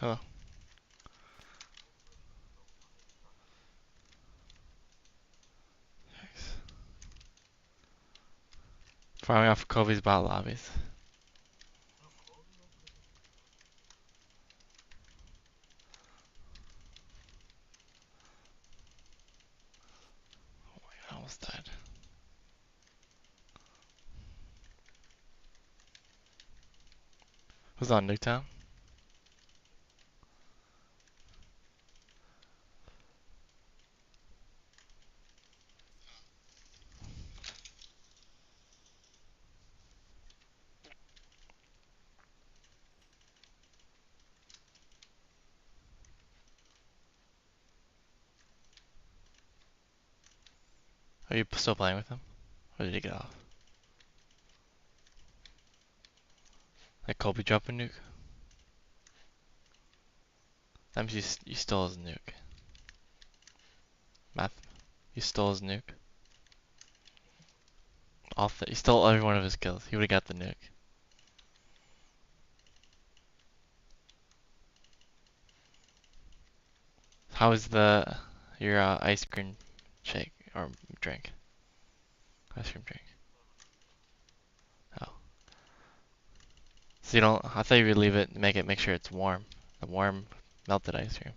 Hello. Thanks. Firing off Kobe's bot lobbies. Oh my god, I almost died. Who's on Nuketown? Are you still playing with him? Or did he get off? Like Kobe drop a nuke? That means you stole his nuke. Math. You stole his nuke. You stole every one of his kills. He would've got the nuke. How is your ice cream shake or drink? Ice cream drink. Oh. So you don't, I thought you would leave it, make sure it's warm. The warm melted ice cream.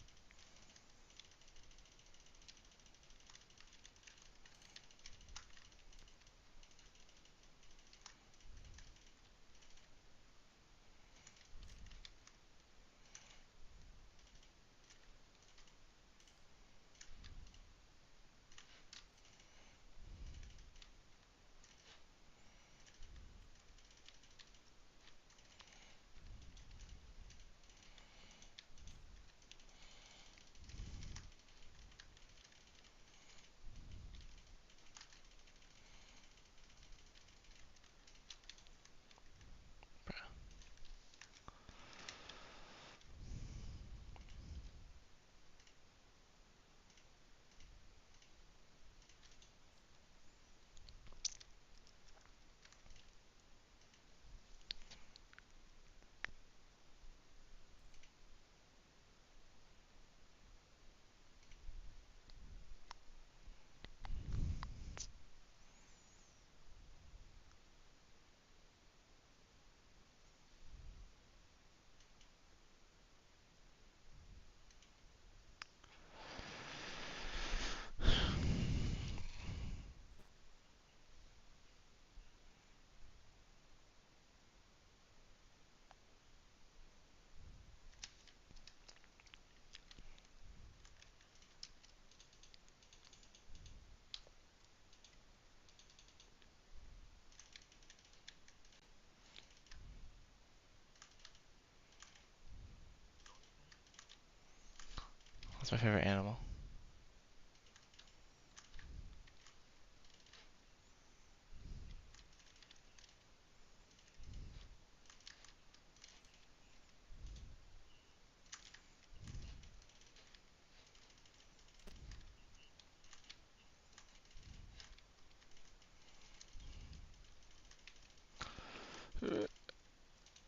What's my favorite animal?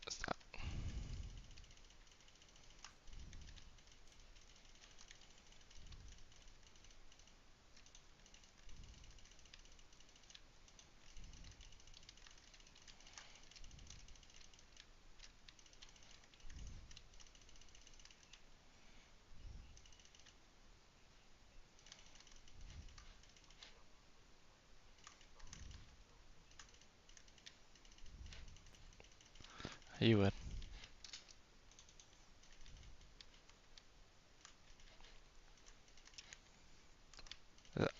Stop. You would.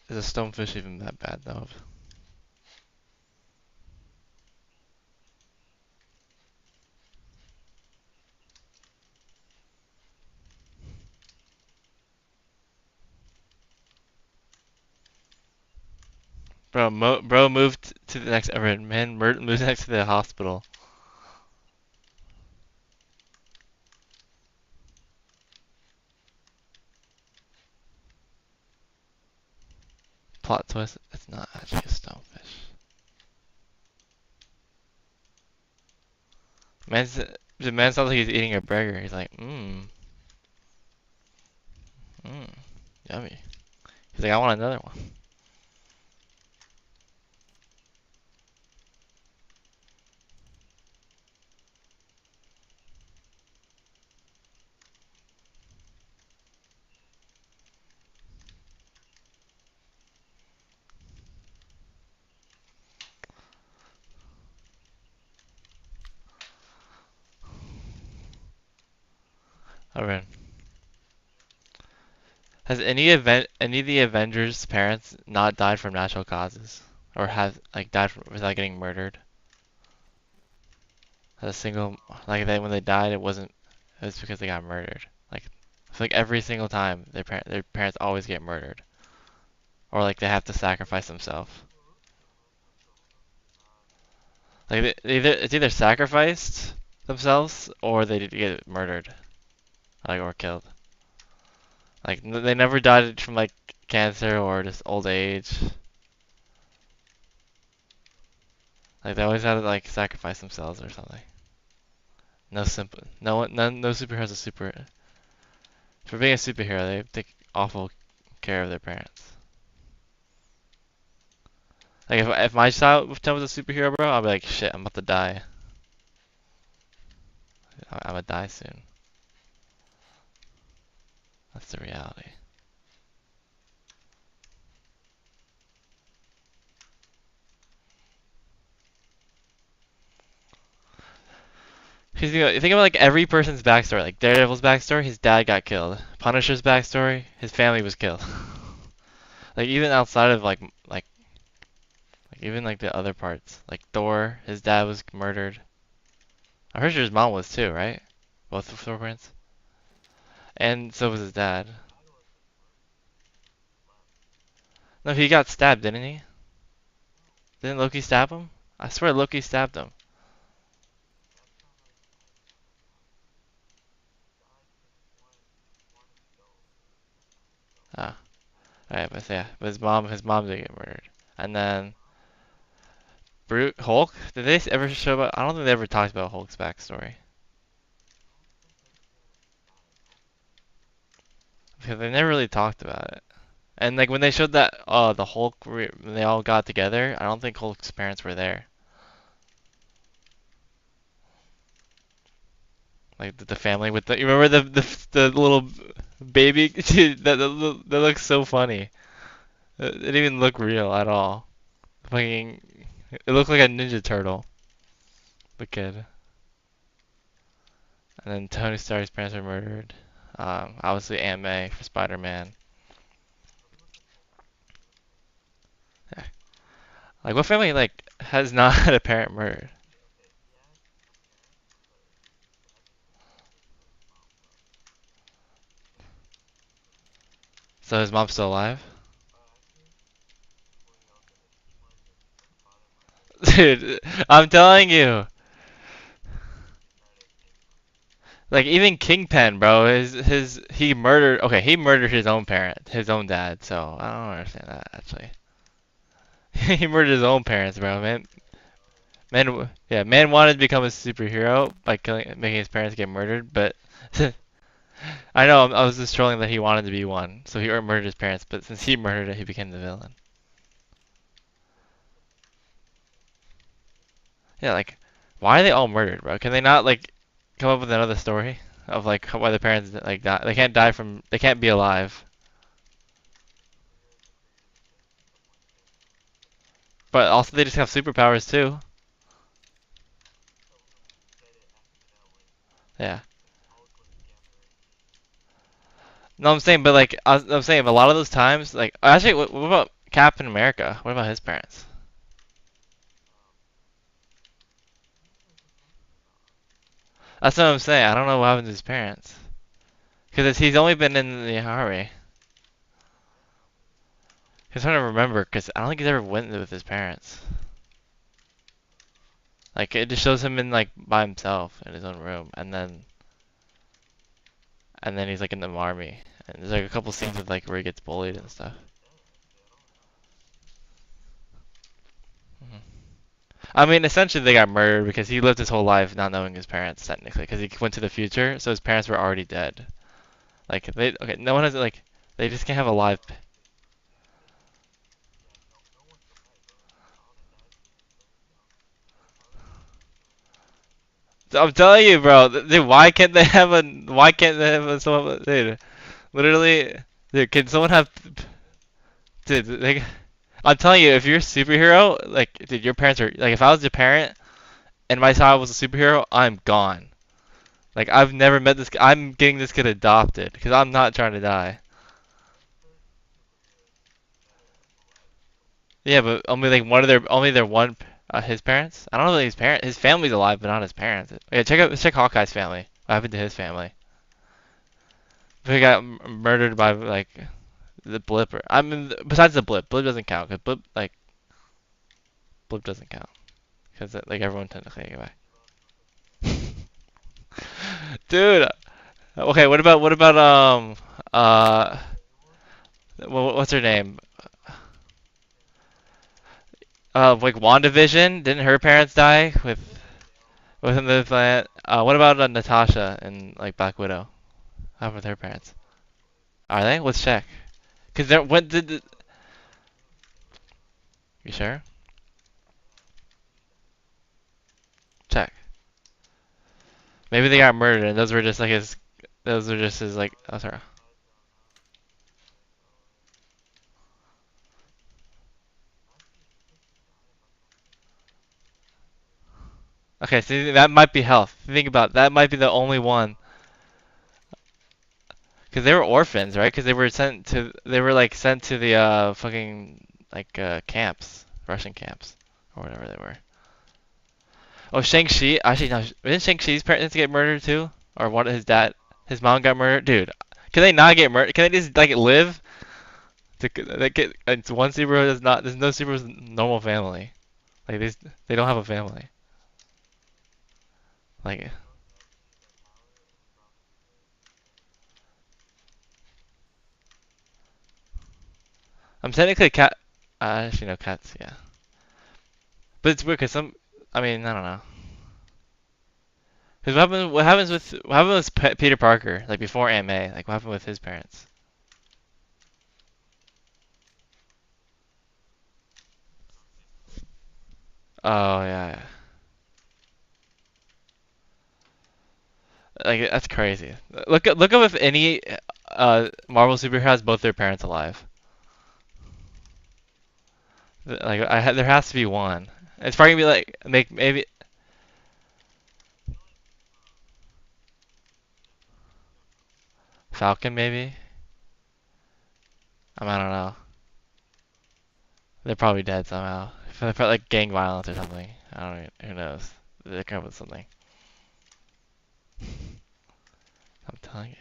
Is a stonefish even that bad though? Bro moved to the next. Man, moved next to the hospital. Plot twist: it's not actually a stonefish. The man sounds like he's eating a burger. He's like, mmm. Mm, yummy. He's like, I want another one. Alright. Has any of the Avengers' parents not died from natural causes, or have like died without getting murdered? Has a single like they when they died, it was because they got murdered. Like I feel like every single time their parents always get murdered, or like they have to sacrifice themselves. Like it's either sacrificed themselves or they get murdered, like or killed. Like they never died from like cancer or just old age. Like they always had to like sacrifice themselves or something. No simple, no one, no superheroes are super. For being a superhero, they take awful care of their parents. Like if my child was a superhero, bro, I'll be like, shit, I'm about to die. I'm gonna die soon. That's the reality. Cause you think about like every person's backstory, like Daredevil's backstory, his dad got killed. Punisher's backstory, his family was killed. Like even outside of like even like the other parts, like Thor, his dad was murdered. I'm pretty sure his mom was too, right? Both of Thor parents, and so was his dad. No, he got stabbed, didn't he? Didn't Loki stab him? I swear Loki stabbed him. Ah, alright, but yeah, but his mom did get murdered, and then Brute Hulk. Did they ever show about? I don't think they ever talked about Hulk's backstory because they never really talked about it. And like when they showed that the Hulk when they all got together, I don't think Hulk's parents were there. Like the family with the you remember the little baby dude, that looks so funny. It didn't even look real at all. Fucking it looked like a Ninja Turtle, the kid. And then Tony Stark's parents were murdered. Obviously Aunt May for Spider-Man. Yeah. Like what family like has not had a parent murdered? So his mom's still alive? Dude, I'm telling you. Like even Kingpin, bro, he murdered. Okay, he murdered his own parent, his own dad. So I don't understand that actually. He murdered his own parents, bro. Man wanted to become a superhero by making his parents get murdered. But I know I was just trolling that he wanted to be one, so he murdered his parents. But since he murdered it, he became the villain. Yeah, like why are they all murdered, bro? Can they not like come up with another story of like why the parents like die? They can't die from. They can't be alive. But also they just have superpowers too. Yeah. No, I'm saying, but like I'm saying, a lot of those times, like actually, what about Captain America? What about his parents? That's what I'm saying. I don't know what happened to his parents because he's only been in the army. I'm trying to remember because I don't think he's ever went with his parents. Like it just shows him in like by himself in his own room, and then he's like in the army, and there's like a couple scenes with like where he gets bullied and stuff. Mhm. I mean, essentially they got murdered because he lived his whole life not knowing his parents technically because he went to the future, so his parents were already dead. Like they okay, no one has like They just can't have a live. I'm telling you, bro. Dude, why can't they have a? Why can't they have a? Dude, literally, dude, can someone have? Dude, I'm telling you, if you're a superhero, like, dude, your parents are like, if I was a parent and my child was a superhero, I'm gone. Like, I've never met this. I'm getting this kid adopted because I'm not trying to die. Yeah, but only like one of their, only their one, his parents. I don't know if his parent, his family's alive, but not his parents. Yeah, check Hawkeye's family. What happened to his family? He got murdered by like the blip. Or, I mean, besides the blip, blip doesn't count because blip doesn't count because like everyone technically get back. Dude, okay, what about uh what's her name? Like WandaVision, didn't her parents die within the planet? What about Natasha and like Black Widow? How about her parents? Are they? Let's check. Cause they're when did you sure? Check. Maybe they got murdered and those were just like his. Those were just his like. Oh, sorry. Okay, so that might be health. Think about it, that might be the only one. Cause they were orphans, right? Cause they were like sent to the fucking like camps, Russian camps, or whatever they were. Oh, Shang-Chi. Actually, no. Didn't Shang-Chi's parents get murdered too? Or what? His dad, his mom got murdered. Dude, can they not get murdered? Can they just like live? They get. It's one superhero does not. There's no superhero's normal family. Like they don't have a family. Like I'm technically a cat. Actually, no cats. Yeah, but it's weird because some. I mean, I don't know. Because what happens with Peter Parker? Like before Aunt May. Like what happened with his parents? Oh yeah. Like that's crazy. Look up if any Marvel superhero has both their parents alive. Like there has to be one. It's probably gonna be like make maybe Falcon maybe. I don't know. They're probably dead somehow. They're probably like gang violence or something. I don't even, who knows. They come up with something. I'm telling you.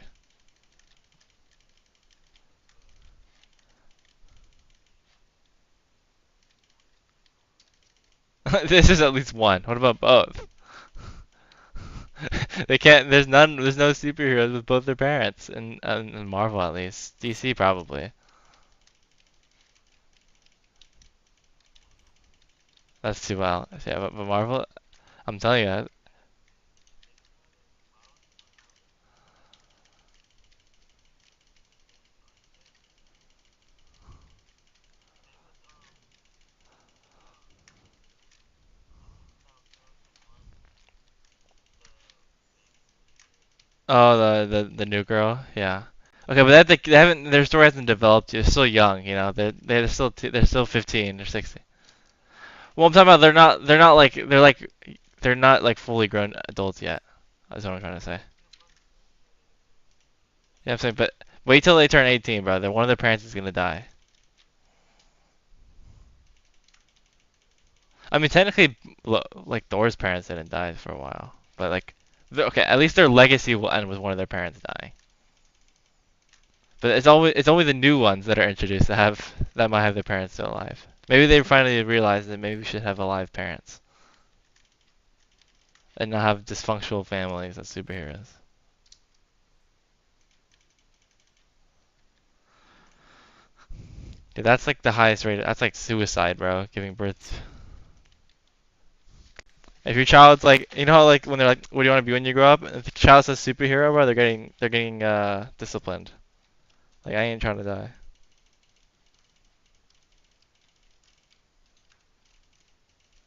This is at least one. What about both? They can't. There's none. There's no superheroes with both their parents in Marvel at least. DC probably. That's too well. Yeah, but Marvel. I'm telling you. Oh, the new girl. Yeah. Okay, but they haven't. Their story hasn't developed. They're still young. You know. They're still 15 or 16. Well, I'm talking about they're not like they're not like fully grown adults yet. That's what I'm trying to say. Yeah, I'm saying, but wait till they turn 18, bro. Then one of their parents is gonna die. I mean, technically, like Thor's parents didn't die for a while, but like, okay, at least their legacy will end with one of their parents dying. But it's only the new ones that are introduced that might have their parents still alive. Maybe they finally realize that maybe we should have alive parents and not have dysfunctional families as superheroes. Dude, that's like the highest rate. That's like suicide, bro. Giving birth. If your child's like, you know, how, like when they're like, "What do you want to be when you grow up?" If the child says superhero, bro, they're getting disciplined. Like I ain't trying to die.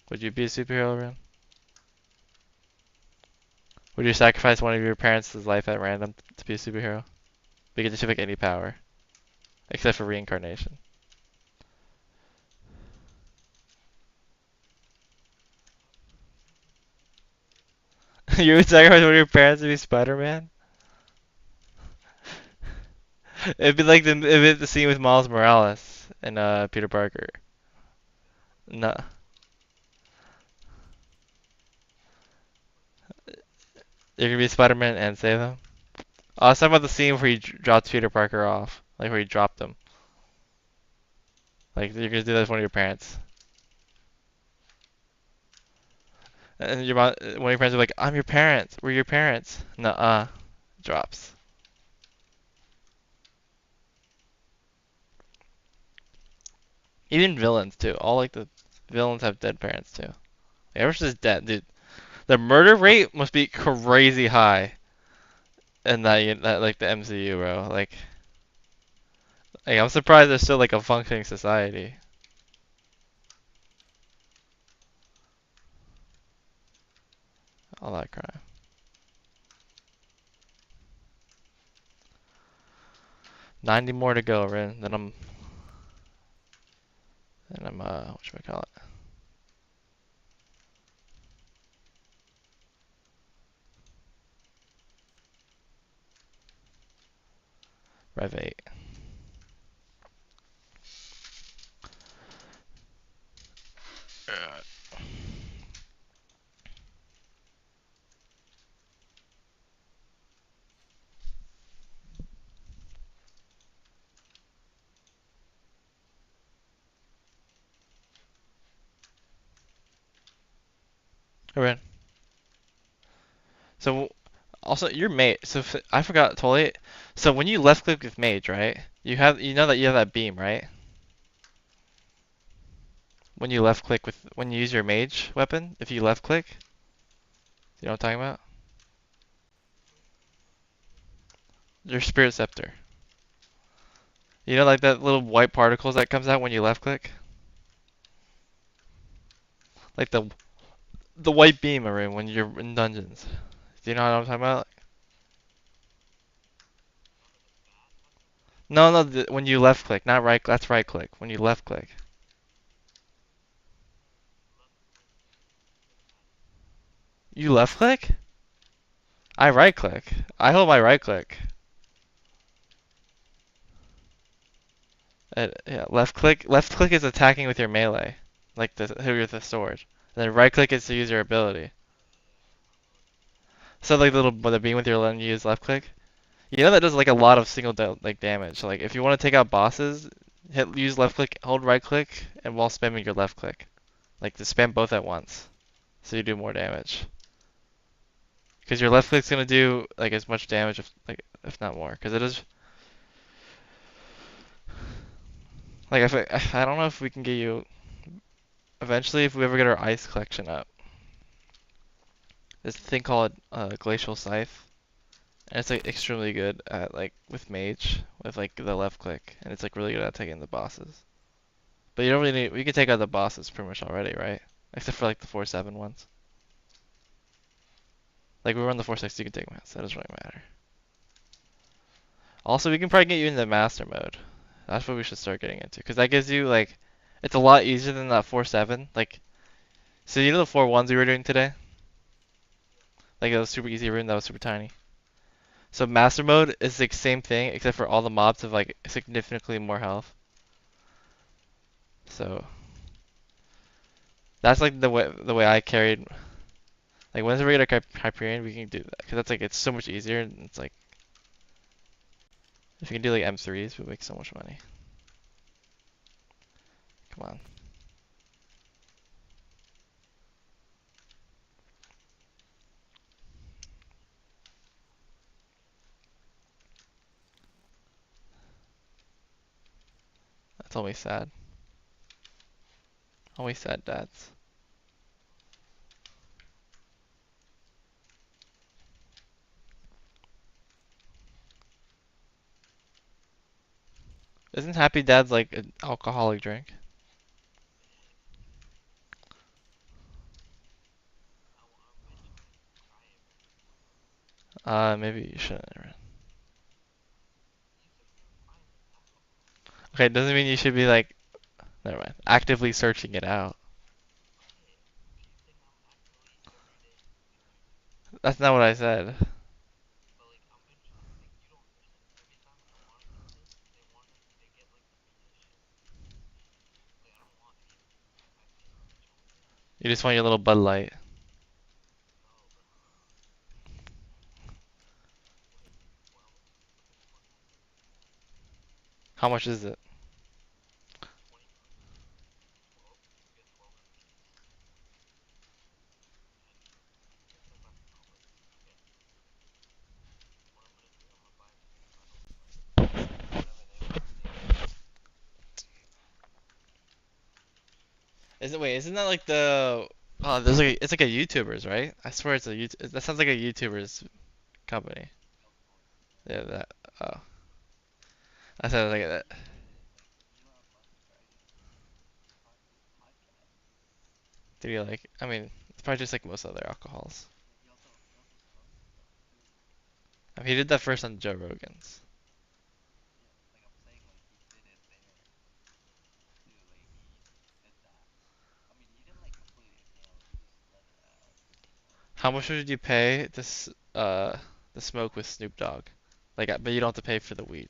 Would you be a superhero, Ren? Would you sacrifice one of your parents' life at random to be a superhero? Because you have like any power, except for reincarnation. You would sacrifice one of your parents to be Spider-Man? It'd be like it'd be the scene with Miles Morales and Peter Parker. No, you're gonna be Spider-Man and save him. I was talking about the scene where he dropped Peter Parker off, like where he dropped him. Like you're gonna do that with one of your parents, and your mom, one of your parents are like, "I'm your parents. We're your parents." Nuh-uh. Drops. Even villains too. All like the villains have dead parents too. Everyone's just dead, dude. The murder rate must be crazy high in that like the MCU, bro. Like I'm surprised there's still like a functioning society. All that crime. 90 more to go, Rin. Then I'm what should I call it? Rev 8. Rin. So also your mage. So I forgot totally. So when you left click with mage, right? You know that you have that beam, right? When you left click with when you use your mage weapon, if you left click, you know what I'm talking about? Your spirit scepter. You know like that little white particles that comes out when you left click? Like the white beam array when you're in dungeons. Do you know what I'm talking about? No, no, when you left click, not right. That's right click. When you left click, you left click. I right click. I hold my right click. Yeah, left click. Left click is attacking with your melee, like with the sword. And then right click is to use your ability. So like the beam with your left, you use left click. You know that does like a lot of like damage. So like if you want to take out bosses, use left click, hold right click, and while spamming your left click, like to spam both at once, so you do more damage. Because your left click's gonna do like as much damage, if not more. Because it is like if I don't know if we can get you eventually if we ever get our ice collection up. There's a thing called glacial scythe, and it's like extremely good at like with mage with like the left click, and it's like really good at taking the bosses. But you don't really need. We can take out the bosses pretty much already, right? Except for like the 4-7 ones. Like we run the 4-6, you can take them out, so that doesn't really matter. Also, we can probably get you into master mode. That's what we should start getting into, because that gives you like, it's a lot easier than that 4-7. Like, so you know the 4-1s we were doing today? Like it was super easy rune that was super tiny. So master mode is the same thing, except for all the mobs have like significantly more health. So that's like the way I carried. Like whenever we get a Hyperion, we can do that, because that's like it's so much easier, and it's like if you can do like M3s, we make so much money. Come on. That's always sad. Always sad dads. Isn't Happy Dad's like an alcoholic drink? Maybe you shouldn't. Okay, doesn't mean you should be like, never mind, actively searching it out. That's not what I said. You just want your little Bud Light. How much is it? Isn't that like the there's like it's like a YouTuber's, right? I swear it's a YouTube. That sounds like a YouTuber's company. Yeah, that. Oh, I sounds like that. Did you like? I mean, it's probably just like most other alcohols. I mean, he did that first on Joe Rogan's. How much would you pay to smoke with Snoop Dogg? Like, but you don't have to pay for the weed.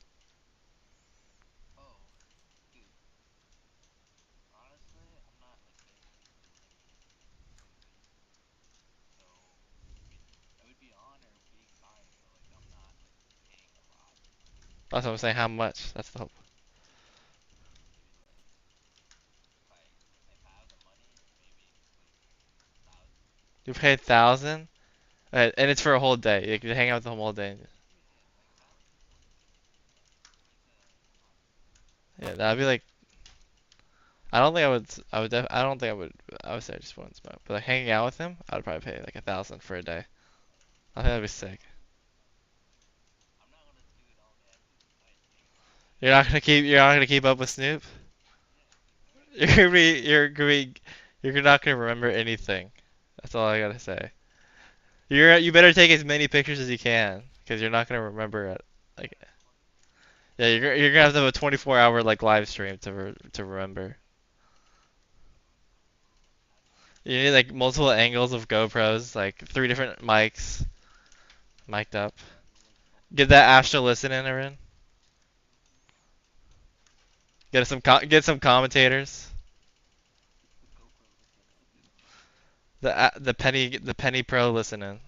That's what I'm saying. How much? That's the hope. You pay 1,000, and it's for a whole day. You can hang out with them all day. Yeah, that'd be like. I don't think I would. I would. I don't think I would. I would say I just wouldn't smoke. But like hanging out with him, I would probably pay like 1,000 for a day. I think that'd be sick. You're not gonna keep up with Snoop. You're gonna be. You're gonna be. You're not gonna remember anything. That's all I gotta say. You better take as many pictures as you can, because you're not gonna remember it. Like, yeah, you're gonna have to have a 24-hour like live stream to remember. You need like multiple angles of GoPros, like 3 different mics, mic'd up. Get that Astro listening in. Get some commentators. The Penny Pro listening.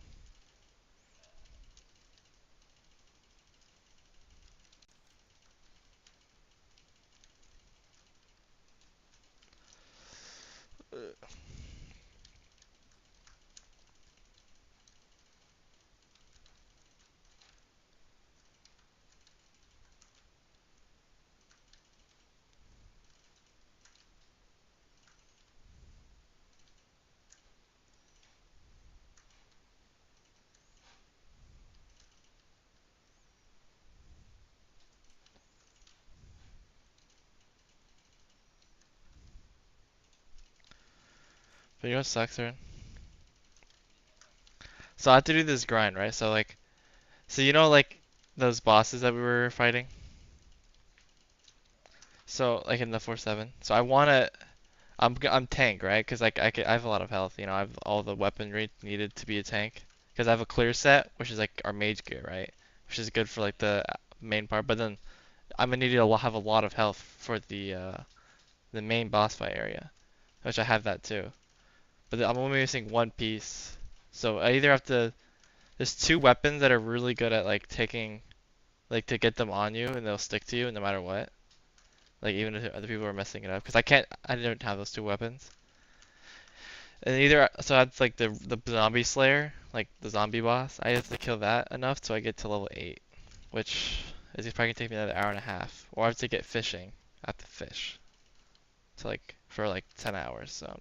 But you know what sucks, Aaron? So I have to do this grind, right? So like, so you know like those bosses that we were fighting. So like in the 4-7. So I wanna I'm tank, right? Because like I have a lot of health. You know, I have all the weaponry needed to be a tank. Because I have a clear set, which is like our mage gear, right? Which is good for like the main part. But then I'm gonna need to have a lot of health for the main boss fight area, which I have that too. But I'm only missing one piece. So I either have to. There's 2 weapons that are really good at like taking, like to get them on you and they'll stick to you no matter what. Like even if other people are messing it up, because I don't have those 2 weapons. And either so that's like the zombie slayer, like the zombie boss. I have to kill that enough so I get to level 8, which is probably gonna take me another hour and a half. Or I have to get fishing. I have to fish to like for like 10 hours. So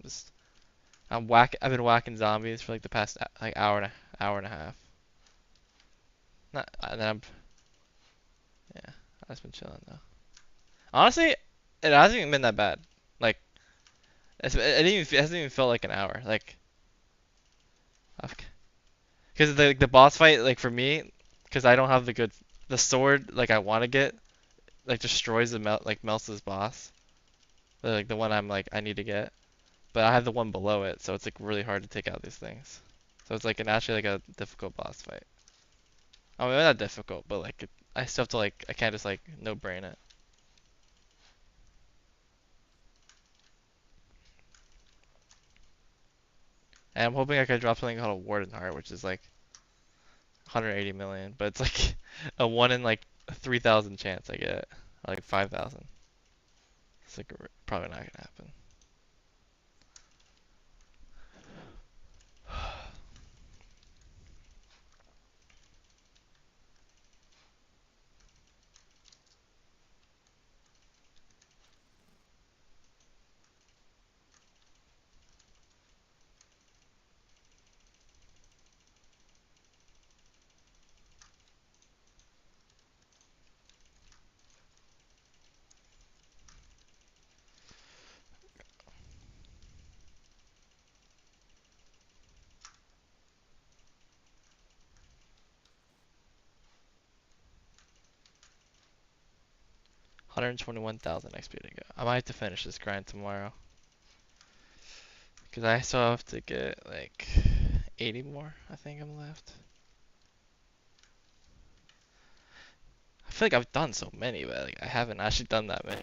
I've been whacking zombies for like the past like hour and a half. Not and then I'm yeah. I've just been chilling though. Honestly, it hasn't even been that bad. Like, it hasn't even felt like an hour. Like, because the boss fight, like for me, because I don't have the sword like I want to get, like destroys the melts this boss. Like the one I need to get, but I have the one below it, so it's like really hard to take out these things. So it's like an actually like a difficult boss fight. I mean, not difficult, but like I still have to like I can't just like no brain it. And I'm hoping I can drop something called a Warden Heart, which is like 180 million, but it's like a one in like 3,000 chance I get it, like 5,000. It's like probably not gonna happen. 121,000 XP to go. I might have to finish this grind tomorrow. Because I still have to get like 80 more, I think I'm left. I feel like I've done so many, but like I haven't actually done that many.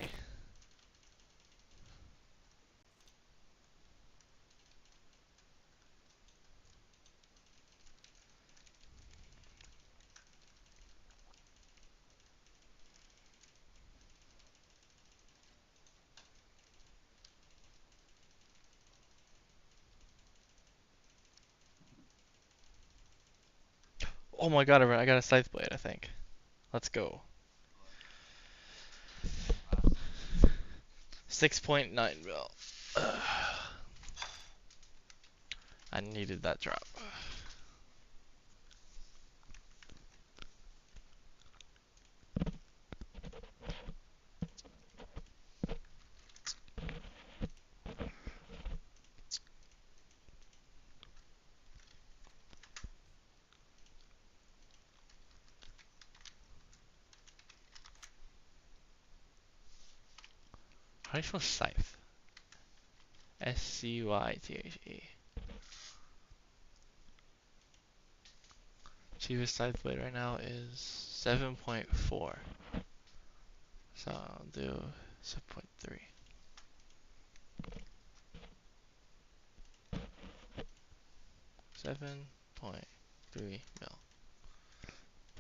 Oh my god, I got a scythe blade, I think. Let's go. 6.9 mil. I needed that drop. How do you spell scythe? SCYTHE. Cheapest scythe blade right now is 7.4. So I'll do 7.3. 7.3 mil.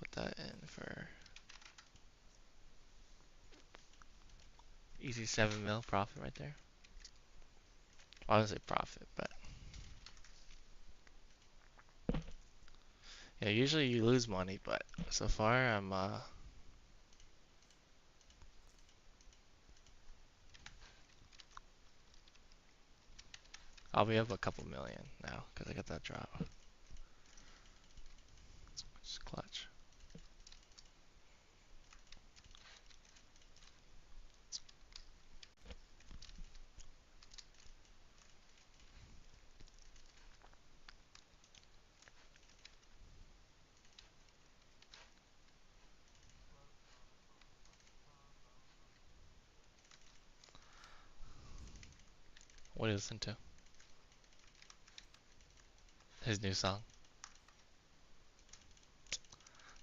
Put that in for easy 7 mil profit right there. Well, I would say profit, but yeah, usually you lose money, but so far I'll be up a couple million now because I got that drop. It's clutch. What do you listen to? His new song.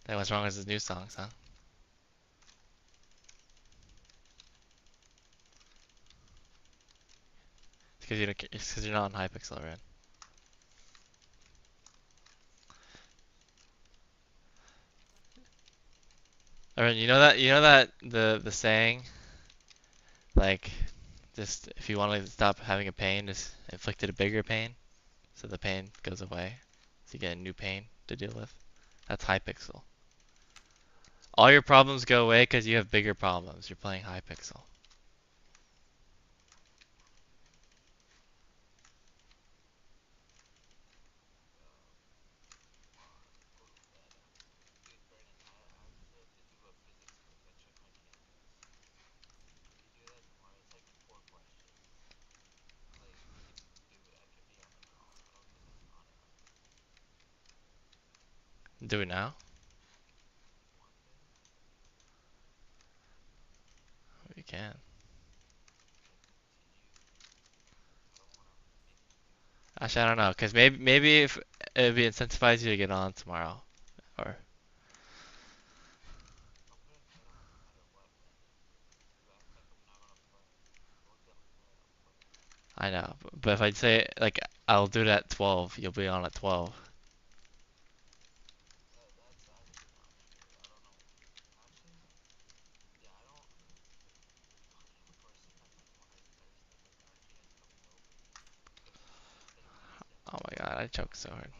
Then what's wrong with his new songs, huh? It's because you're not on Hypixel, right? Alright, you know that the saying like just if you want to stop having a pain, just inflict it a bigger pain, so the pain goes away, so you get a new pain to deal with. That's Hypixel. All your problems go away because you have bigger problems. You're playing Hypixel. Do it now. We can. Actually, I don't know, cause maybe if it'd be incentivize you to get on tomorrow, or I know, but if I'd say like I'll do it at 12, you'll be on at 12. Oh my god, I choked so hard.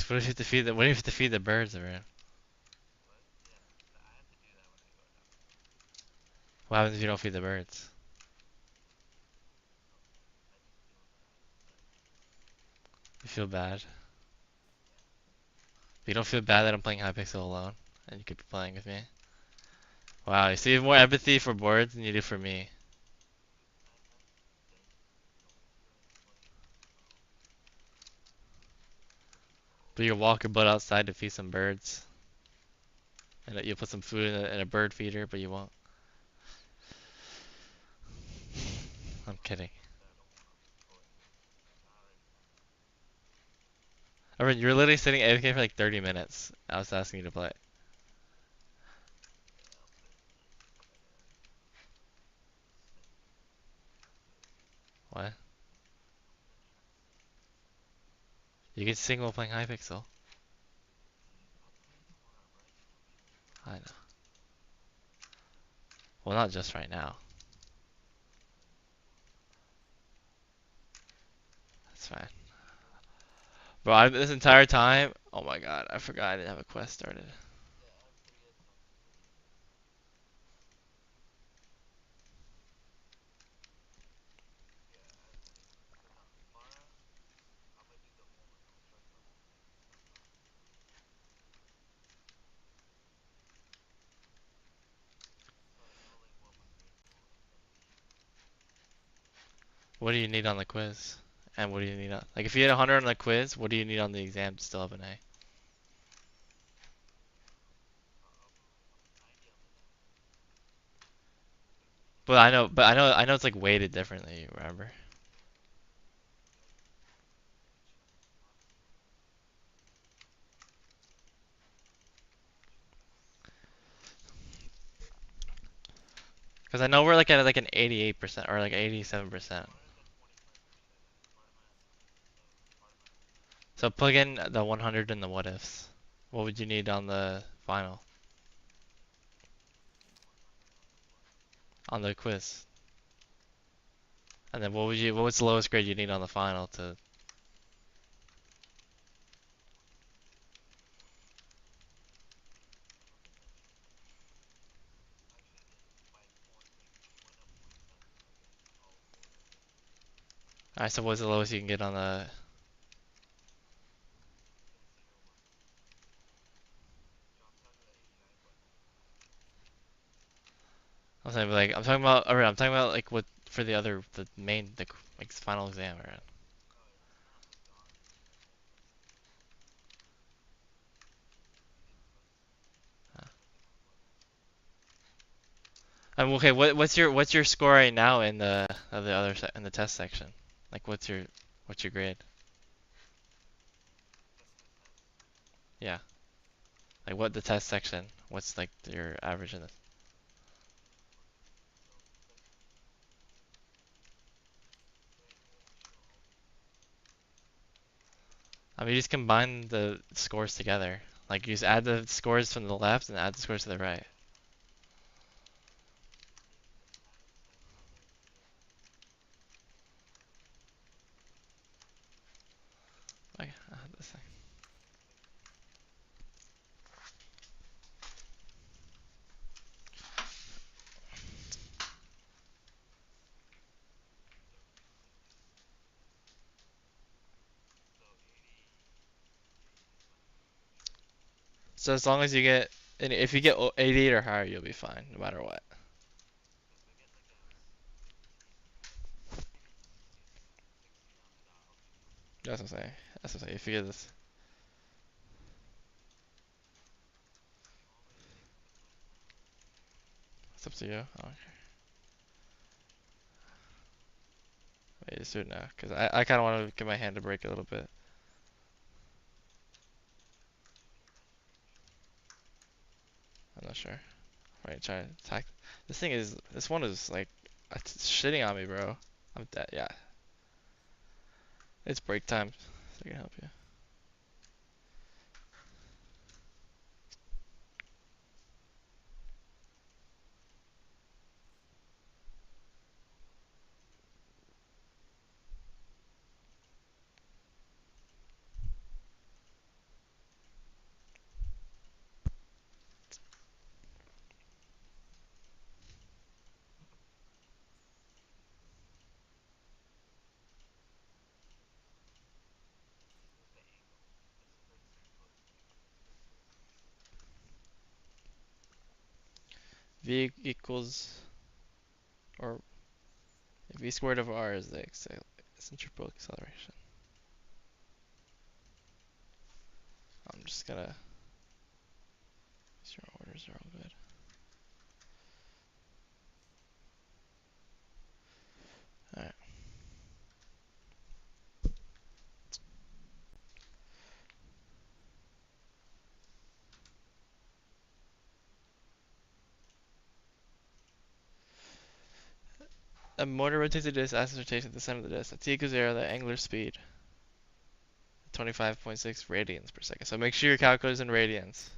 What if you have to feed the what if you have to feed the birds around? What happens if you don't feed the birds? You feel bad. You don't feel bad that I'm playing Hypixel alone, and you could be playing with me. Wow, you see, you have more empathy for birds than you do for me. But you walk your butt outside to feed some birds, and you put some food in a bird feeder, but you won't. I'm kidding. I mean, you're literally sitting AFK for like 30 minutes. I was asking you to play. What? You can sing while playing Hypixel. I know. Well, not just right now. That's fine. Bro, this entire time. Oh my god, I forgot I didn't have a quest started. What do you need on the quiz? And what do you need on. Like, if you had 100 on the quiz, what do you need on the exam to still have an A? I know it's like weighted differently, remember? Because I know we're like at like an 88% or like 87%. So plug in the 100 and the what ifs. What would you need on the final? On the quiz? And then what's the lowest grade you need on the final to. Alright, so what's the lowest you can get on the. I'm talking about, alright, I'm talking about like what for the main, like final exam, alright. Okay, what's your score right now in the in the test section? Like what's your grade? Yeah, like what the test section? What's like your average in this? I mean, you just combine the scores together. Like you just add the scores from the left and add the scores to the right. Okay, this thing. So as long as you get, and if you get 88 or higher, you'll be fine, no matter what. That's what I'm saying. That's what I'm saying. If you get this, it's up to you. Oh, wait, just do it now, cause I kind of want to get my hand to break a little bit. I'm not sure. Right, try to attack. This thing is, this one is like, it's shitting on me, bro. I'm dead. Yeah, it's break time. So I can help you. V equals, or v squared of r is the centripetal acceleration. I'm just gonna. These orders are all good. Alright. A motor rotates the disc, axis rotation at the center of the disc. At t equals 0, the angular speed, 25.6 radians per second. So make sure your calculator is in radians.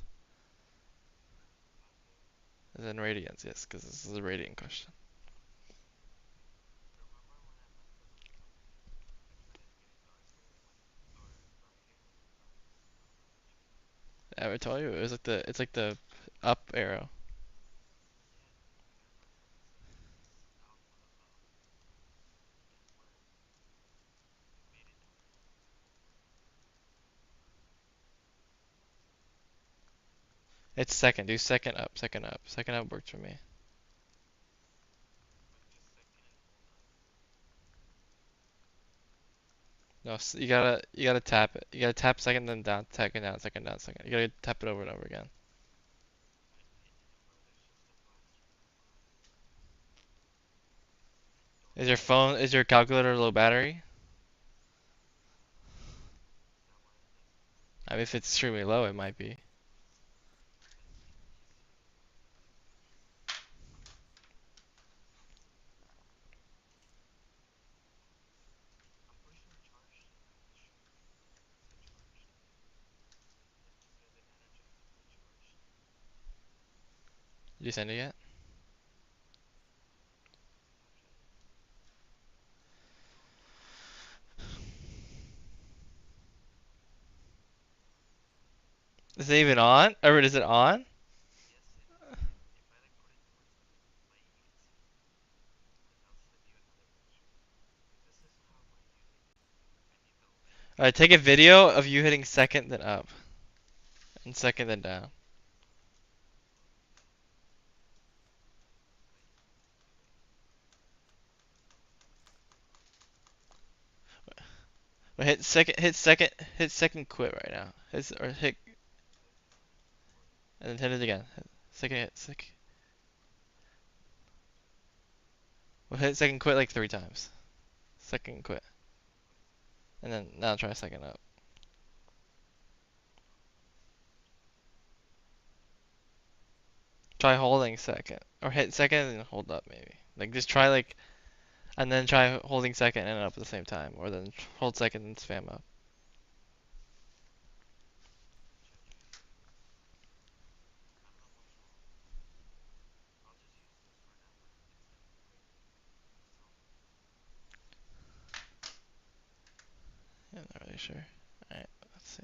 Is in radians, yes, because this is a radian question. I ever told you it was like it's like the up arrow. It's second. Do second up, second up, second up works for me. No, you gotta tap it. You gotta tap second, then down, second down, second down, second. You gotta tap it over and over again. Is your calculator low battery? I mean, if it's extremely low, it might be. Did you send it yet? Is it even on? Or is it on? Alright, take a video of you hitting second then up. And second then down. But hit second quit right now. Or hit, and then hit it again. Second hit, second. Well, hit second quit like 3 times. Second quit. And then now try second up. Try holding second. Or hit second and then hold up maybe. Like just try like, and then try holding second and up at the same time. Or then hold second and spam up. Yeah, I'm not really sure. Alright, let's see.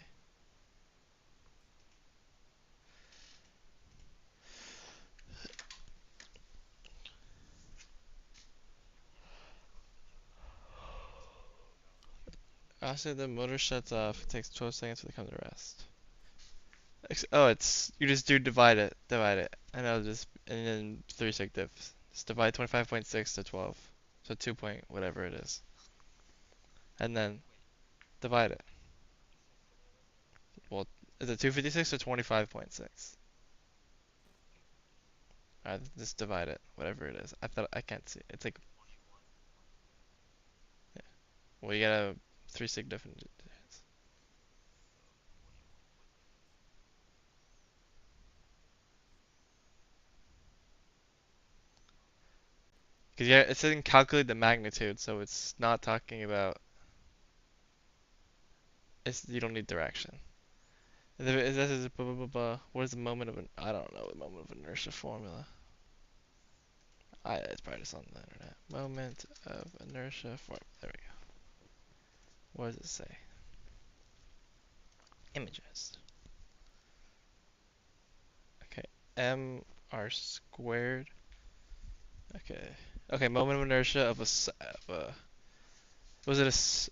After the motor shuts off, it takes 12 seconds for it to come to rest. Oh, it's you just do divide it, and I'll just and then 3 sec diffs. Just divide 25.6 to 12, so 2 point whatever it is, and then divide it. Well, is it 256 or 25.6? Alright, just divide it, whatever it is. I can't see. It's like, yeah. Well, you got a 3 sec difference. Because yeah, it doesn't calculate the magnitude, so it's not talking about. It's you don't need direction. This is blah, blah, blah, blah. What is the moment of an? I don't know the moment of inertia formula. It's probably just on the internet. Moment of inertia form. There we go. What does it say? Images. Okay. M r squared. Okay. Okay. Moment of inertia of was it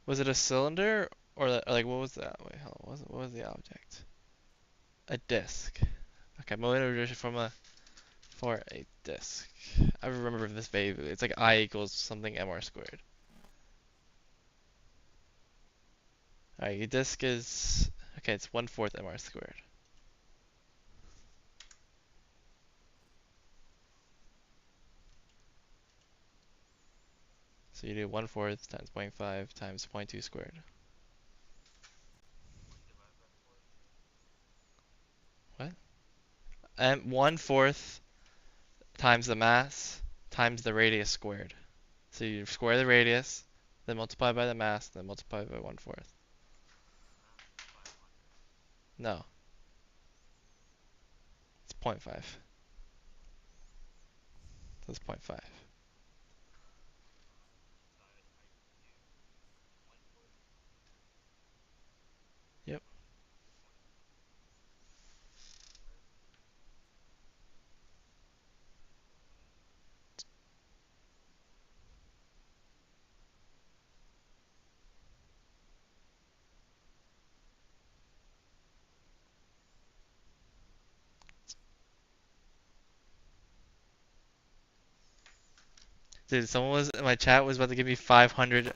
was it a cylinder or like what was that? Wait, hold on. What was the object? A disc. Okay. Moment of inertia formula for a disc. I remember this vaguely. It's like I equals something mr squared. Alright, your disk is okay. It's 1/4 mr squared. So you do 1/4 times zero point 0.5 times zero point 0.2 squared. What? And 1/4 times the mass times the radius squared. So you square the radius, then multiply by the mass, then multiply by 1/4. No, it's zero point 0.5. So it's zero point 0.5. Yep. Dude, someone was in my chat was about to give me $500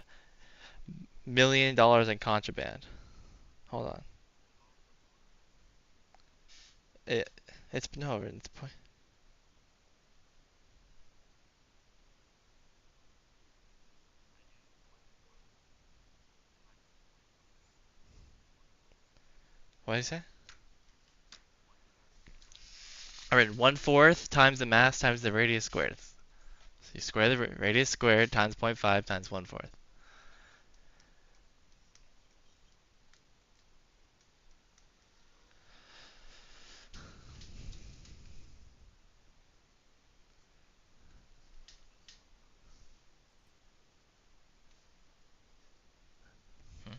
million in contraband. Hold on. It it's no, it's what did you say? Alright, 1/4 times the mass times the radius squared. So you square the radius squared times zero point 0.5 times 1/4. Hmm.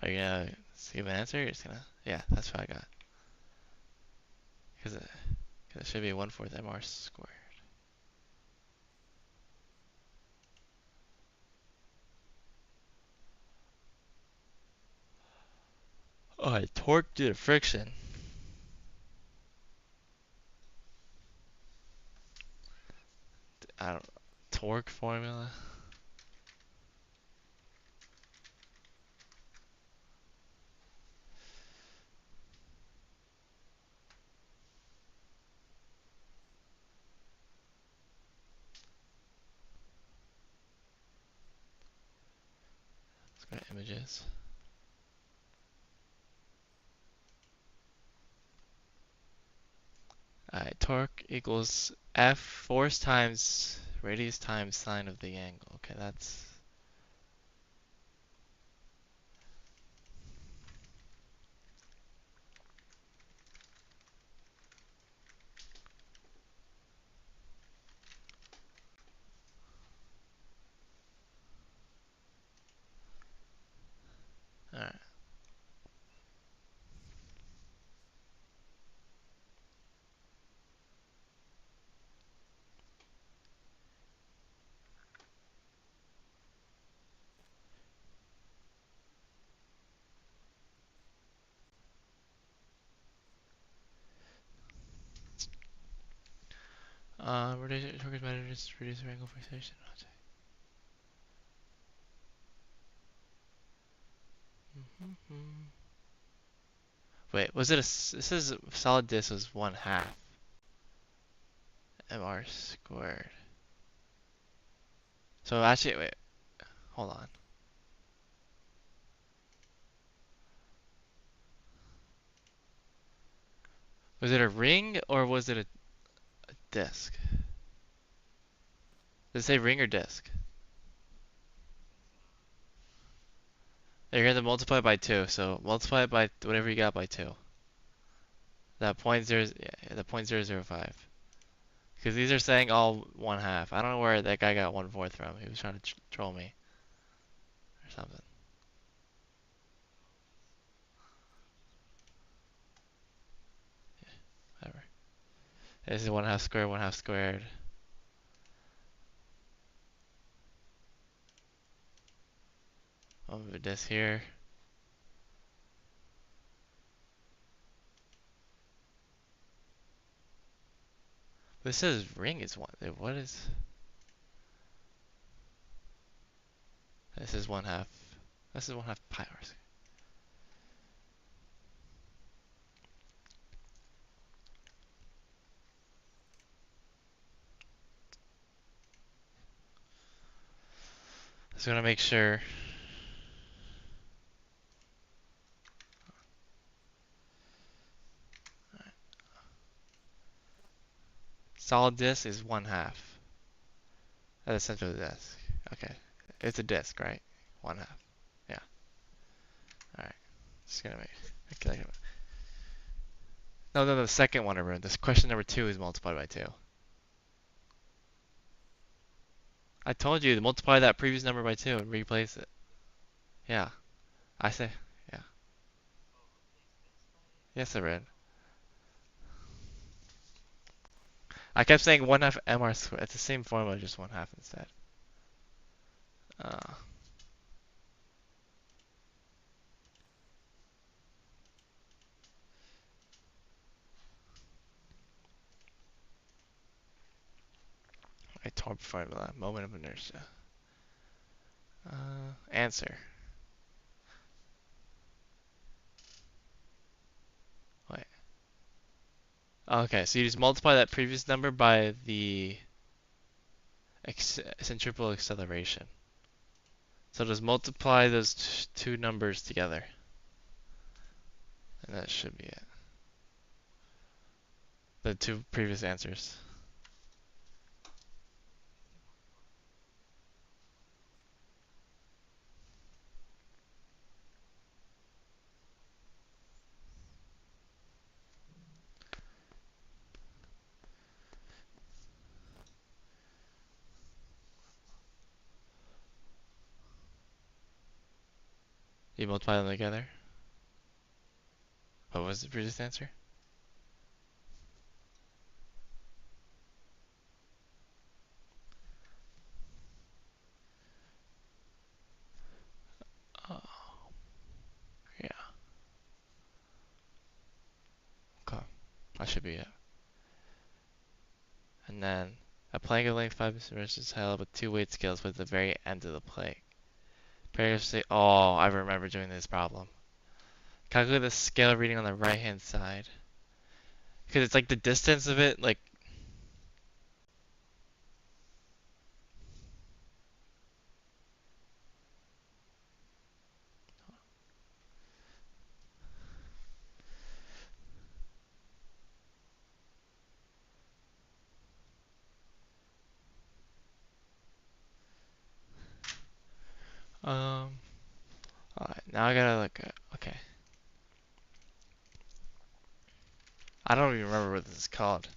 Are you gonna give an answer? You're just gonna. Yeah, that's what I got. Because it should be 1/4 mr squared. Alright, torque due to friction. I don't. Torque formula. Let's go to images. Alright, torque equals F force times radius times sine of the angle. Okay, that's. Reduce focus managers, reduce the angle fixation. Wait, was it a? This is solid disk was 1/2 mr squared. So actually, wait, hold on. Was it a ring or was it a disk? Does it say ring or disk? You're going to multiply by 2, so multiply it by whatever you got by 2. That point zero, yeah, the 0.005. Because these are saying all 1/2. I don't know where that guy got 1/4 from. He was trying to troll me or something. Whatever. This is 1/2 squared, 1/2 squared. I'll move this here. This says ring is 1. What is? This is 1/2. This is 1/2 pi r squared. Just gonna make sure. Solid disk is 1/2 at the center of the disk. Okay, it's a disk, right? 1/2. Yeah. All right. Just gonna make. Okay. No, no, the second one I wrote. This question number 2 is multiplied by 2. I told you to multiply that previous number by 2 and replace it. Yeah. I say. Yeah. Yes, I read. I kept saying 1/2 mr squared. It's the same formula, just 1/2 instead. Uh, I torp formula. Moment of inertia. Answer. Wait. Okay, so you just multiply that previous number by the centripetal acceleration. So just multiply those two numbers together. And that should be it. The two previous answers. You multiply them together. What was the previous answer? Oh, yeah. Okay. That should be it. And then a plank of length 5 centimeters is held with two weight scales with the very end of the plank. Paragraph say, oh, I remember doing this problem. Calculate the scale reading on the right hand side. Because it's like the distance of it, like. Alright, now I gotta look at. Okay. I don't even remember what this is called.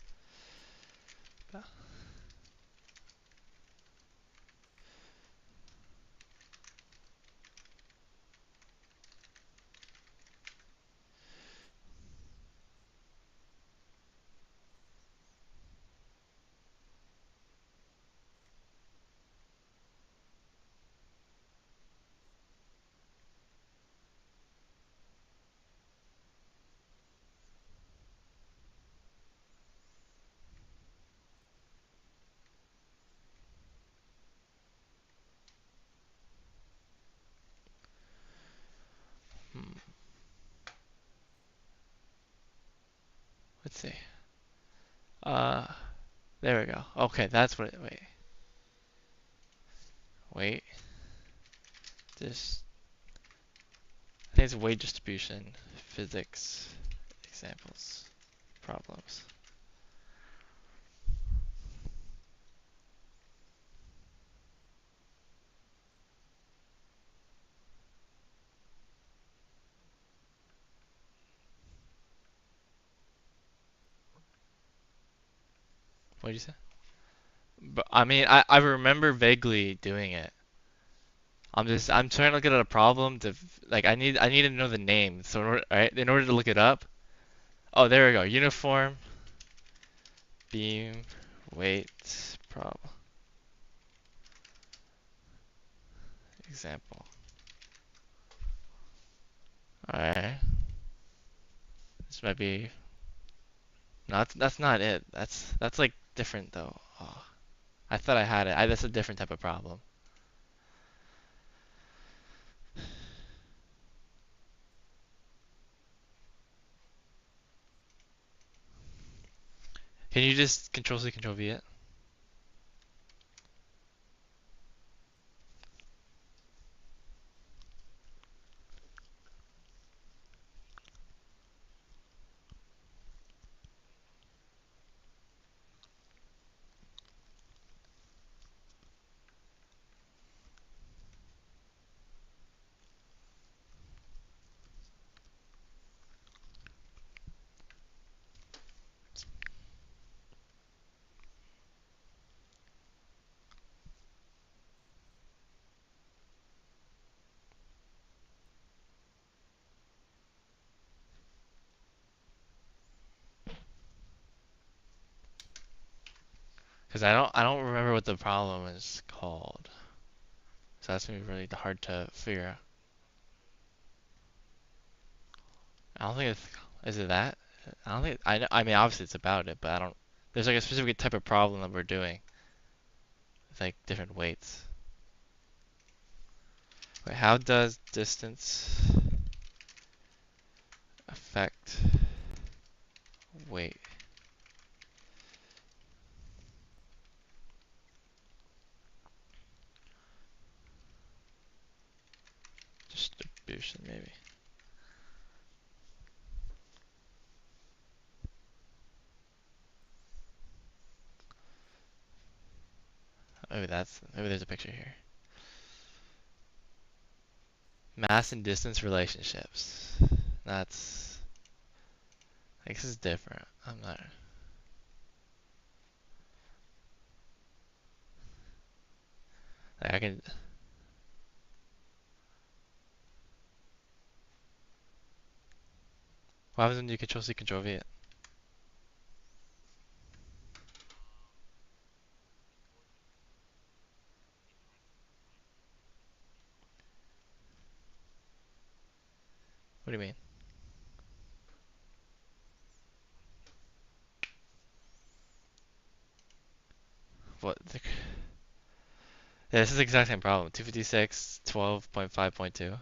Let's see. Uh, there we go. Okay, that's what it, wait. This, I think it's weight distribution, physics, examples, problems. What did you say? But I mean, I remember vaguely doing it. I'm trying to look at a problem to like I need to know the name. So in order to look it up. Oh, there we go. Uniform beam weight problem example. All right. This might be. No, that's not it. That's like different though. Oh, I thought I had it. That's a different type of problem. Can you just Control C Control V it? Because I don't remember what the problem is called. So that's gonna be really hard to figure out. I don't think it's. Is it that? I don't think. I mean, obviously it's about it, but I don't. There's like a specific type of problem that we're doing. With like different weights. Wait, how does distance affect weight distribution? Maybe. Maybe there's a picture here. Mass and distance relationships. That's. Like, this is different. I'm not. Like, I can. What happens when you Control C Control V it? What do you mean? What? Yeah, this is the exact same problem. 256, 12.5.2.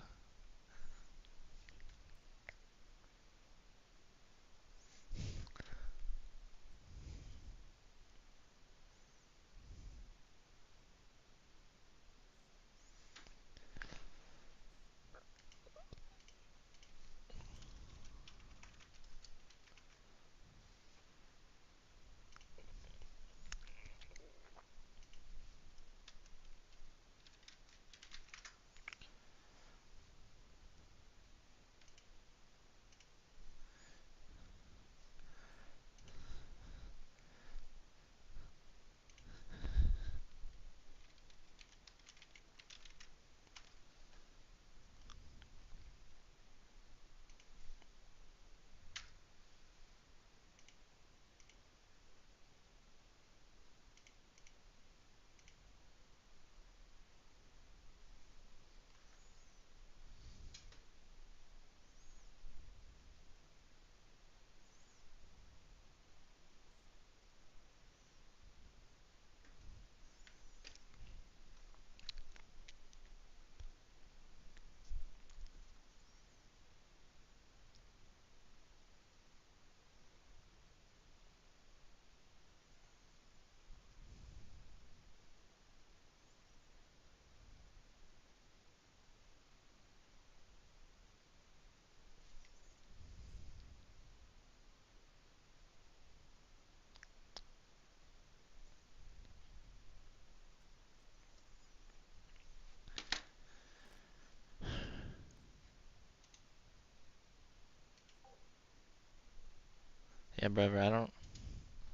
Yeah, brother, I don't.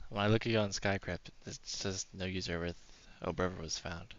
When I look at you on Skycrypt, it says no user with O'Brother was found.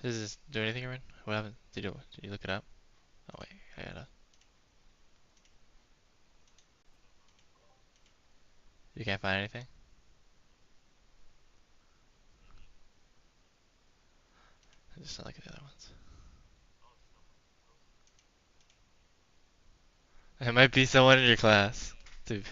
Does this do anything, Aaron? What happened? Did you look it up? Oh wait, I gotta. You can't find anything? I just not like the other ones. It might be someone in your class. Dude.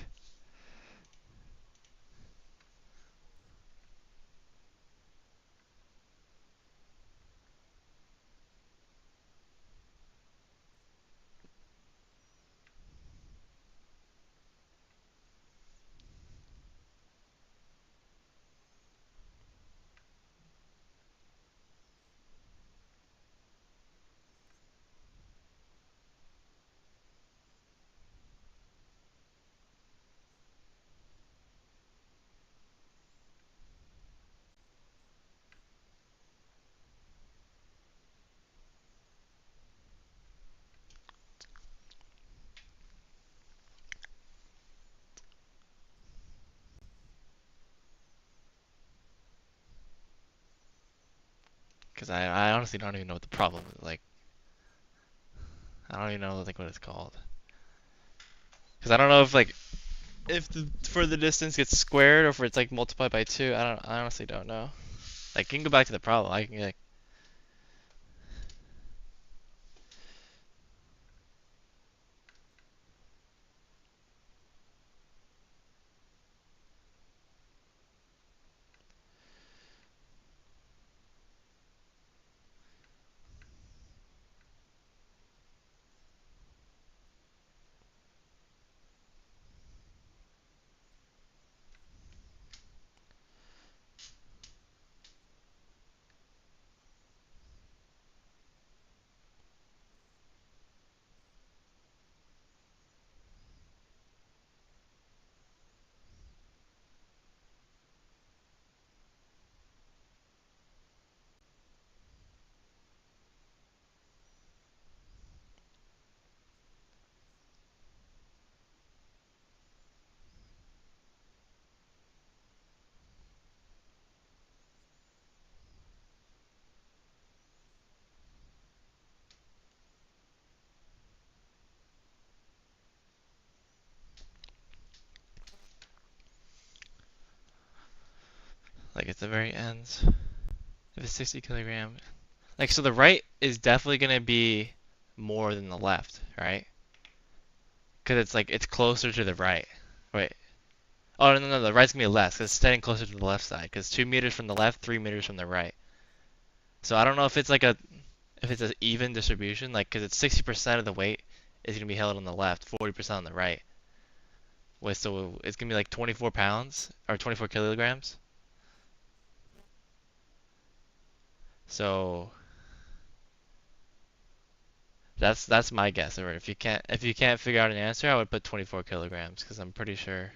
Because I honestly don't even know what the problem is. Like, I don't even know like what it's called. Because I don't know if the further distance gets squared or if it's like multiplied by two. I honestly don't know. Like, you can go back to the problem. I can like at the very ends. If it's 60 kilogram, like so the right is definitely gonna be more than the left, right? Because it's like it's closer to the right. Wait. Oh no, the right's gonna be less because it's standing closer to the left side. Because 2 meters from the left, 3 meters from the right. So I don't know if it's like a if it's an even distribution, like because it's 60% of the weight is gonna be held on the left, 40% on the right. Wait, so it's gonna be like 24 pounds or 24 kilograms. So that's my guess. Or if you can't figure out an answer, I would put 24 kilograms because I'm pretty sure.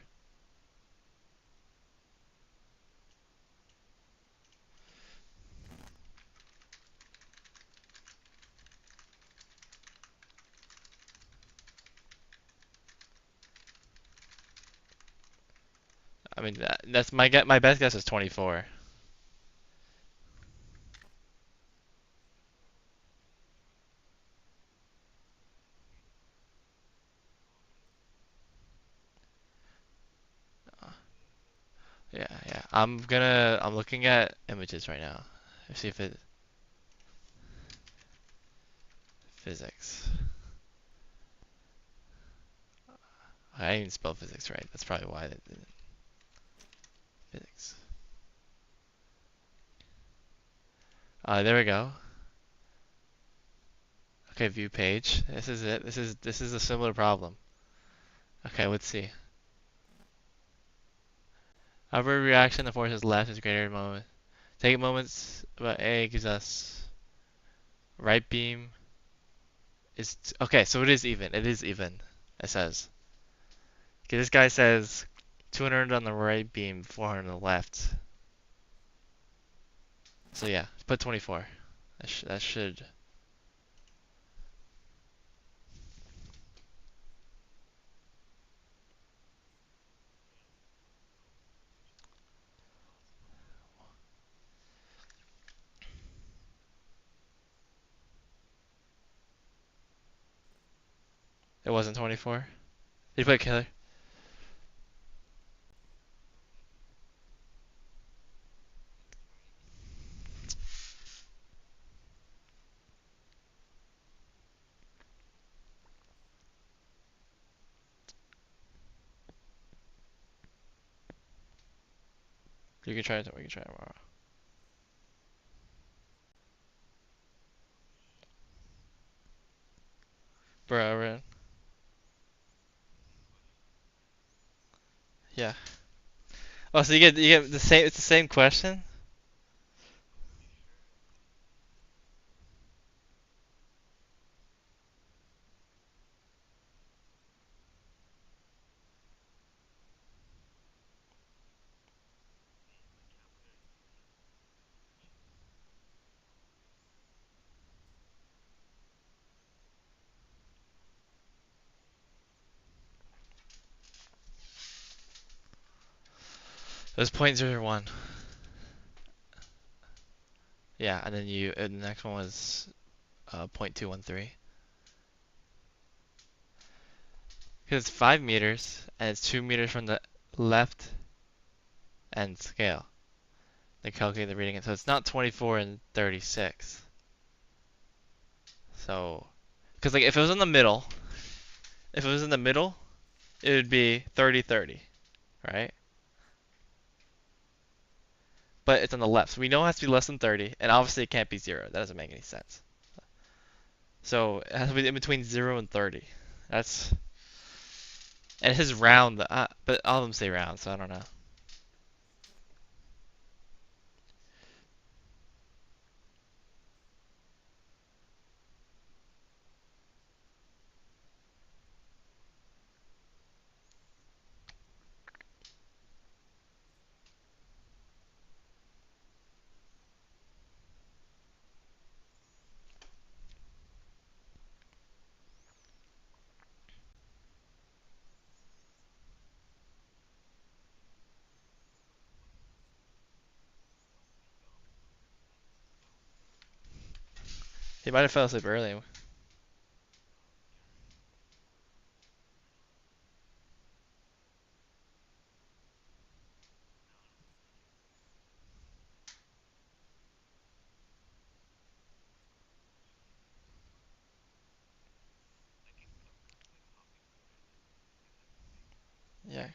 I mean that's my get. My best guess is 24. Yeah. I'm looking at images right now. Let's see if it physics. I didn't spell physics right. That's probably why it didn't. Physics. There we go. Okay, view page. This is it. This is a similar problem. Okay, let's see. Upward reaction, the force is left is greater moment. Take moments, but A gives us right beam is okay. So it is even. It is even. It says. Okay, this guy says 200 on the right beam, 400 on the left. So yeah, put 24. That should. It wasn't 24. Did you put killer? You can try it. We can try it tomorrow. Bro, yeah. Oh, so you get the same. It's the same question. It was 0.01. Yeah, and then the next one was 0.213. Because it's 5 meters and it's 2 meters from the left end scale. They calculate the reading, and so it's not 24 and 36. So, because like if it was in the middle, if it was in the middle, it would be 30-30, right? But it's on the left, so we know it has to be less than 30, and obviously it can't be 0. That doesn't make any sense. So it has to be in between 0 and 30. That's and his round, but all of them say round, so I don't know. He might have fell asleep early. Yes.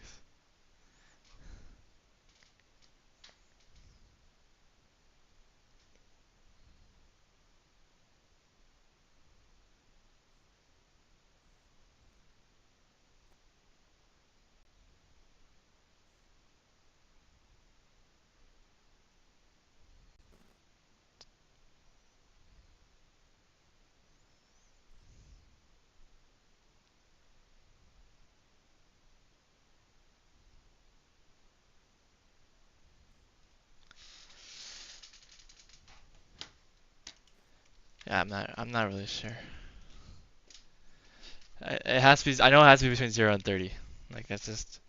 Yeah, I'm not really sure. It has to be. I know it has to be between 0 and 30. Like that's just.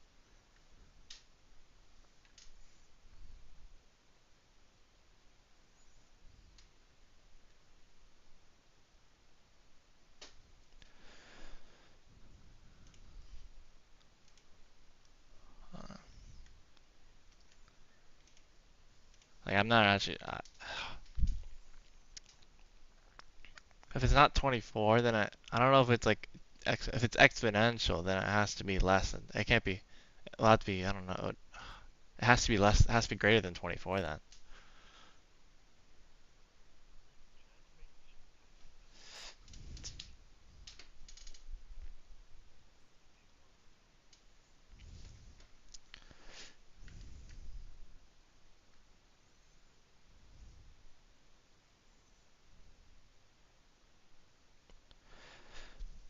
Uh, Like I'm not actually. If it's not 24, then I don't know if it's like if it's exponential, then it has to be less than. It can't be. It'll have to be. I don't know. It has to be less. It has to be greater than 24 then.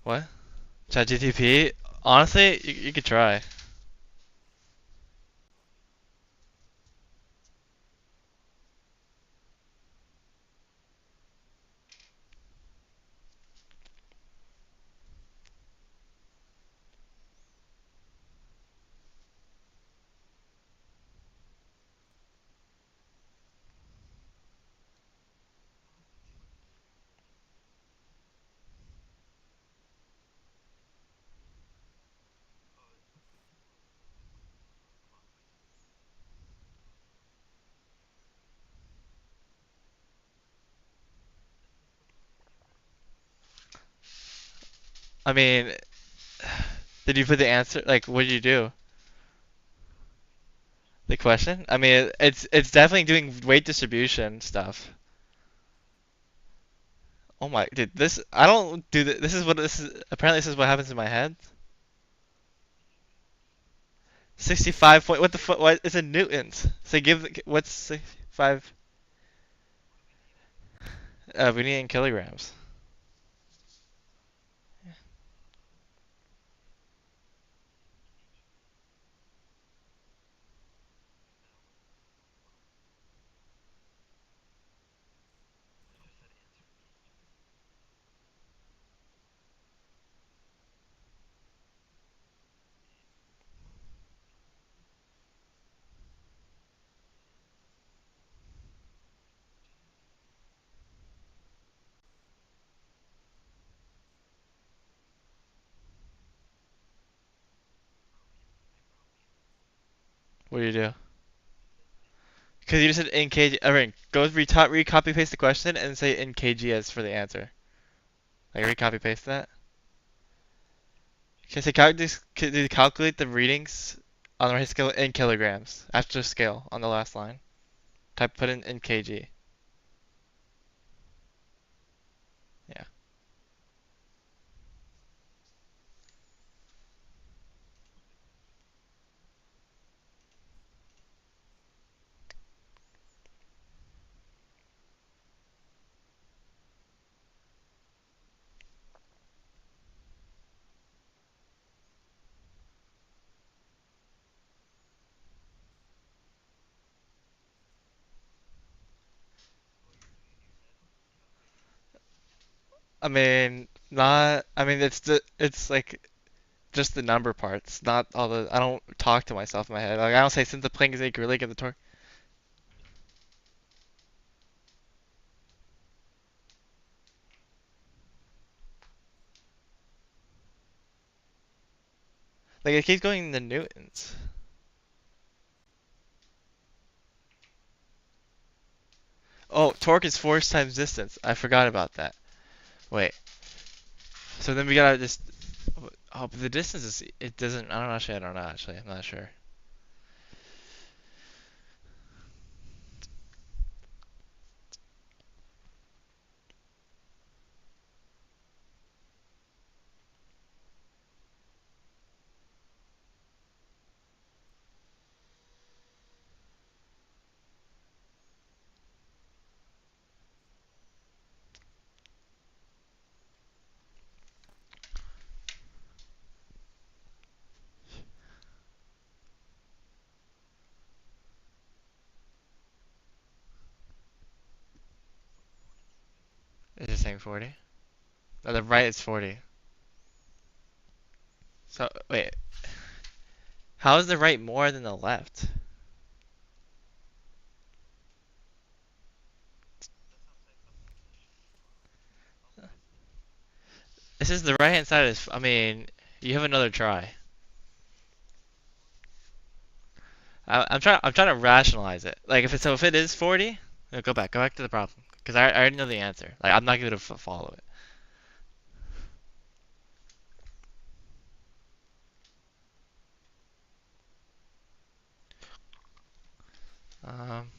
What? ChatGTP? Honestly, you could try. I mean, did you put the answer? Like, what did you do? The question? I mean, it's definitely doing weight distribution stuff. Oh my, dude, this I don't do this. This is what this is. Apparently, this is what happens in my head. 65 point. What the fuck? What is in newtons? So what's 65? We need in kilograms. What do you do? Because you just said in kg. Alright, go re-copy paste the question and say in kg as for the answer. Like re-copy paste that. Okay, so do you calculate the readings on the right scale in kilograms after scale on the last line. Put in kg. Yeah. I mean, not. I mean, it's like just the number parts, not all the. I don't talk to myself in my head. Like I don't say since the plane is equal, really get the torque. Like it keeps going in the newtons. Oh, torque is force times distance. I forgot about that. Wait. So then we gotta just. Oh, but the distance is. It doesn't. I don't actually. I don't know. Actually, I'm not sure. Is it saying 40? Oh, the right is 40. So wait, how is the right more than the left? This is the right hand side is. I mean, you have another try. I'm trying to rationalize it. Like if it is 40, go back to the problem because I already know the answer. Like I'm not going to follow it. Um,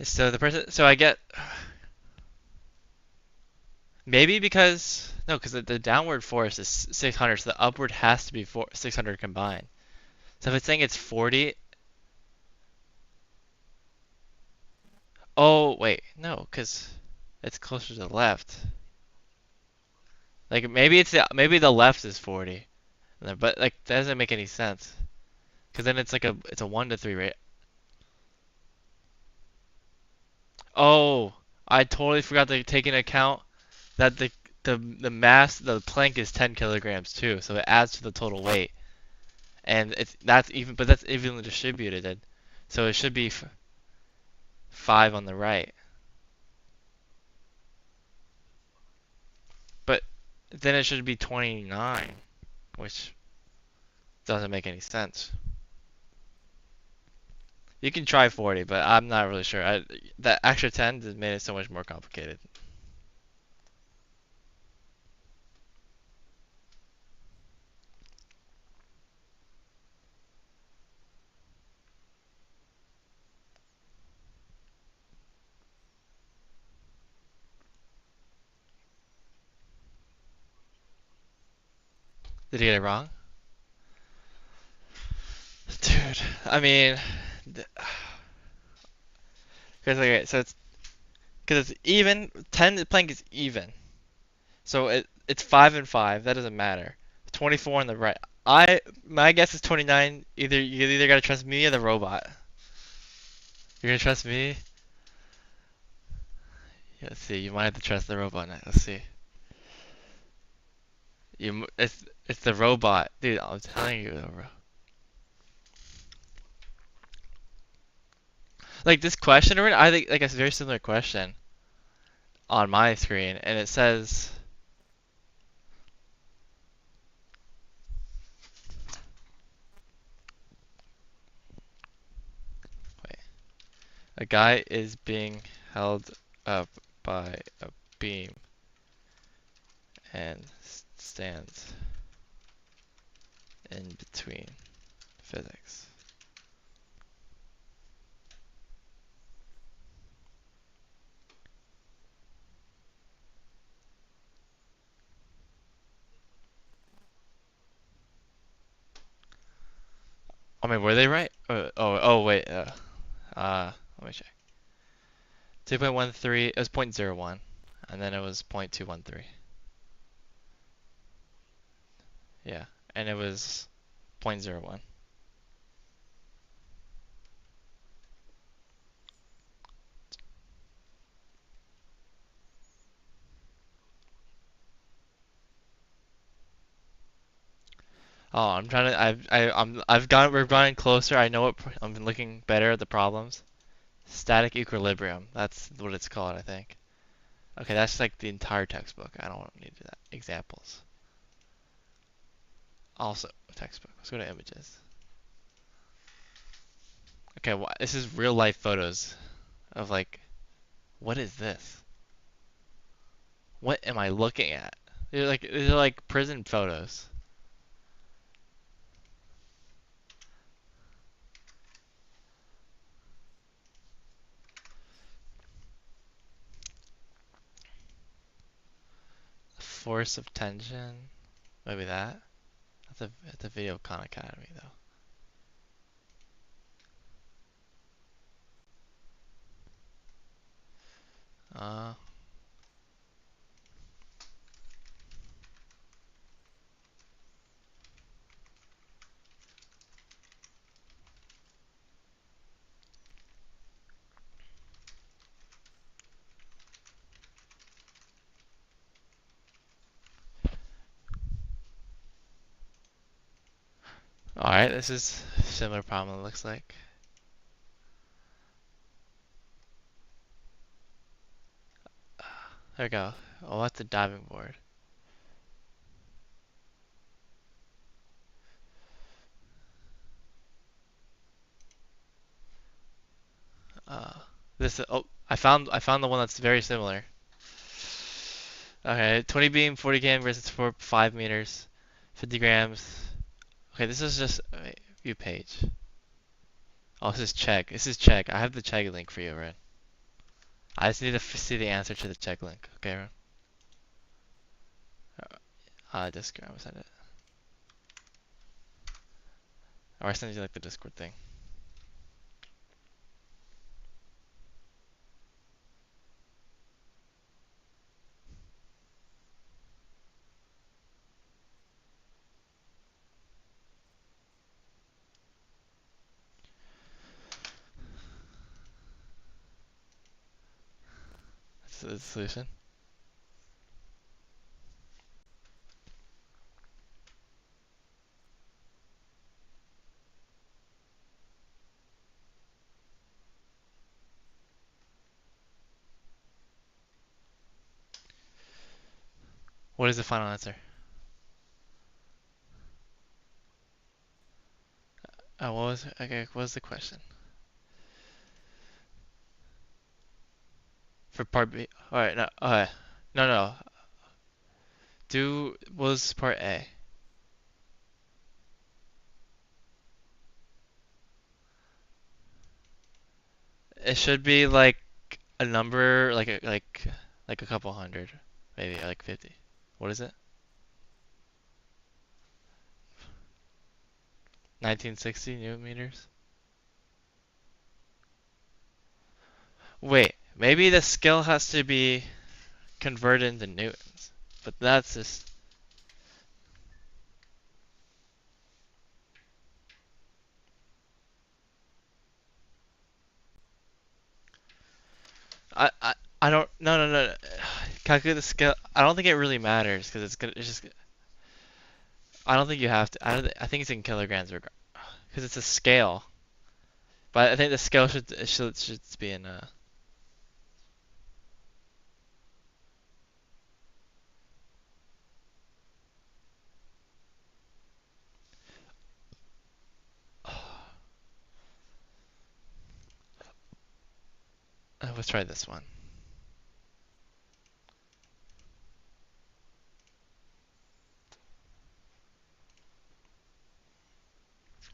so I get maybe because no, because the downward force is 600, so the upward has to be 600 combined. So if it's saying it's 40, oh wait, no, because it's closer to the left. Like maybe the left is 40, but like that doesn't make any sense. Because then it's a 1 to 3 rate. Oh, I totally forgot to take into account that the mass the plank is 10 kilograms too, so it adds to the total weight, and that's evenly distributed. Then. So it should be 5 on the right, but then it should be 29, which doesn't make any sense. You can try 40, but I'm not really sure. That extra 10 just made it so much more complicated. Did you get it wrong? Dude, I mean, because okay, so it's even. 10 plank is even, so it's 5 and 5. That doesn't matter. 24 on the right. My guess is 29. You either gotta trust me or the robot. You're gonna trust me? Yeah, let's see. You might have to trust the robot now. Let's see. It's the robot, dude. I'm telling you, like this question, I think like a very similar question on my screen, and it says, wait, a guy is being held up by a beam and stands in between physics. I mean, were they right? Wait. Let me check. 2.13. It was 0.01, and then it was 0.213. Yeah, and it was zero point zero 0.01. Oh, I'm trying to. We've gotten closer. I know I'm looking better at the problems. Static equilibrium. That's what it's called, I think. Okay, that's like the entire textbook. I don't need that. Examples. Also, textbook. Let's go to images. Okay, this is real life photos of like, what is this? What am I looking at? These are like prison photos. Force of tension. Maybe that. That's a video of Khan Academy though. Uh, Alright, this is a similar problem it looks like. There we go. Oh, that's a diving board. This I found the one that's very similar. Okay, 20 beam, 40 cam versus 5 meters, 50 grams. Okay, this is just view page. Oh, this is check. This is check. I have the check link for you, right? I just need to see the answer to the check link. Okay, Ren? Discord. I'm gonna send it. Or I send you like the Discord thing. That's the solution. What is the final answer? What was the question? For part B. Alright, no, okay. No, no. Was part A. It should be like a number, like a couple hundred, maybe like 50. What is it? 1960 newton meters? Wait, maybe the scale has to be converted into newtons. But that's just I don't no. Calculate the scale. I don't think it really matters because it's just I don't think you have to. I think it's in kilograms because it's a scale. But I think the scale should be in let's try this one.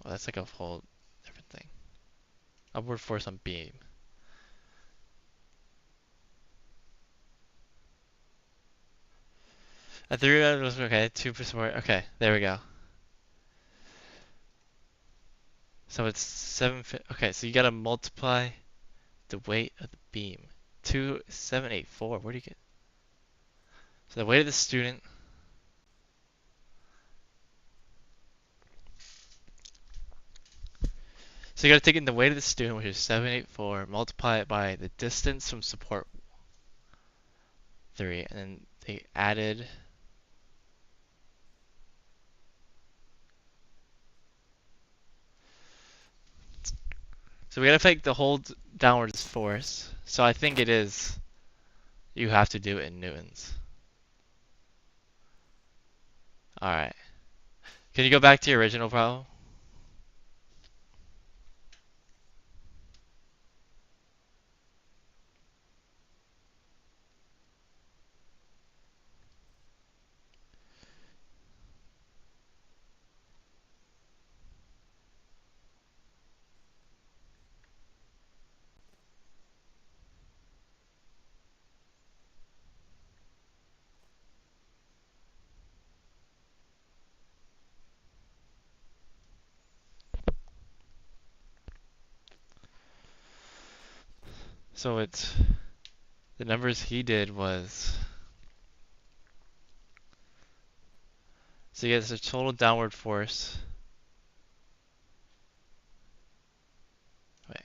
Well, that's like a whole different thing. Upward force on beam. A 3 was okay. 2 per support. Okay, there we go. So it's 7. Okay, so you gotta multiply the weight of the beam. 2784. Where do you get? So the weight of the student. So you gotta take in the weight of the student, which is 784, multiply it by the distance from support 3, and then they added. So we gotta take the whole downwards force. So I think it is. You have to do it in newtons. All right. Can you go back to your original problem? So it's the numbers he did was. So you get a total downward force. Wait.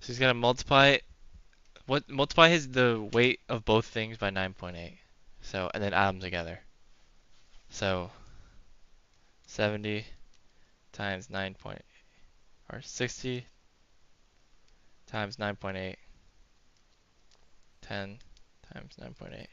So he's gonna multiply the weight of both things by 9.8. So and then add them together. So 70 times 9 point or 60 times 9.8, 10 times 9.8.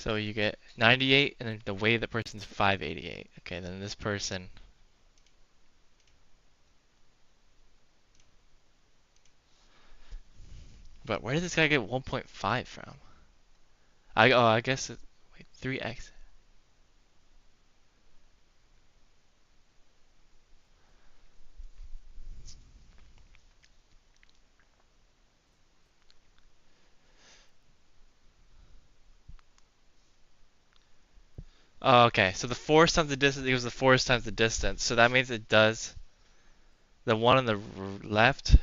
So you get 98, and then the weight of the person's 588. Okay, then this person. But where did this guy get 1.5 from? I guess wait, 3x. Oh, okay, so the force times the distance equals the force times the distance. So that means it does the one on the left.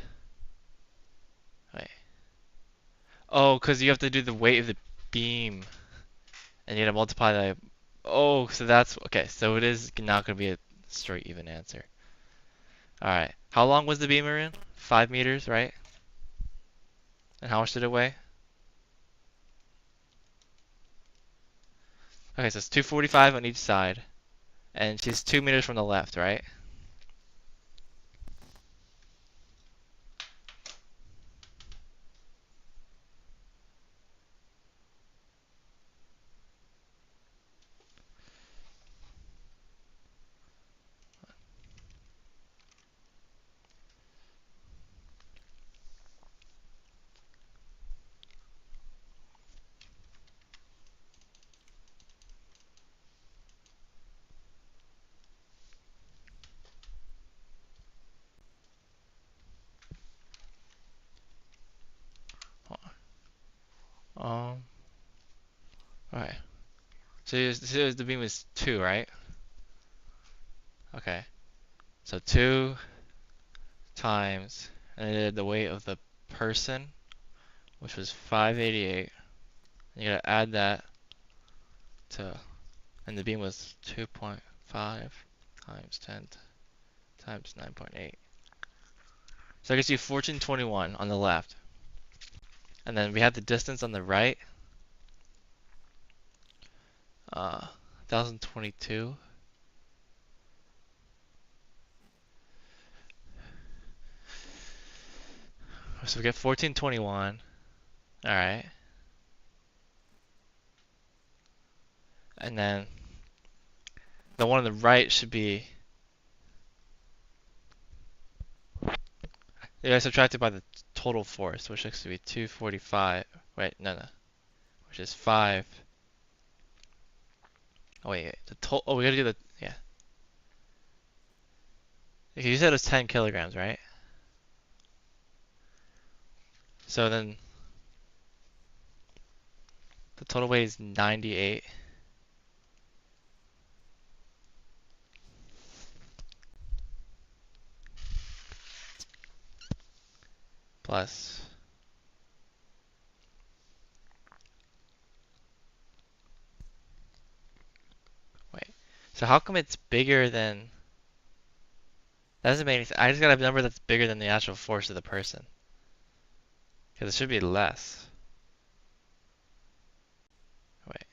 Wait. Oh, because you have to do the weight of the beam, and you gotta multiply that. Oh, so that's okay. So it is not gonna be a straight even answer. All right. How long was the beam, Maroon? 5 meters, right? And how much did it weigh? Okay, so it's 245 on each side, and she's 2 meters from the left, right? Um. All right. So the beam is 2, right? Okay. So 2 times, and I did the weight of the person, which was 588. And you gotta add that to, and the beam was 2.5 times 10 times 9.8. So I guess you 1421 on the left. And then we have the distance on the right. 1022. So we get 1421. Alright. And then the one on the right should be, you guys subtracted by the total force, which looks to be 245. Wait, no. Which is 5. Oh, wait. The total. Oh, we gotta do the. Yeah. You said it was 10 kilograms, right? So then the total weight is 98 plus. Wait. So how come it's bigger than. That doesn't make any sense. I just got a number that's bigger than the actual force of the person. Because it should be less. Wait.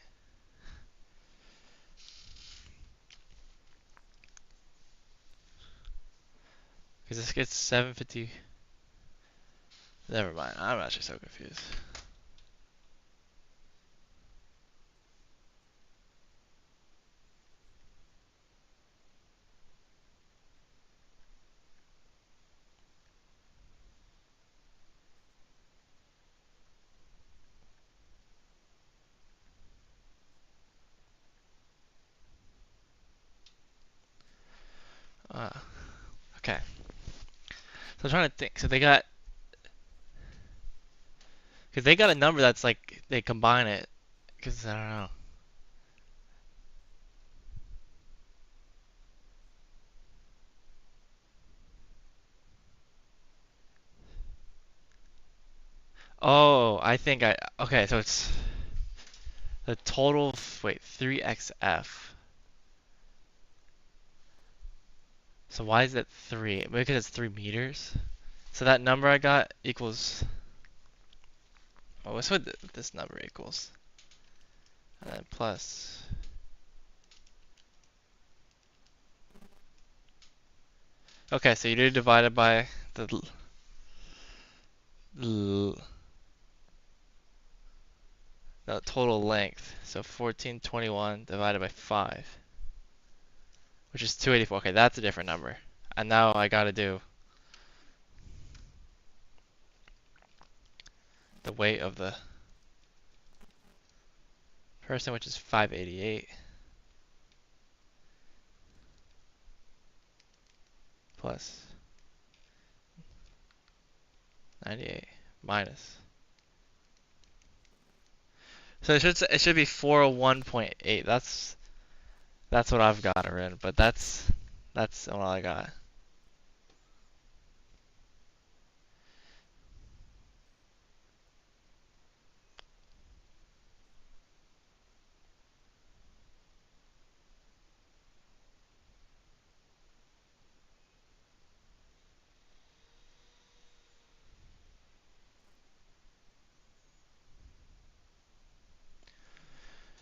Because this gets 750. Never mind. I'm actually so confused. Uh, okay. So I'm trying to think. So they got. Because they got a number that's like. They combine it. Because I don't know. Oh, I think I. Okay, so it's. The total. Wait, 3xf. So why is it 3? Maybe because it's 3 meters? So that number I got equals. Oh, what's what this number equals? And then plus. Okay, so you do divide it by the the total length. So 1421 divided by 5, which is 284. Okay, that's a different number. And now I gotta do the weight of the person, which is 588, plus 98 minus. So it should be 401.8. That's what I've got written, but that's all I got.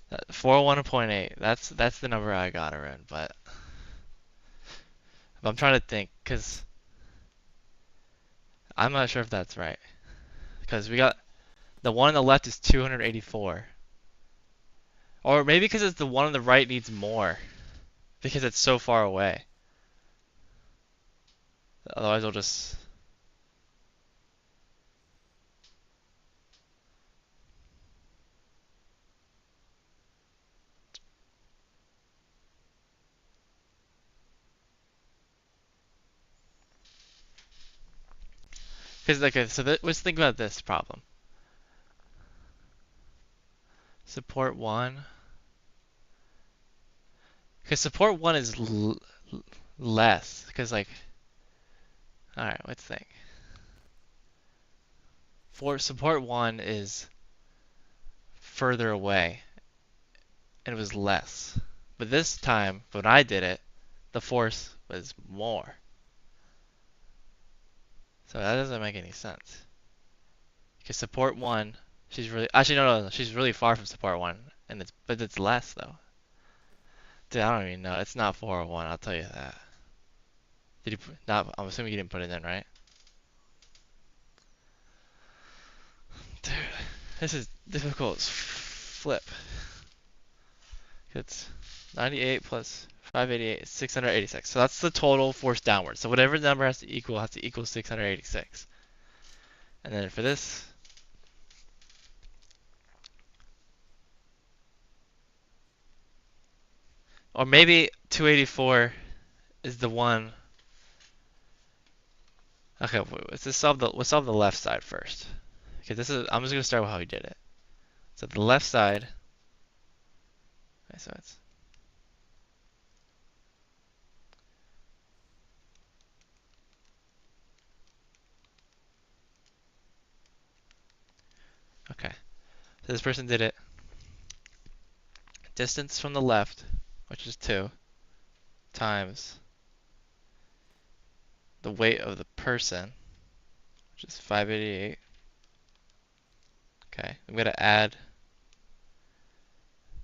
That 401.8. That's the number I got written, but I'm trying to think, cause I'm not sure if that's right. Because we got the one on the left is 284. Or maybe because it's the one on the right needs more. Because it's so far away. Otherwise we'll just... Because, okay, so let's think about this problem. Support 1. Because support 1 is less. Because, like... Alright, let's think. For support 1 is further away. And it was less. But this time, when I did it, the force was more. So that doesn't make any sense. Because support 1, she's really... Actually, no, she's really far from support 1. But it's less, though. Dude, I don't even know. It's not 401, I'll tell you that. Did you not? I'm assuming you didn't put it in, right? Dude, this is difficult as flip. It's 98 plus 588 is 686. So that's the total force downward. So whatever the number has to equal 686. And then for this, or maybe 284 is the one. Okay, let's solve the left side first. Okay, I'm just gonna start with how we did it. So the left side. Okay, so it's okay. So this person did it. Distance from the left, which is 2, times the weight of the person, which is 588. Okay, I'm going to add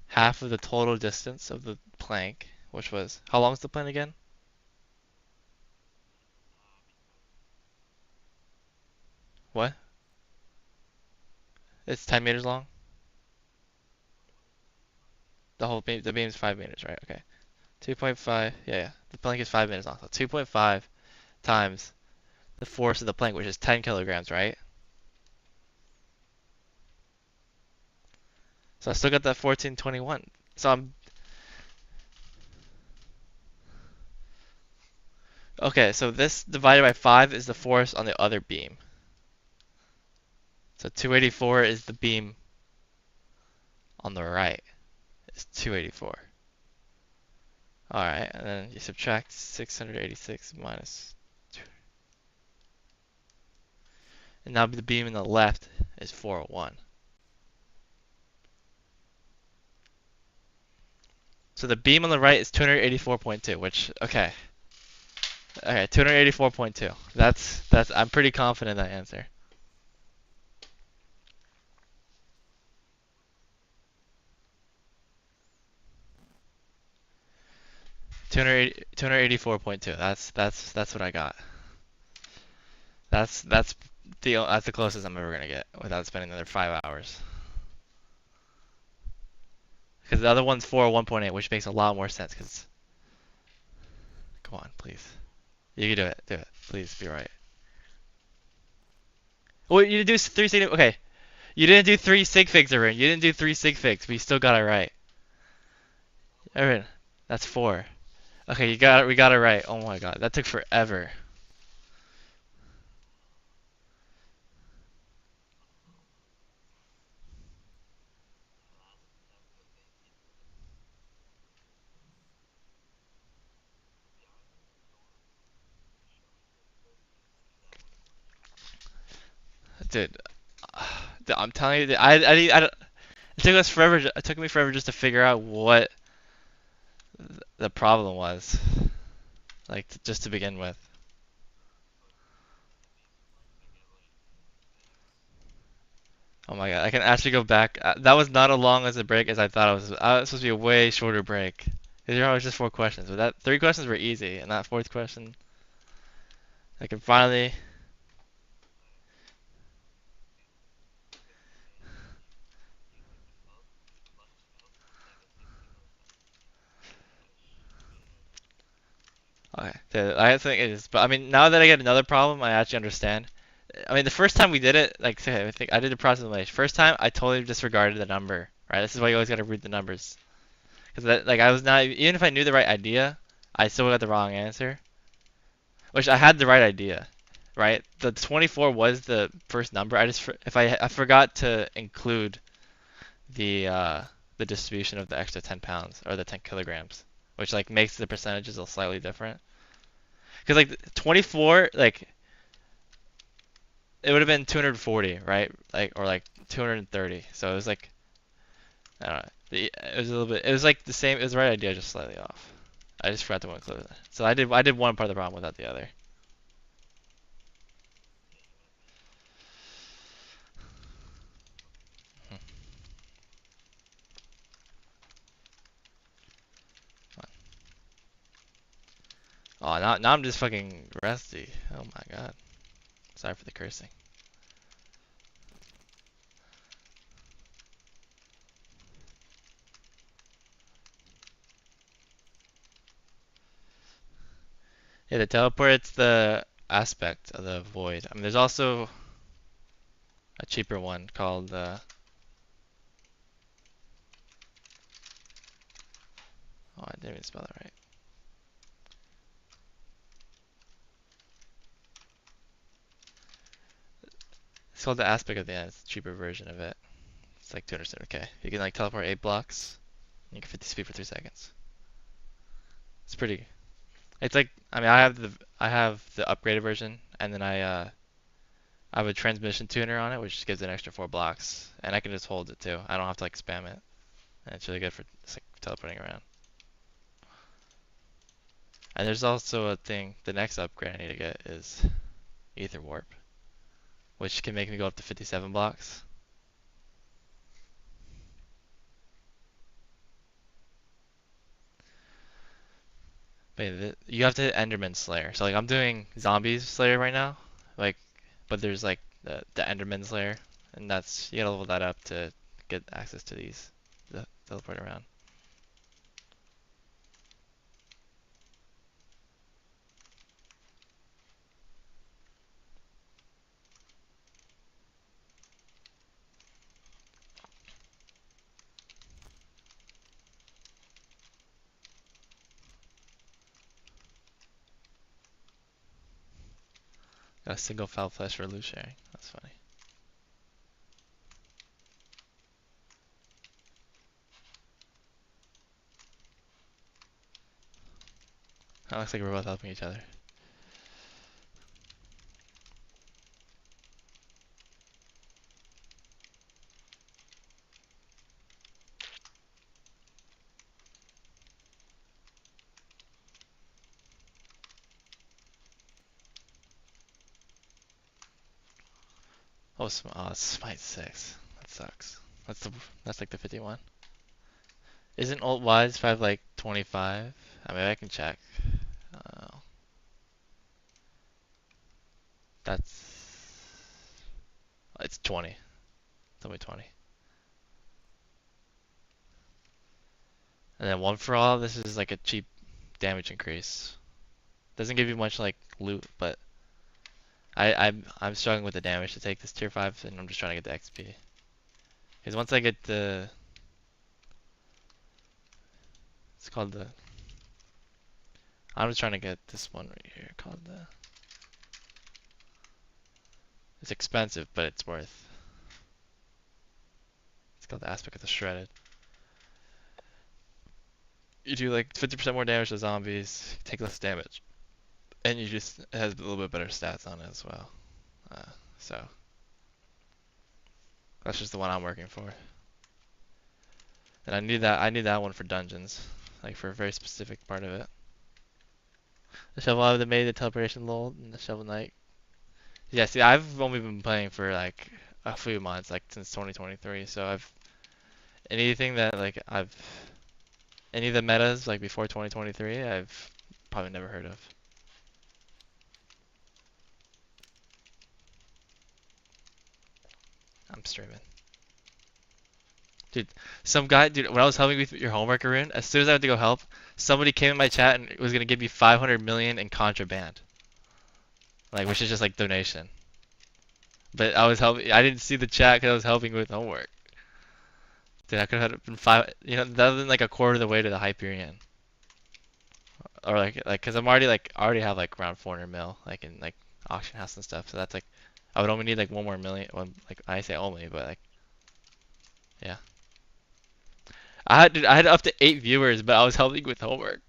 half of the total distance of the plank, which was, how long is the plank again? What? It's 10 meters long? The beam is 5 meters, right? Okay. 2.5, yeah. The plank is 5 meters long. So 2.5 times the force of the plank, which is 10 kilograms, right? So I still got that 1421. So okay, so this divided by 5 is the force on the other beam. So 284 is the beam on the right. It's 284. Alright, and then you subtract 686 minus 2. And now the beam in the left is 401. So the beam on the right is 284.2, which, okay. Okay, 284.2. I'm pretty confident in that answer. 284.2. That's what I got. That's the closest I'm ever gonna get without spending another 5 hours. Because the other one's 4 1.8, which makes a lot more sense. Because come on, please. You can do it. Do it. Please be right. Well, you didn't do three sig. Okay, you didn't do three sig figs, Arun. You didn't do three sig figs, but you still got it right. Arun, that's 4. Okay, you got it. We got it right. Oh my god, that took forever. Dude, I'm telling you, it took us forever. It took me forever just to figure out what the problem was. Like, just to begin with. Oh my god, I can actually go back. That was not as long as a break as I thought it was. Supposed to be a way shorter break. Because you're always just 4 questions, but that 3 questions were easy, and that fourth question, I can finally. Okay, I think it is. But I mean, now that I get another problem, I actually understand. I mean, the first time we did it, like, say, I think I did the approximation. First time, I totally disregarded the number. Right, this is why you always gotta read the numbers. Because that, like, I was not even if I knew the right idea, I still got the wrong answer. Which I had the right idea, right? The 24 was the first number. I just if I forgot to include the distribution of the extra 10 pounds or the 10 kilograms, which like makes the percentages a slightly different. Because like 24, like it would have been 240, right? Like or like 230. So it was like I don't know. It was a little bit. It was like the same. It was the right idea, just slightly off. I just forgot to include it. So I did one part of the problem without the other. Hmm. Oh, now I'm just fucking rusty. Oh my god. Sorry for the cursing. Yeah, the teleport's the aspect of the void. I mean, there's also a cheaper one called oh, I didn't even spell it right. It's called the aspect of the end. It's a cheaper version of it. It's like 270k. You can like teleport 8 blocks. And you can 50 speed for 3 seconds. It's pretty. It's like I mean I have the upgraded version, and then I have a transmission tuner on it, which gives an extra 4 blocks, and I can just hold it too. I don't have to like spam it, and it's really good for just, like, teleporting around. And there's also a thing. The next upgrade I need to get is Ether Warp, which can make me go up to 57 blocks. But yeah, you have to hit Enderman Slayer. So like I'm doing Zombies Slayer right now, like, but there's like the Enderman Slayer, and that's you gotta level that up to get access to these, the teleport around. Got a single foul flesh for loot sharing. That's funny. That looks like we're both helping each other. Oh, it's Smite 6. That sucks. That's the that's like the 51. Isn't Ult Wise 5 like 25? I mean, I can check. Uh, that's it's 20. Tell me 20. And then one for all, this is like a cheap damage increase. Doesn't give you much like loot, but I'm struggling with the damage to take this tier 5, and I'm just trying to get the XP. Because once I get the, it's called the, I'm just trying to get this one right here called the, it's expensive, but it's worth. It's called the aspect of the shredded. You do like 50% more damage to zombies, take less damage, and you just, it has a little bit better stats on it as well. So that's just the one I'm working for. And I need that one for dungeons, like for a very specific part of it. The shovel of the maid, the teleportation lull, and the shovel knight. Yeah, see, I've only been playing for like a few months, like since 2023. So I've anything that like I've any of the metas like before 2023, I've probably never heard of. I'm streaming. Dude, some guy, dude, when I was helping with your homework, Arun, as soon as I went to go help, somebody came in my chat and was gonna give me 500 million in contraband, like which is just like donation. But I was helping. I didn't see the chat because I was helping with homework. Dude, I could have been five. You know, that was like a quarter of the way to the Hyperion, or cause I'm already already have like around 400 mil, like in like auction house and stuff. So that's like, I would only need like one more million. One, like I say only, but like, yeah. I had up to 8 viewers, but I was helping with homework.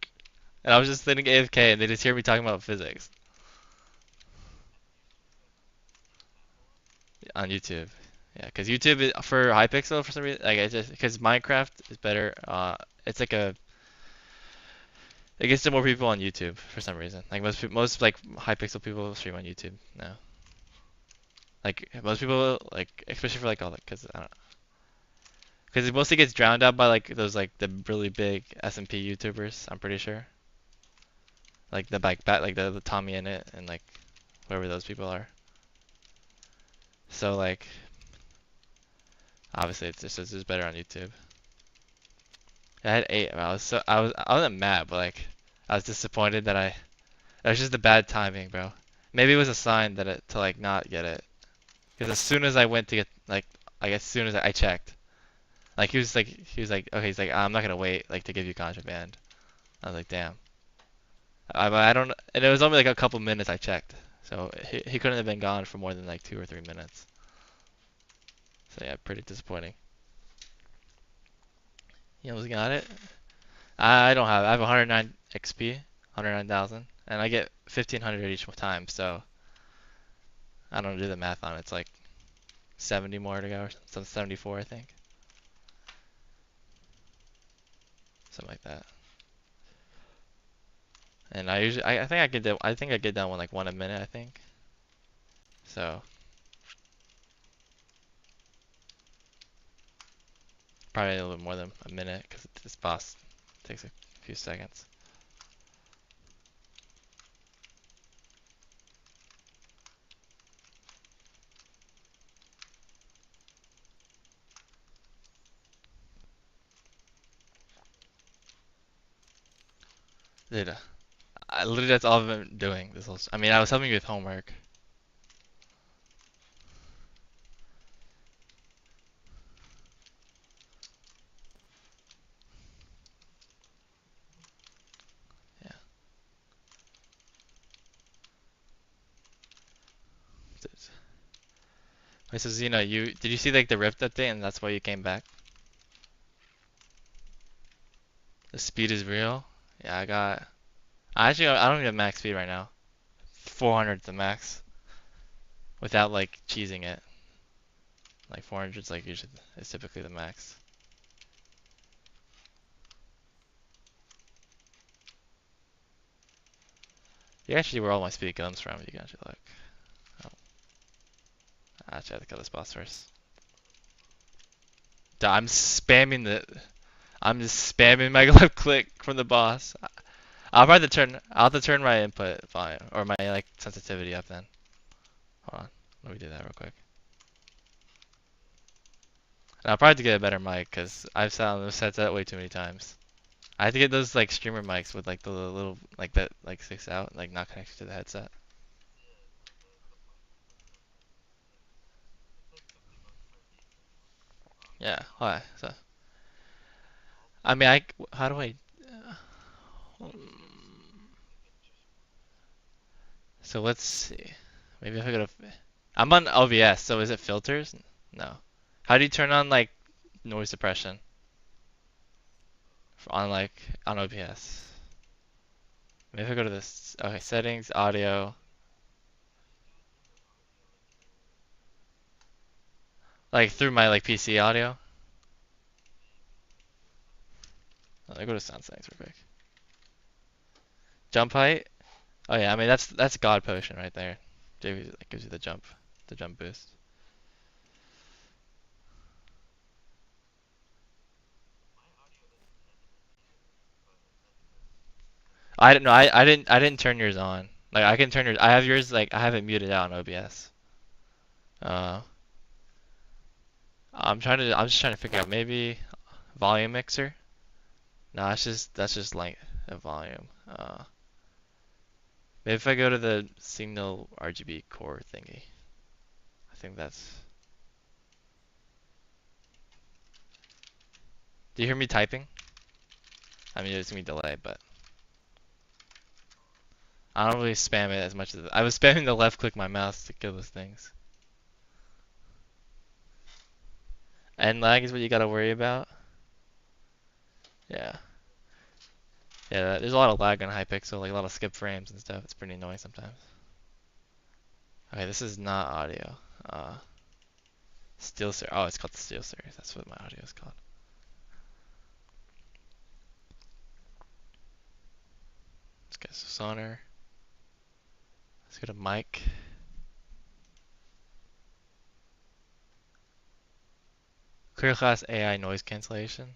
And I was just sitting AFK, and they just hear me talking about physics on YouTube. Yeah, because YouTube is, for Hypixel for some reason, like it's just because Minecraft is better. It's like a it gets to more people on YouTube for some reason. Like most like Hypixel people stream on YouTube now. Like most people like especially for like all that because I don't know. Because it mostly gets drowned out by like those like the really big SMP YouTubers. I'm pretty sure. Like the like the Tommy in it and like whoever those people are. So like obviously it's just better on YouTube. I had 8. I wasn't mad, but like I was disappointed that it was just the bad timing, bro. Maybe it was a sign that to like not get it. Because as soon as I went to get like as soon as I checked, like he was like okay, he's like I'm not gonna wait like to give you contraband. I was like damn. I don't, and it was only like a couple minutes I checked, so he couldn't have been gone for more than like 2 or 3 minutes. So yeah, pretty disappointing. You almost got it. I don't have. I have 109 XP, 109,000, and I get 1,500 each time. So I don't do the math on it. It's like 70 more to go, or something, 74 I think, something like that. And I usually, I think I think I get done with like one a minute. I think. So probably a little bit more than a minute because this boss takes a few seconds. Dude, I literally that's all I've been doing this whole. I mean, I was helping you with homework. Yeah. Wait, so Zena, did you see like the Rift update and that's why you came back? The speed is real. Yeah, I don't even have max speed right now. 400 the max without like cheesing it. Like 400 is like usually is typically the max. You actually where all my speed comes from. You can actually look. Oh, I actually have to kill this boss first. Duh, I'm just spamming my left click from the boss. I'll have to turn my input volume or my like sensitivity up then. Hold on. Let me do that real quick. And I'll probably have to get a better mic because I've sat on those sets that way too many times. I had to get those like streamer mics with like the little like that like sticks out, like not connected to the headset. Yeah. Why? So I mean, how do I? So let's see. Maybe if I go to. I'm on OBS, so is it filters? No. How do you turn on like noise suppression on like on OBS? Maybe if I go to this. Okay, settings, audio. Like through my like PC audio. Let me go to sound settings real quick. Jump height. Oh yeah, I mean that's God potion right there. Gives you the jump boost. I didn't know. I didn't turn yours on. Like I can turn yours. I have yours like I have it muted out on OBS. Uh, I'm just trying to figure out maybe volume mixer. No, that's just like a volume. Maybe if I go to the signal RGB core thingy, I think that's. Do you hear me typing? I mean, it's gonna be delay, but I don't really spam it as much as I was spamming the left click my mouse to kill those things. And lag is what you gotta worry about. Yeah. Yeah, there's a lot of lag on Hypixel, like a lot of skip frames and stuff. It's pretty annoying sometimes. Okay, this is not audio. Uh, Steel Series. Oh, it's called the Steel Series. That's what my audio is called. Let's get Sonar. Let's go to mic. Clear Class AI noise cancellation.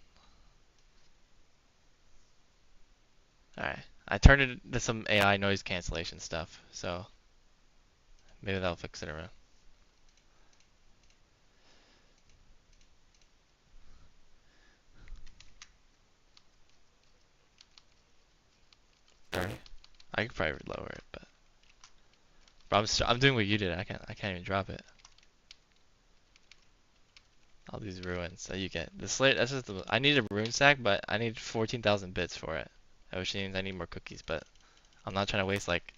Alright. I turned it into some AI noise cancellation stuff, so maybe that'll fix it around. Sorry. I could probably lower it, but I'm doing what you did. I can't even drop it. All these ruins that you get. The slate. That's just I need a rune sack, but I need 14,000 bits for it. Which means I need more cookies, but I'm not trying to waste like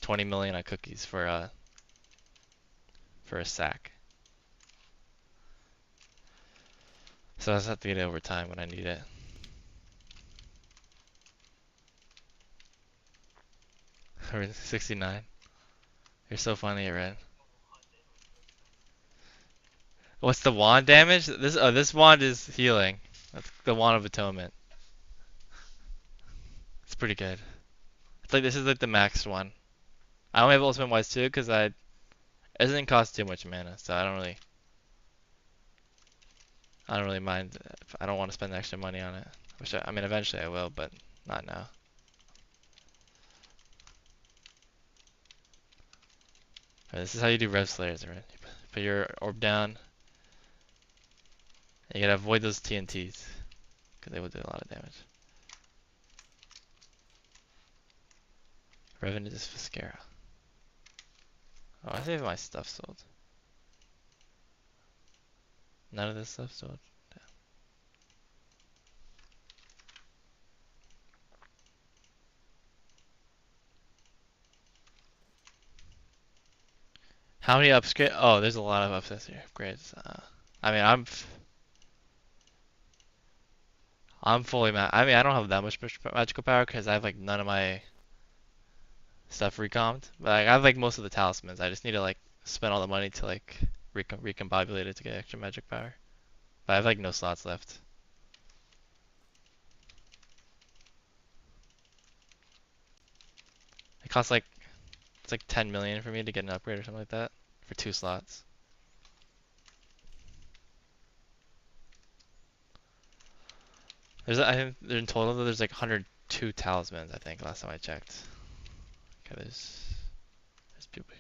20 million on cookies for a sack. So I just have to get it over time when I need it. We're 69. You're so funny, Red. What's the wand damage? This wand is healing. That's the wand of atonement. It's pretty good. It's like this is like the max one. I only have ultimate wise too because it doesn't cost too much mana, so I don't really mind. If I don't want to spend extra money on it. Which I mean eventually I will, but not now. Alright, this is how you do Rev Slayers, right? You put your orb down. And you gotta avoid those TNTs because they will do a lot of damage. Revenant is Viscera. Oh, I saved my stuff sold. None of this stuff sold. Damn. How many upgrades? Oh, there's a lot of upsets here. Upgrades. I mean, I'm fully I mean, I don't have that much magical power because I have like none of my stuff recombed. But like, I have like most of the talismans. I just need to like spend all the money to like recombobulate it to get extra magic power. But I have like no slots left. It costs like it's like 10 million for me to get an upgrade or something like that for 2 slots. I think in total there's like 102 talismans. I think last time I checked. Okay, there's people.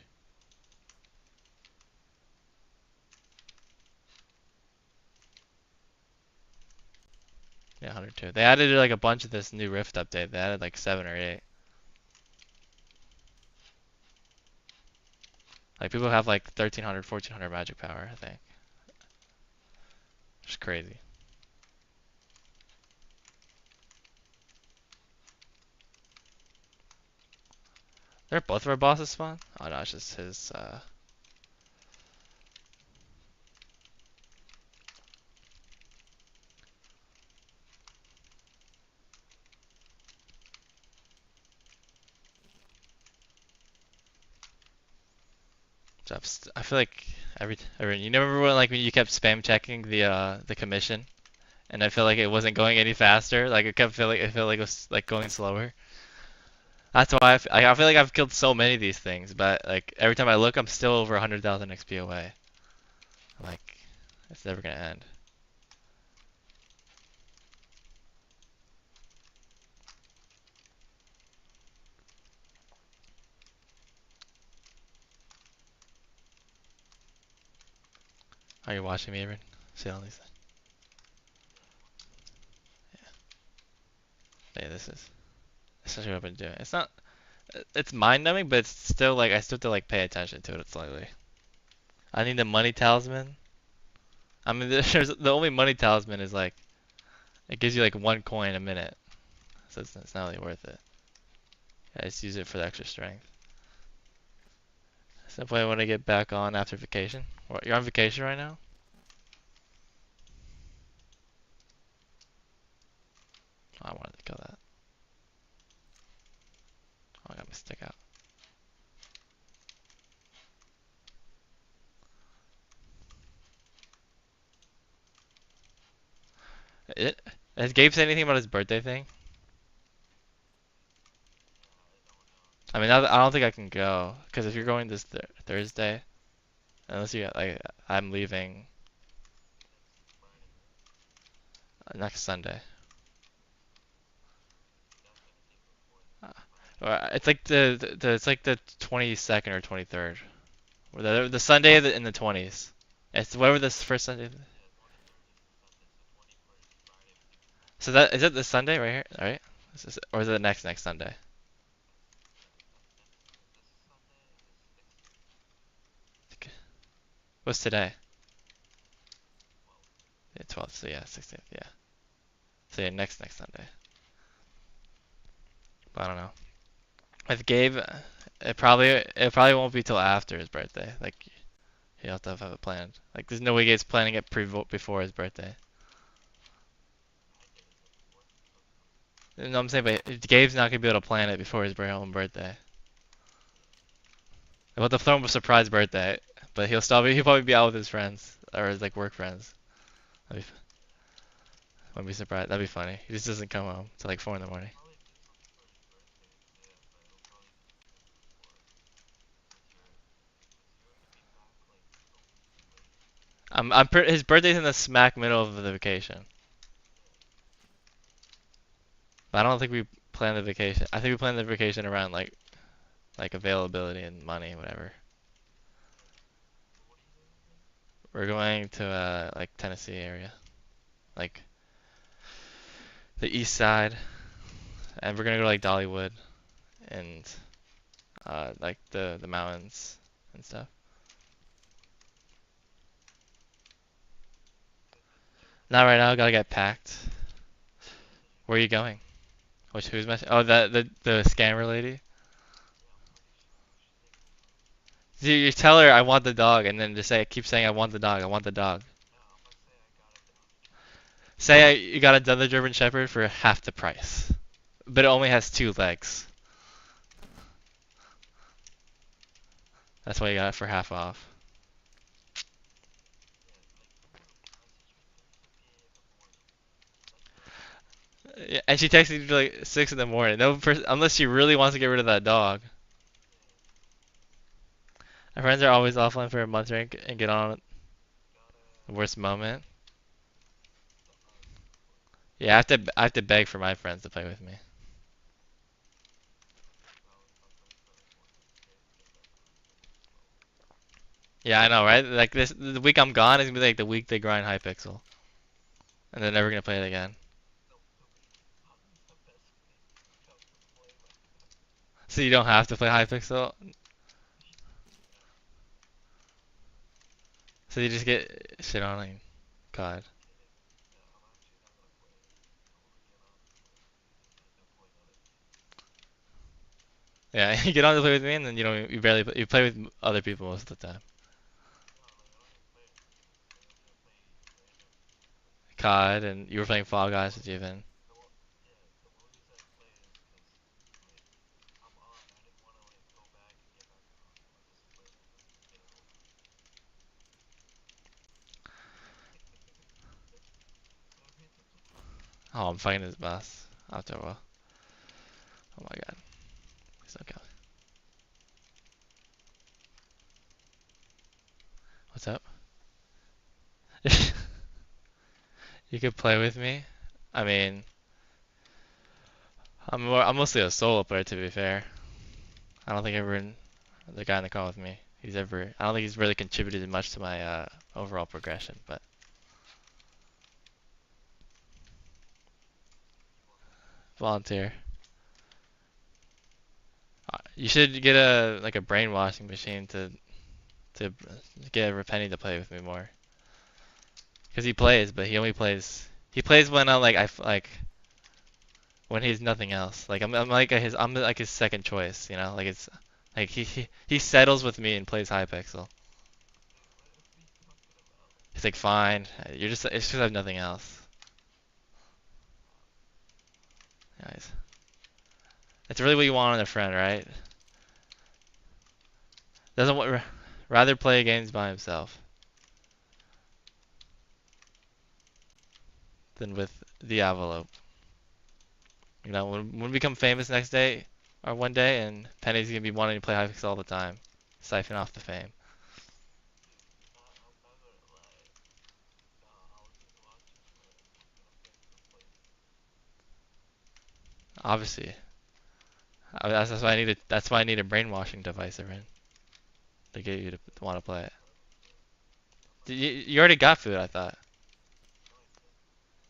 Yeah, Yeah, 102. They added like a bunch of this new Rift update. They added like 7 or 8. Like people have like 1300, 1400 magic power, I think. It's crazy. They're both of our bosses spawn? Oh no, it's just his jobs. I feel like every you remember when you kept spam checking the commission and I feel like it wasn't going any faster. Like it felt like it was like going slower. That's why I feel like I've killed so many of these things, but like every time I look, I'm still over 100,000 XP away. Like it's never gonna end. Are you watching me, Aaron? See all these? Yeah, this is essentially what I've been doing. It's not. It's mind numbing, but it's still like I still have to like pay attention to it slightly. I need the money talisman. I mean, there's the only money talisman is like it gives you like 1 coin a minute, so it's not really worth it. I just use it for the extra strength. Simply I want to get back on after vacation. What, you're on vacation right now? Oh, I wanted to kill that. Oh, I got my stick out. It, has Gabe said anything about his birthday thing? I mean, I don't think I can go because if you're going this Thursday, unless you like, I'm leaving next Sunday. It's like it's like the 22nd or 23rd, or the Sunday in the 20s. It's whatever this first Sunday. So that is it the Sunday right here, all right? Or is it the next Sunday? Okay. What's today? Yeah, 12th. So yeah, 16th. Yeah. So yeah, next Sunday. But I don't know. With Gabe, it probably won't be till after his birthday. Like he'll have it planned. Like there's no way Gabe's planning it before his birthday. No, I'm saying, but Gabe's not gonna be able to plan it before his own birthday. We'll have to throw him a surprise birthday, but he'll probably be out with his friends or his like work friends. Wouldn't be surprised. That'd be funny. He just doesn't come home till like 4 in the morning. His birthday's in the smack middle of the vacation. But I don't think we plan the vacation. I think we plan the vacation around like availability and money, whatever. We're going to like Tennessee area, like the east side, and we're gonna go to like Dollywood and like the mountains and stuff. Not right now. Gotta get packed. Where are you going? Who's messaging? Oh, the scammer lady. You tell her I want the dog, and then just keep saying I want the dog. I want the dog. Say you got another German Shepherd for half the price, but it only has 2 legs. That's why you got it for half off. Yeah, and she texted you like 6 in the morning. No, unless she really wants to get rid of that dog. My friends are always offline for a month drink and get on the worst moment. Yeah, I have to beg for my friends to play with me. Yeah, I know, right? Like the week I'm gone is gonna be like the week they grind Hypixel, and they're never gonna play it again. So you don't have to play Hypixel. So you just get shit on like God. Yeah, you get on to play with me, and then you barely you play with other people most of the time. COD, and you were playing Fall Guys with Steven. Oh, I'm fighting his boss after a while. Oh my God, he's okay. What's up? You could play with me. I mean, I'm mostly a solo player to be fair. I don't think everyone, the guy in the call with me, I don't think he's really contributed much to my overall progression. But volunteer. You should get a like a brainwashing machine to get Repenny to play with me more. Cause he plays, but he plays when like when he's nothing else. Like I'm like his second choice, you know? Like it's like he settles with me and plays Hypixel. He's like fine. You're just it's just I have nothing else. Guys. That's really what you want in a friend, right? Doesn't want rather play games by himself than with the envelope. You know, when we become famous next day or one day, and Penny's gonna be wanting to play Hypixel all the time, siphon off the fame. Obviously, that's why I need a brainwashing device, Erin, to get you to want to play it. You already got food, I thought.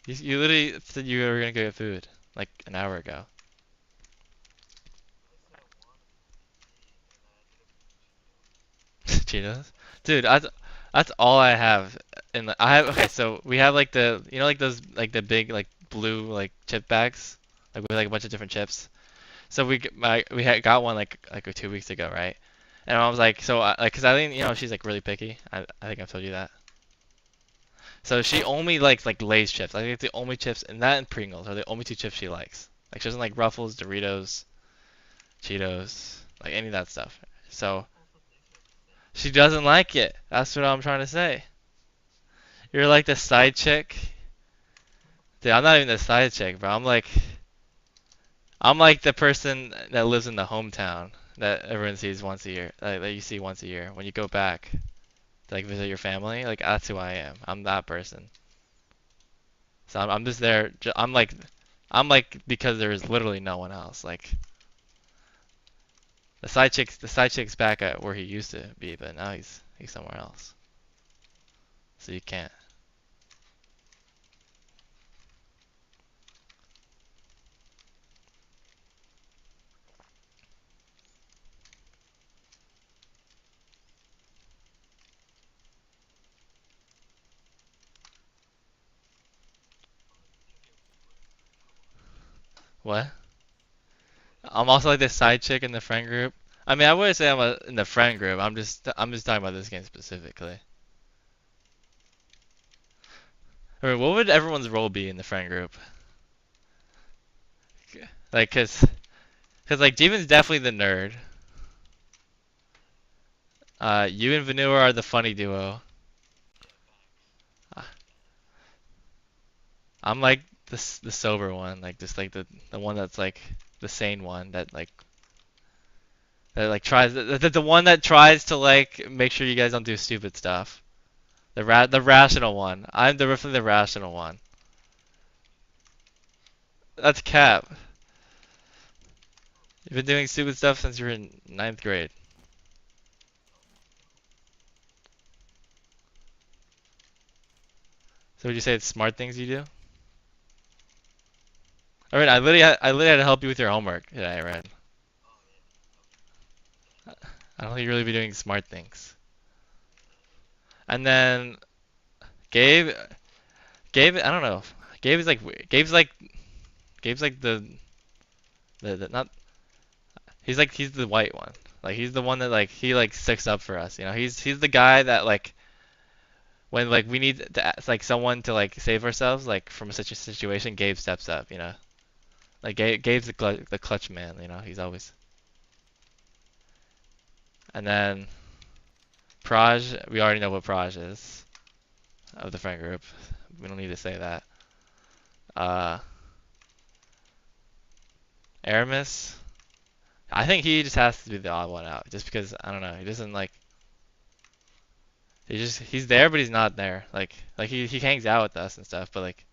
You literally said you were gonna go get food like an hour ago. Cheetos, dude. That's all I have. I have okay. So we have like like those like the big like blue like chip bags like with like a bunch of different chips. So we had got one like 2 weeks ago, right? And I was like, like, cause I think she's like really picky. I think I've told you that. So she only likes like Lay's chips. I think it's the only chips, and that and Pringles are the only two chips she likes. Like she doesn't like Ruffles, Doritos, Cheetos, like any of that stuff. So she doesn't like it. That's what I'm trying to say. You're like the side chick. Dude, I'm not even the side chick, bro. I'm like the person that lives in the hometown that everyone sees once a year, that you see once a year when you go back to like visit your family. Like that's who I am. I'm that person. So I'm just there. I'm like because there is literally no one else. Like the side chick's back at where he used to be, but now he's somewhere else. So you can't. What? I'm also like the side chick in the friend group. I mean, I wouldn't say in the friend group. I'm just talking about this game specifically. I mean, what would everyone's role be in the friend group? Like, cause like Demon's definitely the nerd. You and Vanilla are the funny duo. Uh, I'm like the sober one, like just like the one that's like the sane one that like tries the one that tries to like make sure you guys don't do stupid stuff. The rational one. I'm the rational one. That's Cap. You've been doing stupid stuff since you were in ninth grade. So would you say it's smart things you do? I mean, I literally had to help you with your homework today, right? I don't think you really be doing smart things. And then Gabe, Gabe, I don't know. Gabe is like Gabe's like the not. He's the white one. Like he's the one that like he like sticks up for us. You know, he's the guy that like when like we need to like someone to like save ourselves like from such a situation, Gabe steps up. You know, like Gabe's the clutch man. You know, he's always. And then Praj, we already know what Praj is of the friend group. We don't need to say that. Uh, Aramis, I think he just has to be the odd one out, just because I don't know. He doesn't like. He's there, but he's not there. Like he hangs out with us and stuff, but like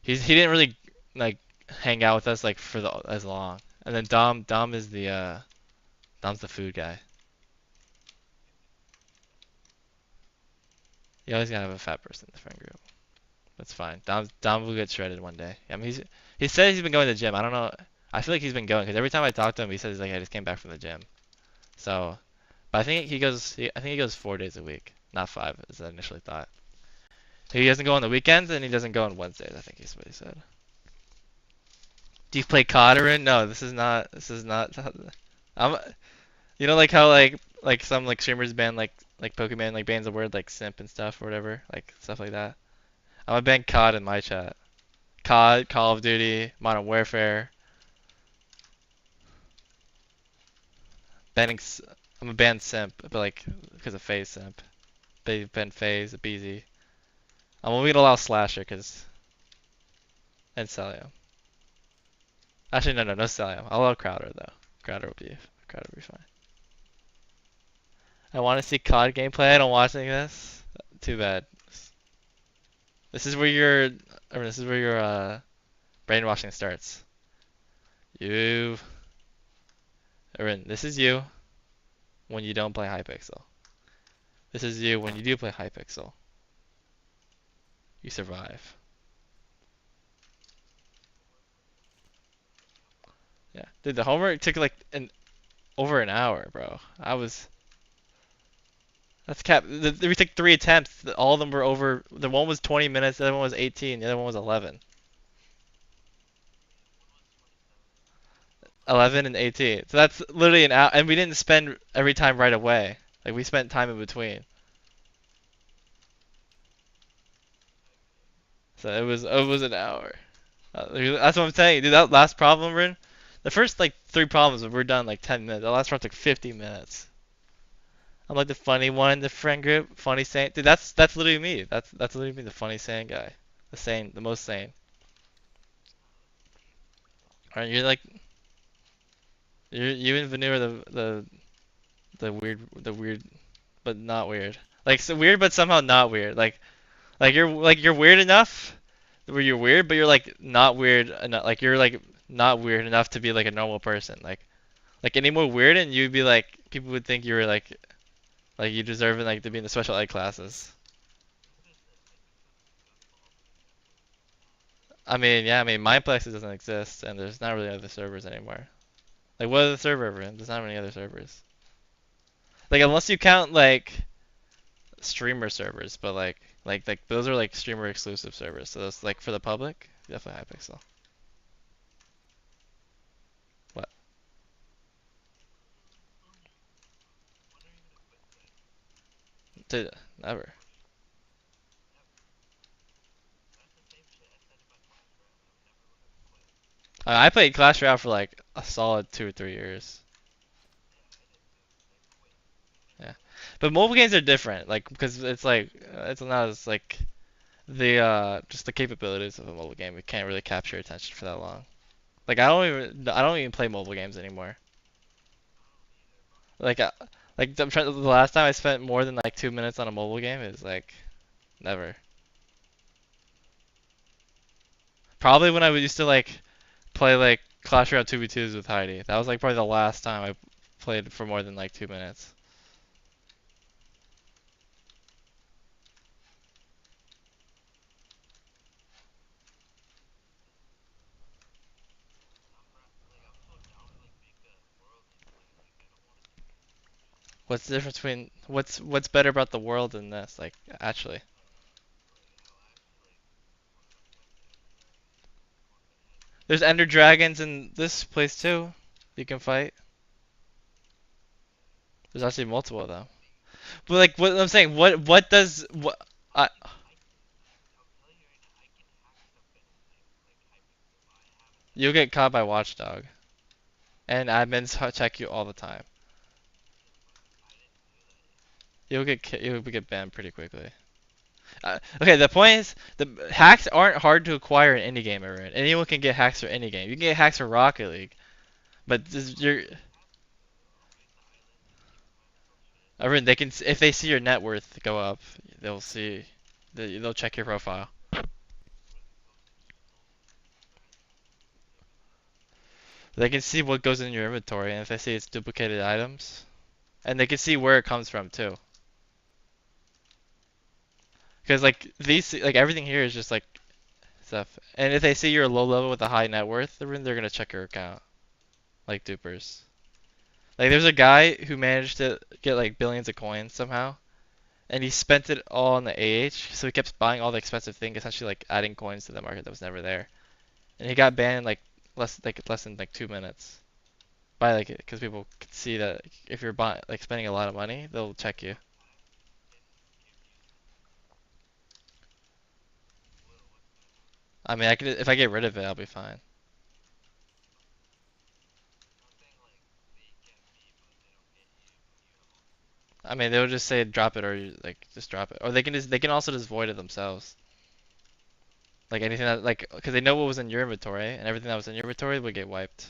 he didn't really like hang out with us like for the as long. And then Dom is the Dom's the food guy. You always gotta have a fat person in the friend group. That's fine. Dom will get shredded one day. I mean he says he's been going to the gym. I don't know. I feel like he's been going because every time I talk to him, he says like I just came back from the gym. So, but I think I think he goes 4 days a week, not five as I initially thought. He doesn't go on the weekends and he doesn't go on Wednesdays. I think is what he said. Do you play COD or in? No, this is not. This is not. I'm. You know, like how like some like streamers ban like Pokemon like bans the word like simp and stuff or whatever, like stuff like that. I'm gonna ban COD in my chat. COD, Call of Duty, Modern Warfare. Banning. I'm a ban simp, but like because of phase simp. They ban phase, BZ. I'm only gonna allow slasher because and Celio. Actually, no Celio. I'll allow Crowder though. Crowder will be fine. I want to see COD gameplay. I don't watch any of this. Too bad. This is where your brainwashing starts. You, Erin, this is you when you don't play Hypixel. This is you when you do play Hypixel. You survive. Yeah, dude, the homework took like over an hour, bro. That's cap. We took 3 attempts. All of them were over. The one was 20 minutes. The other one was 18. The other one was 11. 11 and 18. So that's literally an hour, and we didn't spend every time right away. Like we spent time in between. So it was an hour. That's what I'm saying, dude. That last problem, Rin, the first like 3 problems were done in, like 10 minutes. The last problem took 50 minutes. I'm like the funny one in the friend group, funny saying. Dude, that's literally me. That's literally me, the funny saying guy, the most sane. Alright, you and Vanu are the weird, but not weird. Like so weird, but somehow not weird. Like you're weird enough where you're weird, but you're like not weird enough. Like you're like not weird enough to be like a normal person. Like any more weird, and you'd be like people would think you were like you deserve like to be in the special ed classes. I mean, yeah, I mean Mindplexes doesn't exist, and there's not really other servers anymore. Like what other server ever? There's not many other servers. Like unless you count like streamer servers, but like those are like streamer exclusive servers. So that's like for the public, definitely Hypixel. What? Dude, never. I played Clash Royale for like a solid 2 or 3 years. Yeah, but mobile games are different, like because it's not as like the just the capabilities of a mobile game. It can't really capture attention for that long. Like I don't even play mobile games anymore. Like I'm trying, the last time I spent more than like 2 minutes on a mobile game is like never. Probably when I used to like play like Clash Royale 2v2s with Heidi. That was like probably the last time I played for more than like 2 minutes. What's the difference between what's better about the world than this? Like actually, there's Ender dragons in this place too. You can fight. There's actually multiple of them. But like what I'm saying, what does what I you'll get caught by Watchdog, and admins check you all the time. You'll get banned pretty quickly. Okay, the point is the hacks aren't hard to acquire in any game, Aaron. Anyone can get hacks for any game. You can get hacks for Rocket League, but you're Aaron, they can if they see your net worth go up, they'll see they'll check your profile. They can see what goes in your inventory, and if they see it's duplicated items, and they can see where it comes from too. Because like these, like everything here is just like stuff. And if they see you're low level with a high net worth, they're gonna check your account, like dupers. Like there's a guy who managed to get like billions of coins somehow, and he spent it all on the AH, so he kept buying all the expensive things, essentially like adding coins to the market that was never there. And he got banned less than like 2 minutes by like because people could see that if you're buying like spending a lot of money, they'll check you. I mean, I could if I get rid of it, I'll be fine. I mean, they'll just say drop it or like just drop it, or they can also just void it themselves. Like anything that like because they know what was in your inventory and everything that was in your inventory would get wiped.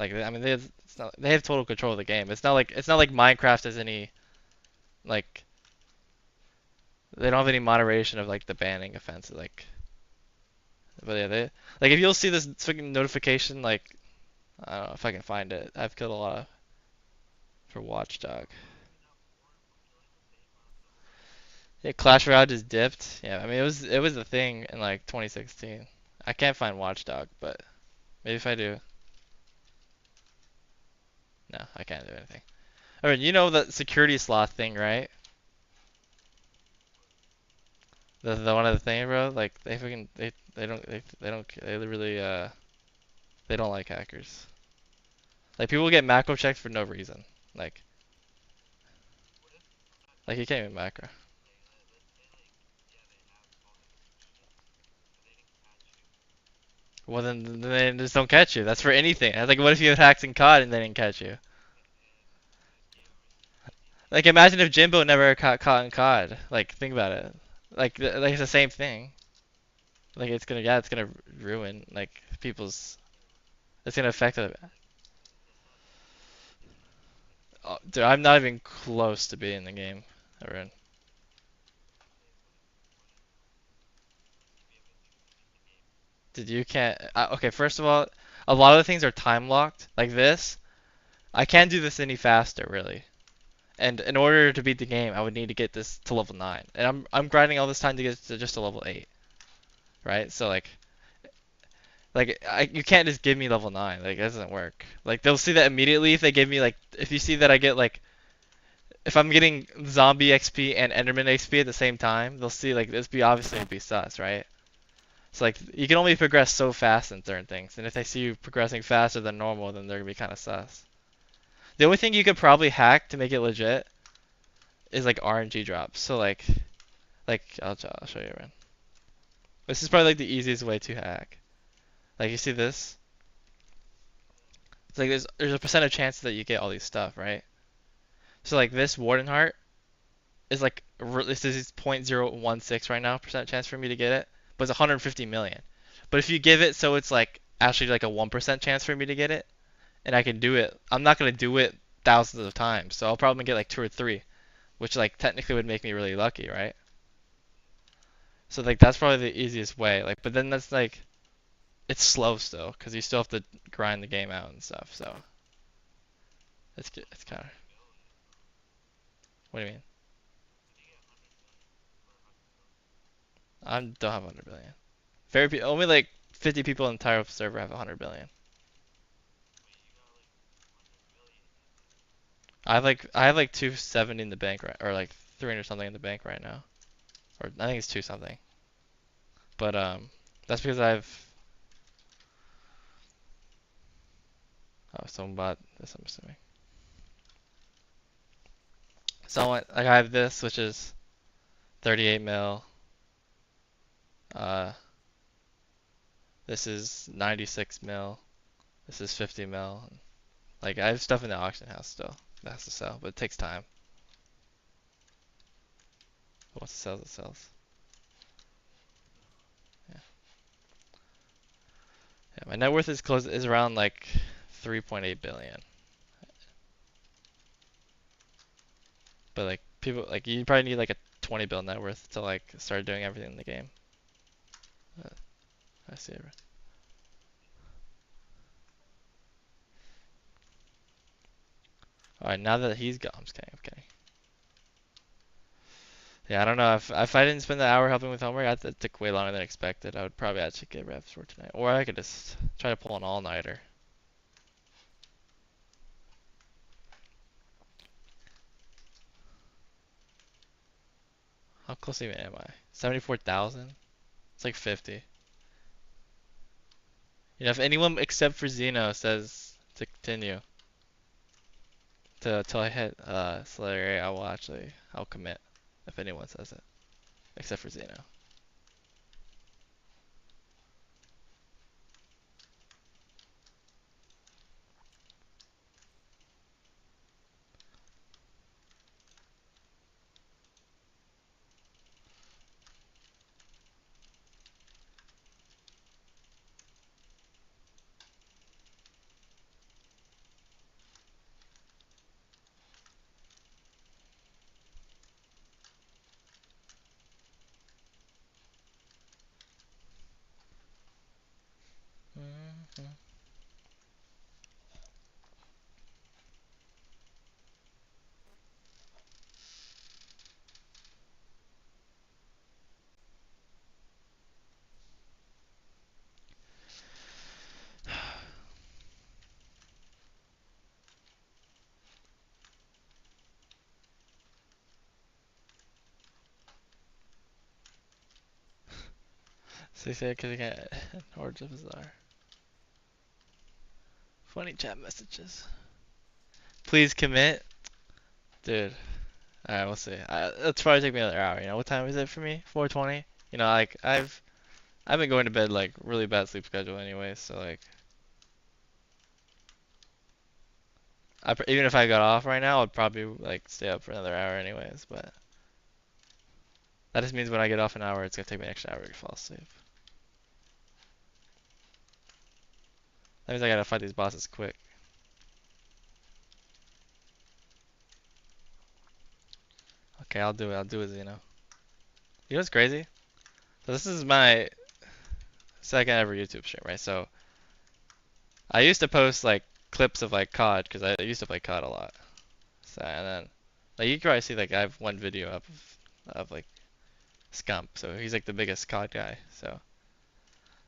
Like I mean, it's not, they have total control of the game. It's not like Minecraft has any like they don't have any moderation of like the banning offenses. Like, but yeah, they like if you'll see this freaking notification like I don't know if I can find it. I've killed a lot for Watchdog. Yeah, Clash Royale just dipped. Yeah, I mean it was a thing in like 2016. I can't find Watchdog, but maybe if I do, no, I can't do anything. Alright, you know the security slot thing, right? The one of the thing, bro. Like they fucking they don't they really they don't like hackers. Like people get macro checked for no reason. Like like you can't even macro. Well then they just don't catch you. That's for anything. Like what if you had hacked and caught and they didn't catch you? Like imagine if Jimbo never caught in COD. Like think about it. Like it's the same thing. Like it's gonna ruin like people's. It's gonna affect it. Oh, dude, I'm not even close to being in the game. Everyone. Dude, you can't. Okay, first of all, a lot of the things are time locked. Like this, I can't do this any faster, really. And in order to beat the game, I would need to get this to level 9. And I'm grinding all this time to get to just a level 8, right? So you can't just give me level 9. Like that doesn't work. Like they'll see that immediately if they give me like if you see that I get like if I'm getting zombie XP and Enderman XP at the same time, they'll see like this be obviously would be sus, right? So like you can only progress so fast in certain things, and if they see you progressing faster than normal, then they're gonna be kind of sus. The only thing you could probably hack to make it legit is like RNG drops. So like I'll show you, man. This is probably like the easiest way to hack. Like you see this? It's like there's a percentage chance that you get all these stuff, right? So like this Warden Heart is like this is 0.016 right now percent chance for me to get it, but it's 150 million. But if you give it so it's like actually like a 1% chance for me to get it, and I can do it, I'm not gonna do it thousands of times, so I'll probably get like 2 or 3, which like technically would make me really lucky, right? So like that's probably the easiest way. Like, but then that's like it's slow still, because you still have to grind the game out and stuff. So it's kind of. What do you mean? I don't have 100 billion. Only like 50 people in the entire server have 100 billion. I have like 270 in the bank right, or like 300 something in the bank right now, or I think it's two something. But that's because someone bought this. I'm assuming. Someone like I have this, which is 38 mil. Uh, this is 96 mil. This is 50 mil. Like I have stuff in the auction house still that has to sell, but it takes time. Once it sells, it sells. Yeah. Yeah, my net worth is around like 3.8 billion. But like people like you probably need like a 20 bill net worth to like start doing everything in the game. Uh, I see it. All right, now that he's gone, I'm just kidding. I'm kidding. Yeah, I don't know if I didn't spend the hour helping with homework, that took way longer than expected. I would probably actually get Revs for tonight, or I could just try to pull an all-nighter. How close even am I? 74,000? It's like 50. You know, if anyone except for Zeno says to continue to till I hit Slayer, I'll commit. If anyone says it, except for Zeno. Mhm. So you say because you can't hordes of bizarre. Funny chat messages. Please commit, dude. Alright, we'll see. It'll probably take me another hour. You know what time is it for me? 4:20. You know, like I've been going to bed like really bad sleep schedule anyways. So like, even if I got off right now, I'd probably like stay up for another hour anyways. But that just means when I get off an hour, it's gonna take me an extra hour to fall asleep. That means I gotta fight these bosses quick. Okay, I'll do it. I'll do it, Zeno. You know what's crazy? So this is my second ever YouTube stream, right? So I used to post like clips of like COD because I used to play COD a lot. So and then like you can probably see like I have one video up of like Scump. So he's like the biggest COD guy. So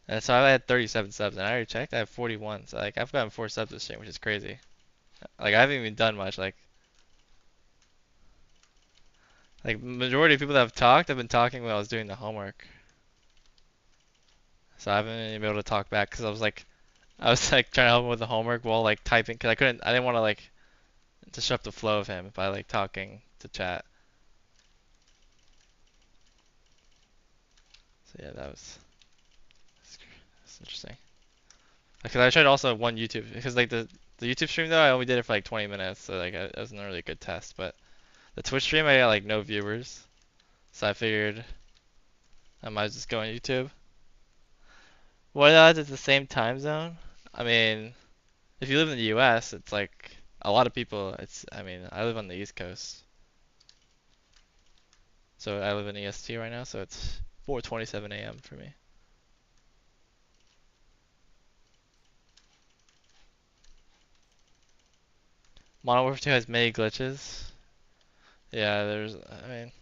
I had 37 subs and I already checked. I have 41. So like I've gotten 4 subs this stream, which is crazy. Like I haven't even done much. Like majority of people that have talked, I've been talking while I was doing the homework. So I haven't been able to talk back because I was like trying to help him with the homework while like typing because I didn't want to like disrupt the flow of him by like talking to chat. So yeah, that's interesting. Because I tried also one YouTube because like the YouTube stream though I only did it for like 20 minutes, so like it wasn't a really good test. But the Twitch stream I got like no viewers, so I figured I might just go on YouTube. What odds it's the same time zone? I mean, if you live in the U.S., it's like a lot of people. I mean, I live on the East Coast, so I live in EST right now, so it's 4:27 a.m. for me. Modern Warfare 2 has many glitches. Yeah, I mean,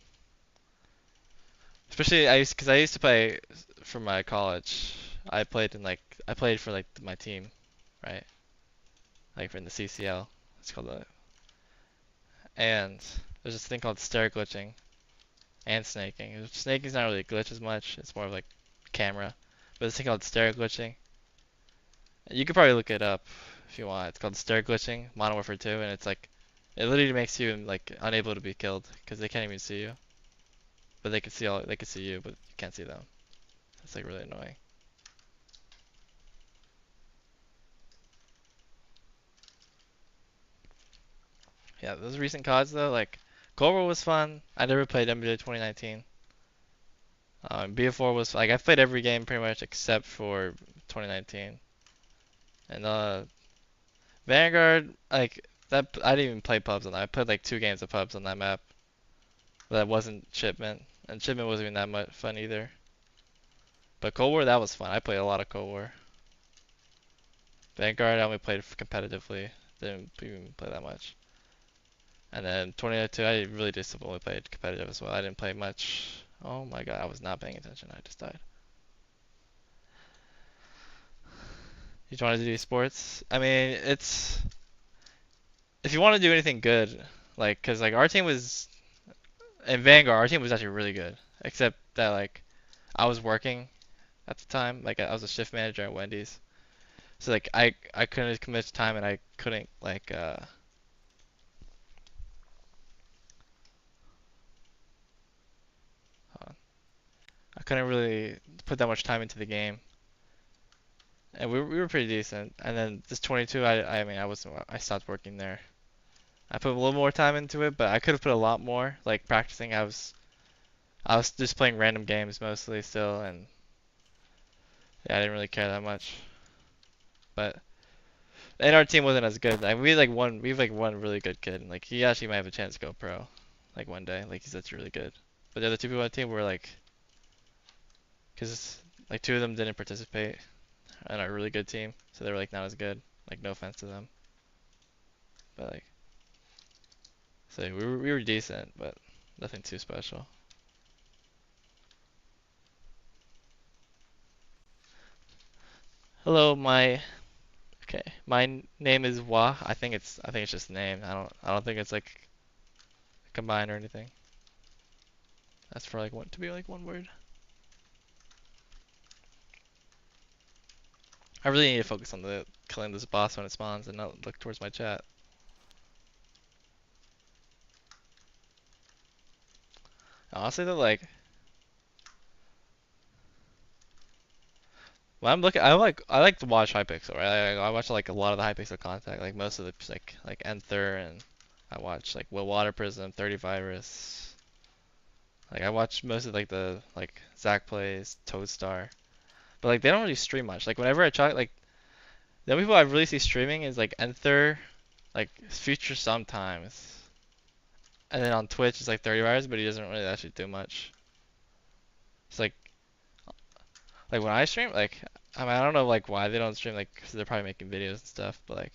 especially because I used to play for my college. I played for like my team, right? Like in the CCL. It's called the and there's this thing called stair glitching and snaking. Snaking's not really a glitch as much. It's more of like camera. But this thing called stair glitching. You could probably look it up if you want. It's called stair glitching, Modern Warfare 2, and it's like it literally makes you like unable to be killed because they can't even see you. But they can see you, but you can't see them. It's like really annoying. Yeah, those recent CODs though, like Cold War was fun. I never played MJ 2019. BF4 was like I've played every game pretty much except for 2019. And Vanguard, like that, I didn't even play pubs on that. I played like 2 games of pubs on that map. That wasn't Shipment, and Shipment wasn't even that much fun either. But Cold War, that was fun. I played a lot of Cold War. Vanguard, I only played competitively. Didn't even play that much. And then 2002, I really just only played competitive as well. I didn't play much. Oh my god, I was not paying attention. I just died. You want to do sports? I mean, it's if you want to do anything good, like, cause like our team was in Vanguard, our team was actually really good. Except that like I was working at the time, like I was a shift manager at Wendy's. So like I couldn't commit to time and I couldn't like I couldn't really put that much time into the game. And we were pretty decent. And then this 22, I mean I stopped working there. I put a little more time into it, but I could have put a lot more. Like practicing, I was just playing random games mostly still, and yeah, I didn't really care that much. But and our team wasn't as good. Like we have like one really good kid, and like he actually might have a chance to go pro, like one day. Like he's that's really good. But the other 2 people on the team were like, cause like 2 of them didn't participate in our really good team, so they were like not as good. Like no offense to them, but like so we were decent, but nothing too special. Hello, my name is Wah. I think it's just a name. I don't think it's like combined or anything. That's for like to be like one word. I really need to focus on the killing this boss when it spawns and not look towards my chat. Honestly though, like when I'm looking, I like to watch Hypixel, right? I watch like a lot of the Hypixel content, like most of the like Enther, and I watch like Will Water Prism, 30 Virus. Like I watch most of like the like Zach Plays, Toadstar, but like they don't really stream much. Like whenever I try, like the only people I really see streaming is like Enther, like Future sometimes, and then on Twitch it's like 30 Virus, but he doesn't really actually do much. It's like when I stream, like I mean I don't know like why they don't stream, like 'cause they're probably making videos and stuff, but like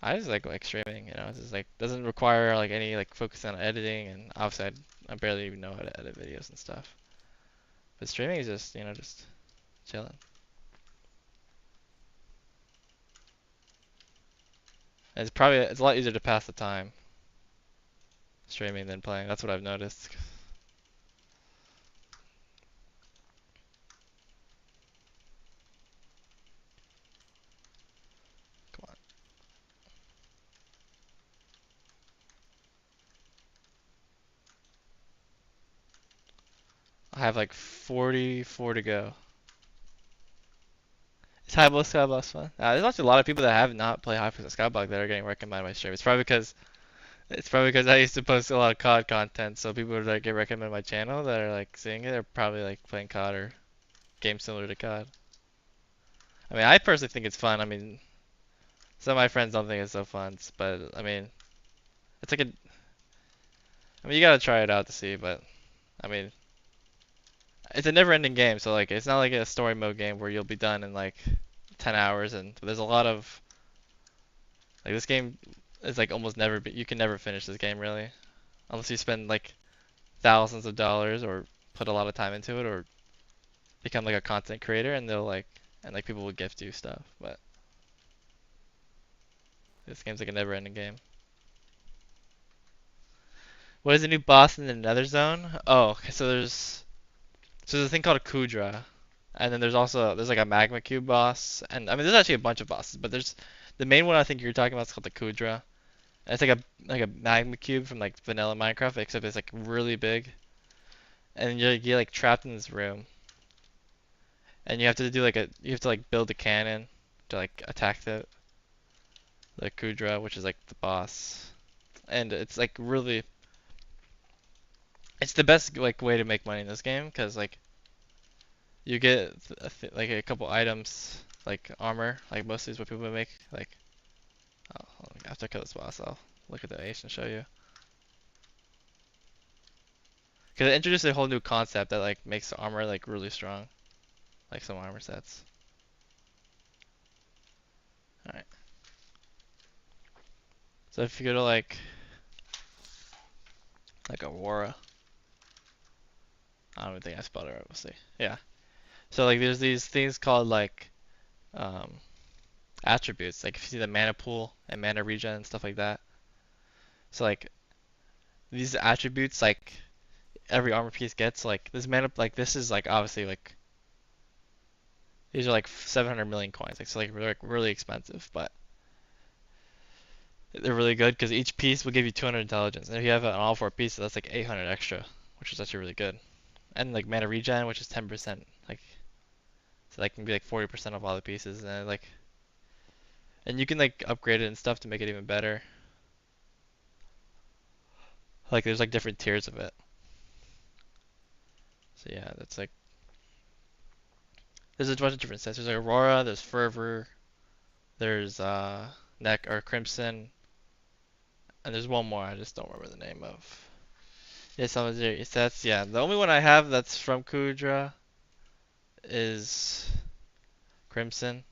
I just like streaming, you know. It's just like doesn't require like any like focus on editing, and obviously I barely even know how to edit videos and stuff. But streaming is just, you know, just chilling. And it's a lot easier to pass the time streaming than playing. That's what I've noticed. Come on. I have like 44 to go. Is Hypebeast Skyblock fun? There's actually a lot of people that have not played Hypebeast Skyblock that are getting recommended by my stream. It's probably because I used to post a lot of COD content, so people that get recommended my channel that are like seeing it are probably like playing COD or games similar to COD. I mean, I personally think it's fun. I mean, some of my friends don't think it's so fun, but I mean, it's like a. I mean, you gotta try it out to see, but I mean, it's a never-ending game, so like, it's not like a story mode game where you'll be done in like 10 hours, and there's a lot of like this game is like almost never. You can never finish this game really, unless you spend like thousands of dollars or put a lot of time into it, or become like a content creator, and they'll like and like people will gift you stuff. But this game's like a never-ending game. What is the new boss in the Nether Zone? Oh, okay, so there's a thing called a Kudra, and then there's like a magma cube boss, and I mean there's actually a bunch of bosses, but there's the main one I think you're talking about is called the Kudra. And it's like a magma cube from like vanilla Minecraft, except it's like really big, and you're like trapped in this room, and you have to like build a cannon to like attack the Kudra, which is like the boss, and it's like really it's the best like way to make money in this game because like you get like a couple items like armor, like mostly is what people make. Like after I kill this boss, I'll look at the ace and show you. Because it introduced a whole new concept that like makes the armor like really strong, like some armor sets. All right. So if you go to like Aurora, I don't even think I spelled it right. We'll see. Yeah. So like there's these things called like um, attributes. Like if you see the mana pool and mana regen and stuff like that. So like these attributes like every armor piece gets like this mana like this is like obviously like these are like 700 million coins. Like so like really expensive, but they're really good because each piece will give you 200 intelligence. And if you have an all four pieces, that's like 800 extra, which is actually really good. And like mana regen, which is 10%. Like so that can be like 40% of all the pieces, and like and you can like upgrade it and stuff to make it even better. Like there's like different tiers of it. So yeah, that's like there's a bunch of different sets. There's like Aurora, there's Fervor, there's Neck or Crimson, and there's one more I just don't remember the name of. Yeah, some of the sets. Yeah, the only one I have that's from Kudra is Crimson.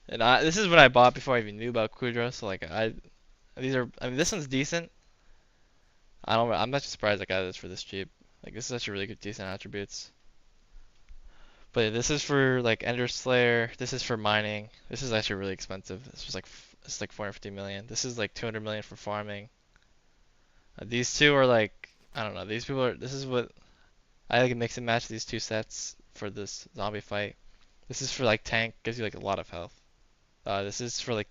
And this is what I bought before I even knew about Kudra. So like I mean this one's decent. I'm not surprised I got this for this cheap. Like this is actually really good decent attributes. But yeah, this is for like Ender Slayer. This is for mining. This is actually really expensive. This is like 450 million. This is like 200 million for farming. These two are like I don't know. These people are. This is what I like mix and match these two sets for this zombie fight. This is for like tank, gives you like a lot of health. This is for like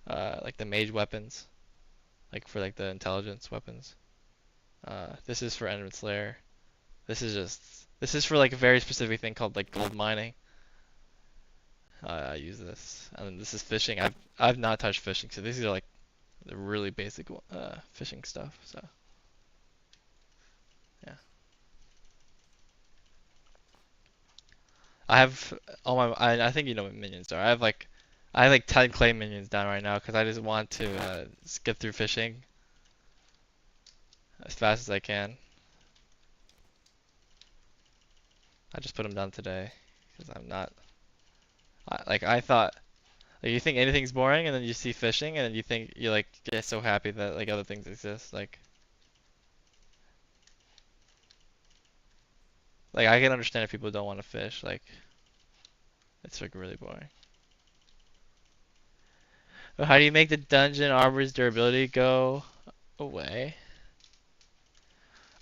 the mage weapons, like for like the intelligence weapons. This is for Enderman Slayer. This is for like a very specific thing called like gold mining. I use this, and then this is fishing. I've not touched fishing, so these are like the really basic fishing stuff. So yeah, I have all my. I think you know what minions are. I have like 10 clay minions down right now because I just want to skip through fishing as fast as I can. I just put them down today because I'm not. Like I thought, like you think anything's boring, and then you see fishing, and then you think you like get so happy that like other things exist. Like I can understand if people don't want to fish. Like it's like really boring. But how do you make the dungeon armor's durability go away?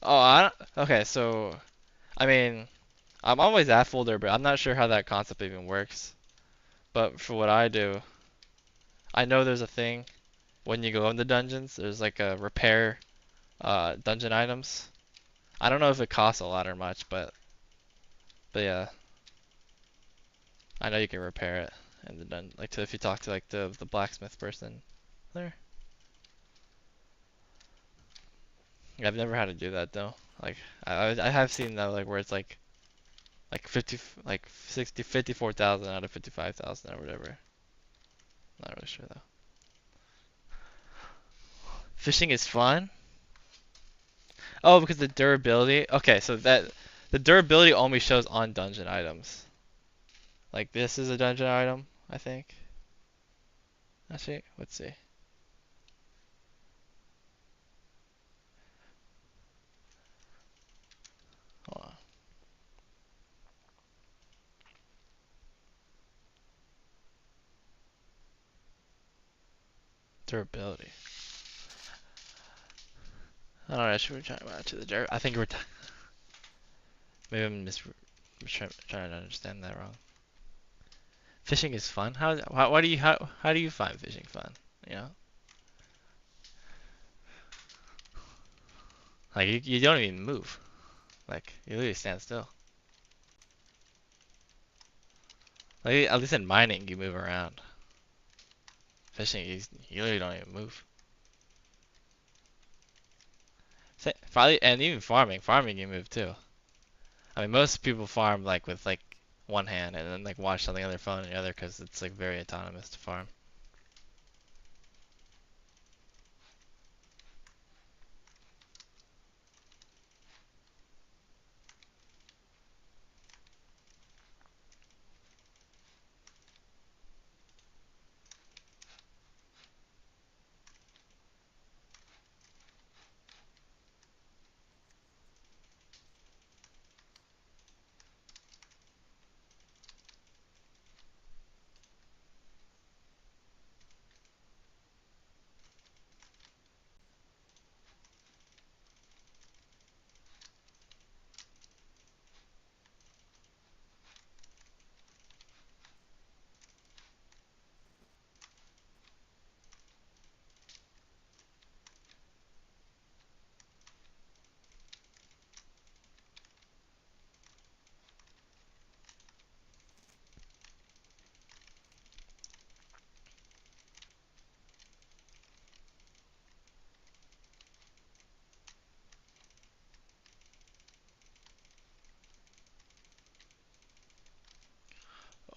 Oh, okay. So I mean, I'm always at full durability. I'm not sure how that concept even works. But for what I do, I know there's a thing when you go into dungeons. There's like a repair dungeon items. I don't know if it costs a lot or much, but yeah, I know you can repair it in the dungeon. Like if you talk to like the blacksmith person there. Yeah, I've never had to do that though. Like I have seen that like where it's like 50 like 60 54,000 out of 55,000 or whatever. Not really sure though. Fishing is fun. Oh, because the durability. Okay, so that the durability only shows on dungeon items. Like this is a dungeon item, I think. Actually, let's see. Hold on. Durability. I don't know. Should we try to the dirt? I think we're. Maybe I'm trying to understand that wrong. Fishing is fun. Why do you how do you find fishing fun? You know, like you don't even move. Like you literally stand still. Like at least in mining you move around. Fishing you literally don't even move. Probably and even farming you move too. I mean most people farm like with like one hand and then like watch something on their phone and the other because it's like very autonomous to farm.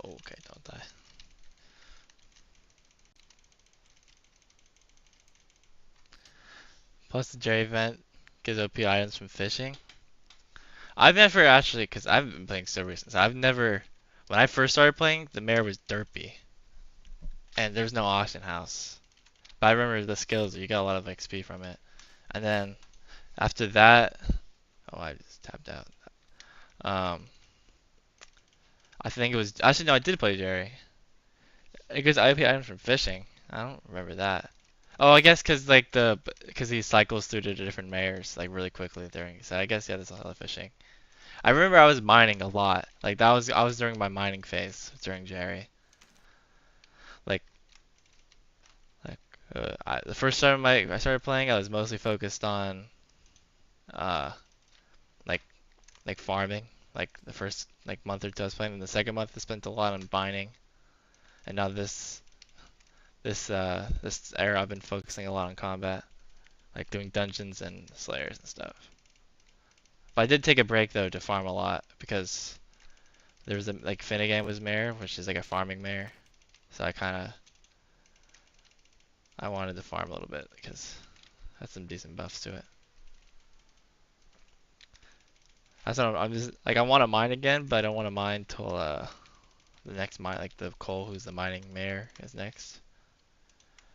Okay, don't die. Plus the Jerry event gives OP items from fishing. I've never actually, because I've been playing so recently, so I've never, when I first started playing, the mare was derpy, and there's no auction house. But I remember the skills, you got a lot of XP from it. And then after that, oh, I just tapped out. Um, I think it was, actually no, I did play Jerry. It gives IP items from fishing. I don't remember that. Oh, I guess because he cycles through the different mares like really quickly during. So I guess yeah, that's a lot of fishing. I remember I was mining a lot. Like that was I was during my mining phase during Jerry. Like like the first time I started playing, I was mostly focused on uh like like farming. Like the first like month or two I was playing, and the second month I spent a lot on mining. And now this era I've been focusing a lot on combat, like doing dungeons and slayers and stuff. But I did take a break though to farm a lot because there was a like Finnegan was mare, which is like a farming mare. So I wanted to farm a little bit because had some decent buffs to it. That's what I'm just like I want to mine again, but I don't want to mine till the next mine like the Cole who's the mining mare is next.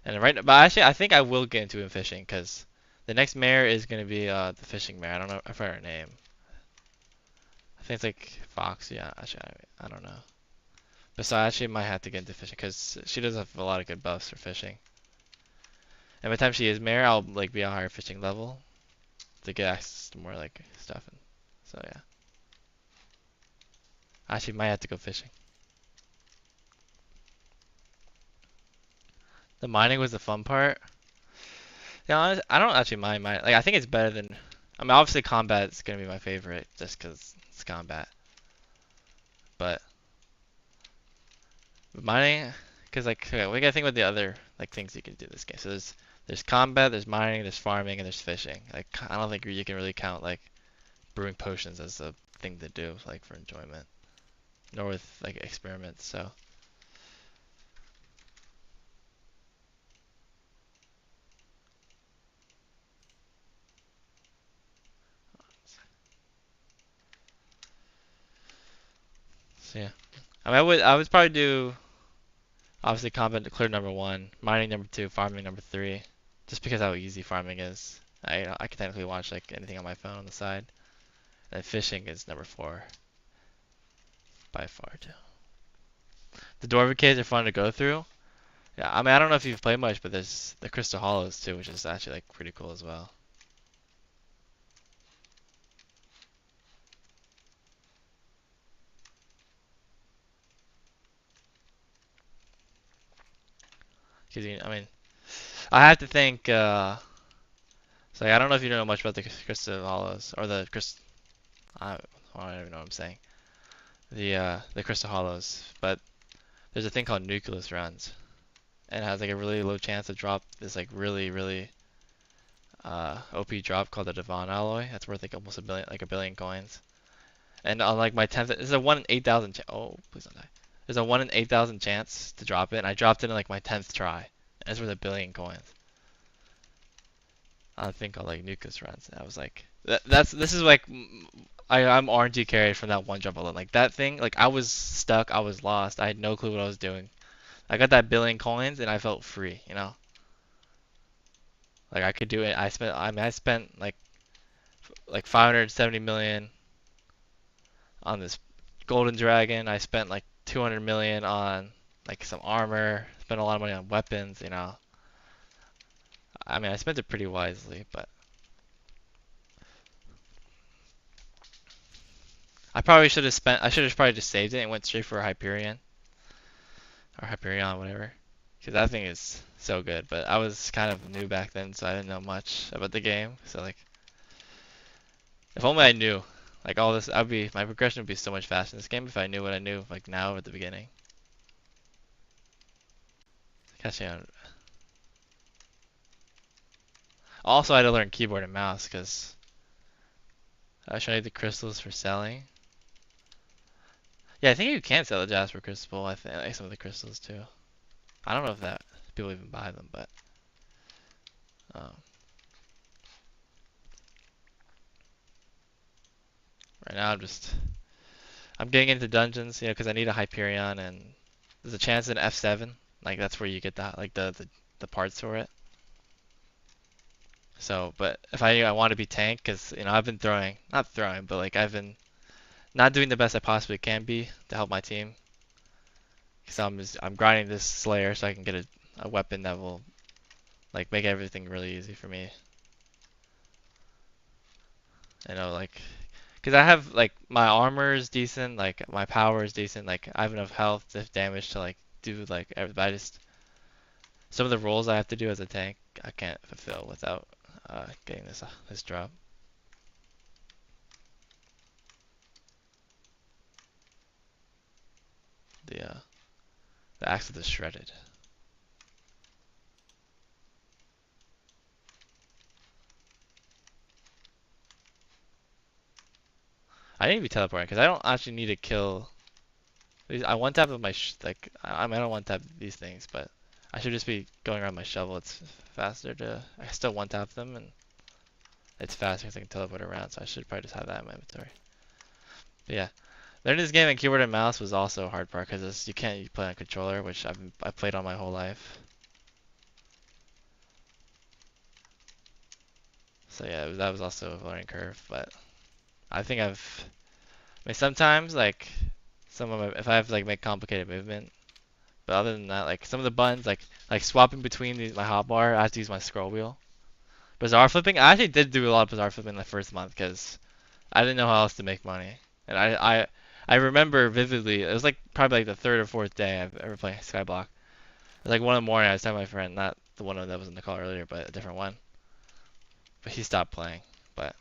And right, but actually I think I will get into fishing because the next mare is gonna be the fishing mare. I don't know, I forgot her name. I think it's like Fox. Yeah, actually I don't know. But so I actually might have to get into fishing because she does have a lot of good buffs for fishing. And by the time she is mare, I'll like be a higher fishing level to get access to more like stuff. And so yeah, I actually might have to go fishing. The mining was the fun part. Yeah, honest, I don't actually mind mining. Like I think it's better than. I mean, obviously combat is gonna be my favorite just because it's combat. But mining, because like okay, we gotta think about the other like things you can do in this game. So there's combat, there's mining, there's farming, and there's fishing. Like I don't think you can really count like brewing potions as a thing to do like for enjoyment, nor with like experiments. So yeah, I mean I would probably do obviously combat clear number one, mining number two, farming number three, just because how easy farming is. I can technically watch like anything on my phone on the side. And fishing is number four by far too. The Dwarven caves are fun to go through. Yeah, I mean I don't know if you've played much, but there's the Crystal Hollows too, which is actually like pretty cool as well. Cause I mean, I have to think. So like, I don't know if you know much about the crystal hollows or the crystal. I don't even know what I'm saying. The crystal hollows, but there's a thing called nucleus runs, and it has like a really low chance to drop this like really OP drop called the Devon alloy. That's worth like almost a billion coins. And on like my 10th, there's a 1 in 8,000 oh, please don't die. There's a 1 in 8,000 chance to drop it, and I dropped it in like my 10th try. And it's worth a billion coins. On a thing called like nucleus runs. And I was like, this is like I'm RNG carried from that one jump alone. Like that thing, like I was stuck, I was lost, I had no clue what I was doing. I got that billion coins and I felt free, you know. Like I could do it. I spent like 570 million on this golden dragon. I spent like 200 million on like some armor. Spent a lot of money on weapons, you know. I mean, I spent it pretty wisely, but I should have probably just saved it and went straight for a Hyperion or Hyperion, whatever. Because that thing is so good. But I was kind of new back then, so I didn't know much about the game. So like, if only I knew, like all this, my progression would be so much faster in this game if I knew what I knew like now at the beginning. Catching on. Also, I had to learn keyboard and mouse because I showed you the crystals for selling. Yeah, I think you can sell the Jasper crystal. I think like some of the crystals too. I don't know if that people even buy them, but um, right now I'm getting into dungeons, you know, because I need a Hyperion and there's a chance in F7, like that's where you get the parts for it. So, but if I want to be tank, because you know I've been not throwing, but like I've been not doing the best I possibly can be to help my team. Because I'm grinding this Slayer so I can get a weapon that will like make everything really easy for me. You know, like, because I have like my armor is decent, like my power is decent, like I have enough health, if damage to like do like everything. I just some of the roles I have to do as a tank I can't fulfill without getting this drop. The the axe of the shredded. I need to be teleporting because I don't actually need to kill. I one tap of my I mean I don't one tap these things, but I should just be going around my shovel. It's faster to. I still one tap them and it's faster because I can teleport around. So I should probably just have that in my inventory. But yeah, learning this game in keyboard and mouse was also a hard part because you can't play on controller, which I played on my whole life. So yeah, that was also a learning curve. But I think I mean sometimes like if I have to like make complicated movement. But other than that, like some of the buttons, like swapping between my hotbar, I have to use my scroll wheel. Bazaar flipping, I actually did do a lot of bazaar flipping the first month because I didn't know how else to make money. And I remember vividly, it was like probably like the third or fourth day I've ever played Skyblock. It was like 1 in the morning, I was telling my friend, not the one that was in the call earlier, but a different one. But he stopped playing. But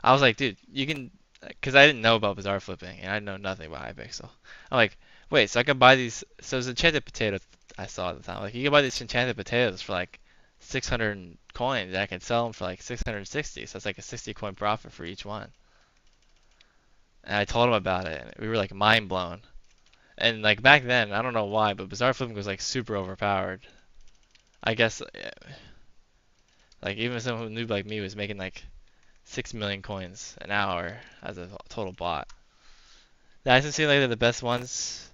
I was like, dude, you can, because I didn't know about bazaar flipping and I know nothing about Hypixel. I'm like, wait, so I can buy these. So it's enchanted potato I saw at the time. Like you can buy these enchanted potatoes for like 600 coins, and I can sell them for like 660. So it's like a 60 coin profit for each one. And I told him about it, and we were like mind blown. And like back then, I don't know why, but bazaar flipping was like super overpowered. I guess like even someone who knew like me was making like 6 million coins an hour as a total bot. The Ice and Sea like they're the best ones.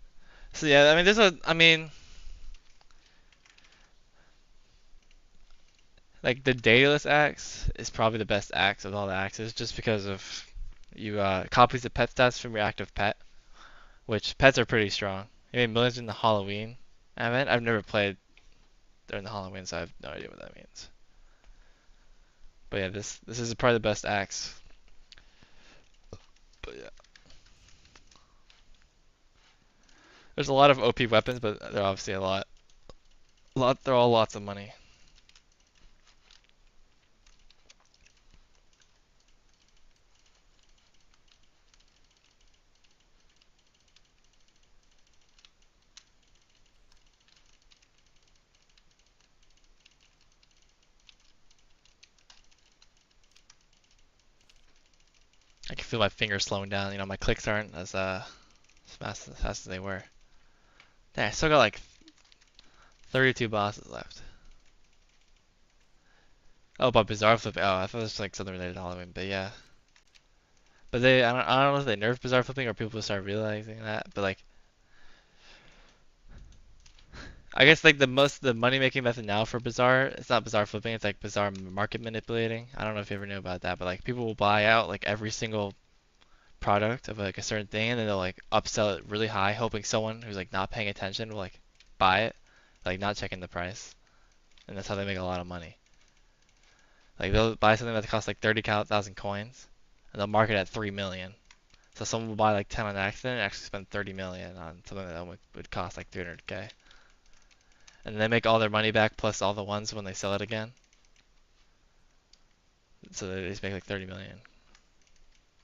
So yeah, I mean I mean like the Daedalus axe is probably the best axe of all the axes just because of you copies the pet stats from your active pet, which pets are pretty strong. You made millions in the Halloween event. I've never played during the Halloween, so I have no idea what that means. But yeah, this is probably the best axe. But yeah. There's a lot of OP weapons, but they're obviously they're all lots of money. I can feel my fingers slowing down. You know, my clicks aren't as fast as they were. Dang, I still got like 32 bosses left. Oh, but Bizarre Flipping. Oh, I thought it was like something related to Halloween, but yeah. But I don't know if they nerfed Bizarre Flipping or people start realizing that. But like, I guess like the money making method now for Bizarre, it's not Bizarre Flipping, it's like Bizarre market manipulating. I don't know if you ever knew about that, but like people will buy out like every single product of like a certain thing, and then they'll like upsell it really high, hoping someone who's like not paying attention will like buy it, like not checking the price, and that's how they make a lot of money. Like they'll buy something that costs like 30,000 coins, and they'll market it at 3 million. So someone will buy like 10 on accident and actually spend 30 million on something that would cost like 300k. And they make all their money back plus all the ones when they sell it again. So they just make like 30 million,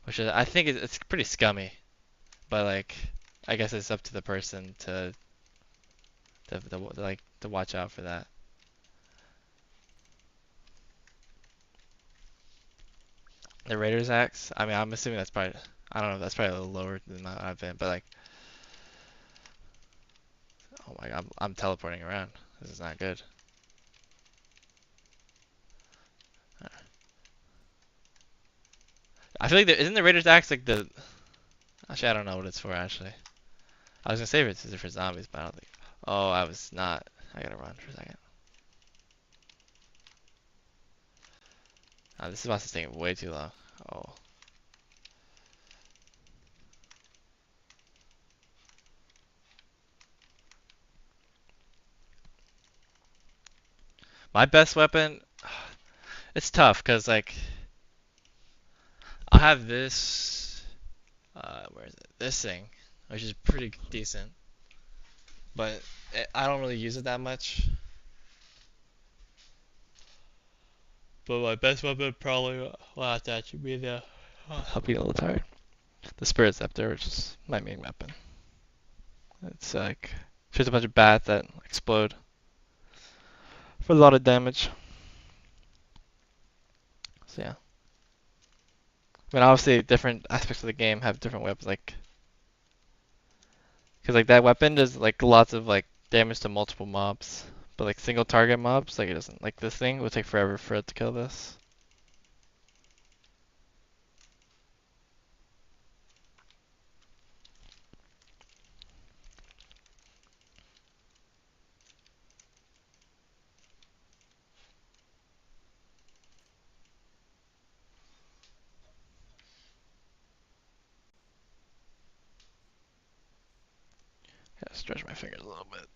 which is, I think it's pretty scummy. But like, I guess it's up to the person to watch out for that. The Raiders axe. I mean, I'm assuming that's probably. I don't know. That's probably a little lower than I've been, but like, oh my god, I'm teleporting around. This is not good. I feel like isn't the Raiders axe like the? Actually, I don't know what it's for. Actually, I was gonna say it's for zombies, but I don't think. Oh, I was not. I gotta run for a second. This is about to take way too long. Oh, my best weapon. It's tough because like I have this. Where is it? This thing, which is pretty decent, but I don't really use it that much. But my best weapon probably will have to actually be the. I'll be a little tired. The Spirit Scepter, which is my main weapon. It's like shoots a bunch of bats that explode for a lot of damage. So yeah. I mean, obviously, different aspects of the game have different weapons. Like, because like that weapon does like lots of like damage to multiple mobs, but like single target mobs, like it doesn't. Like this thing would take forever for it to kill this. Yeah, stretch my fingers a little bit.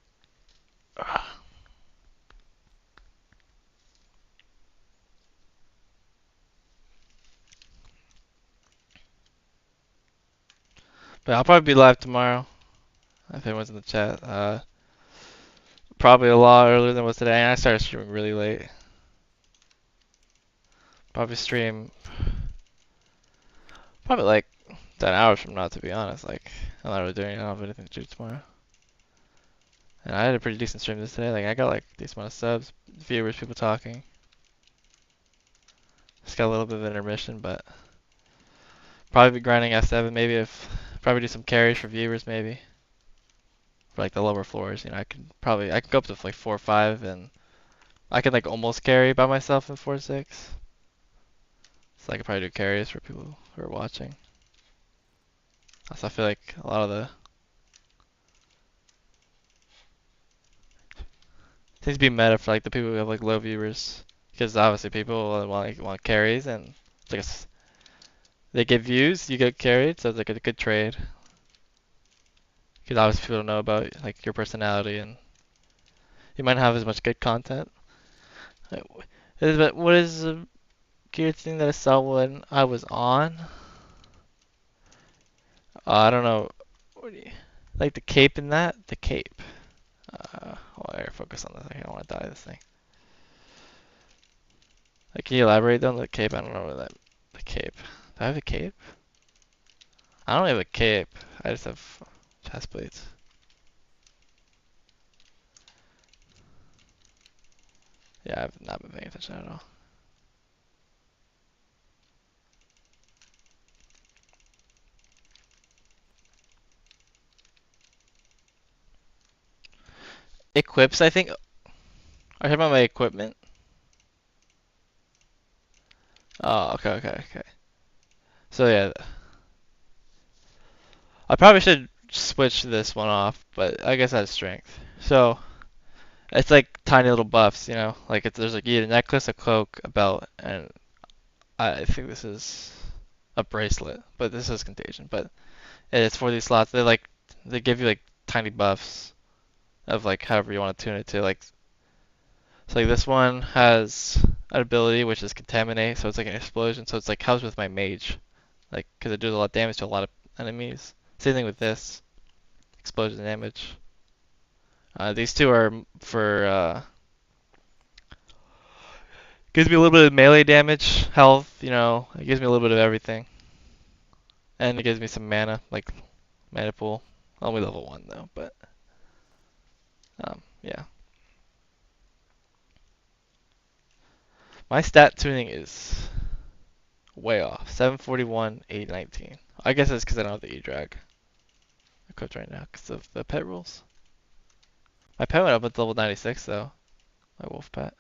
But I'll probably be live tomorrow if anyone's in the chat. Probably a lot earlier than it was today. And I started streaming really late. Probably stream probably like 10 hours from now, to be honest. Like, I'm not really doing it. I don't have anything to do tomorrow. And I had a pretty decent stream this today. Like, I got like a decent amount of subs, viewers, people talking. Just got a little bit of intermission, but probably be grinding F7. Maybe if probably do some carries for viewers, maybe for like the lower floors. You know, I can go up to like 4 or 5, and I can like almost carry by myself in 4 6. So I could probably do carries for people who are watching. Also, I feel like a lot of the seems to be meta for like the people who have like low viewers, because obviously people want carries, and it's like they get views, you get carried, so it's like a good trade. Because obviously people don't know about like your personality, and you might not have as much good content. Like, what is the gear thing that I saw when I was on? I don't know. Like the cape in that? The cape. Well, I gotta focus on this. I don't want to die this thing. Like, can you elaborate on the cape? I don't know what that. The cape. Do I have a cape? I don't have a cape. I just have chest plates. Yeah, I've not been paying attention at all. Equips, I think. Are you talking about my equipment? Oh, okay, okay, okay. So yeah, I probably should switch this one off, but I guess that's strength. So it's like tiny little buffs, you know? Like there's like you get a necklace, a cloak, a belt, and I think this is a bracelet, but this is contagion. But it's for these slots. They give you like tiny buffs of like however you want to tune it to. Like so like this one has an ability which is contaminate, so it's like an explosion. So it's like helps with my mage, like because it does a lot of damage to a lot of enemies. Same thing with this explosion damage. These two are for gives me a little bit of melee damage, health. You know, it gives me a little bit of everything, and it gives me some mana, like mana pool. Only level 1 though, but yeah. My stat tuning is way off. 741, 819. I guess it's because I don't have the E-drag equipped right now because of the pet rules. My pet went up at level 96 though. My wolf pet.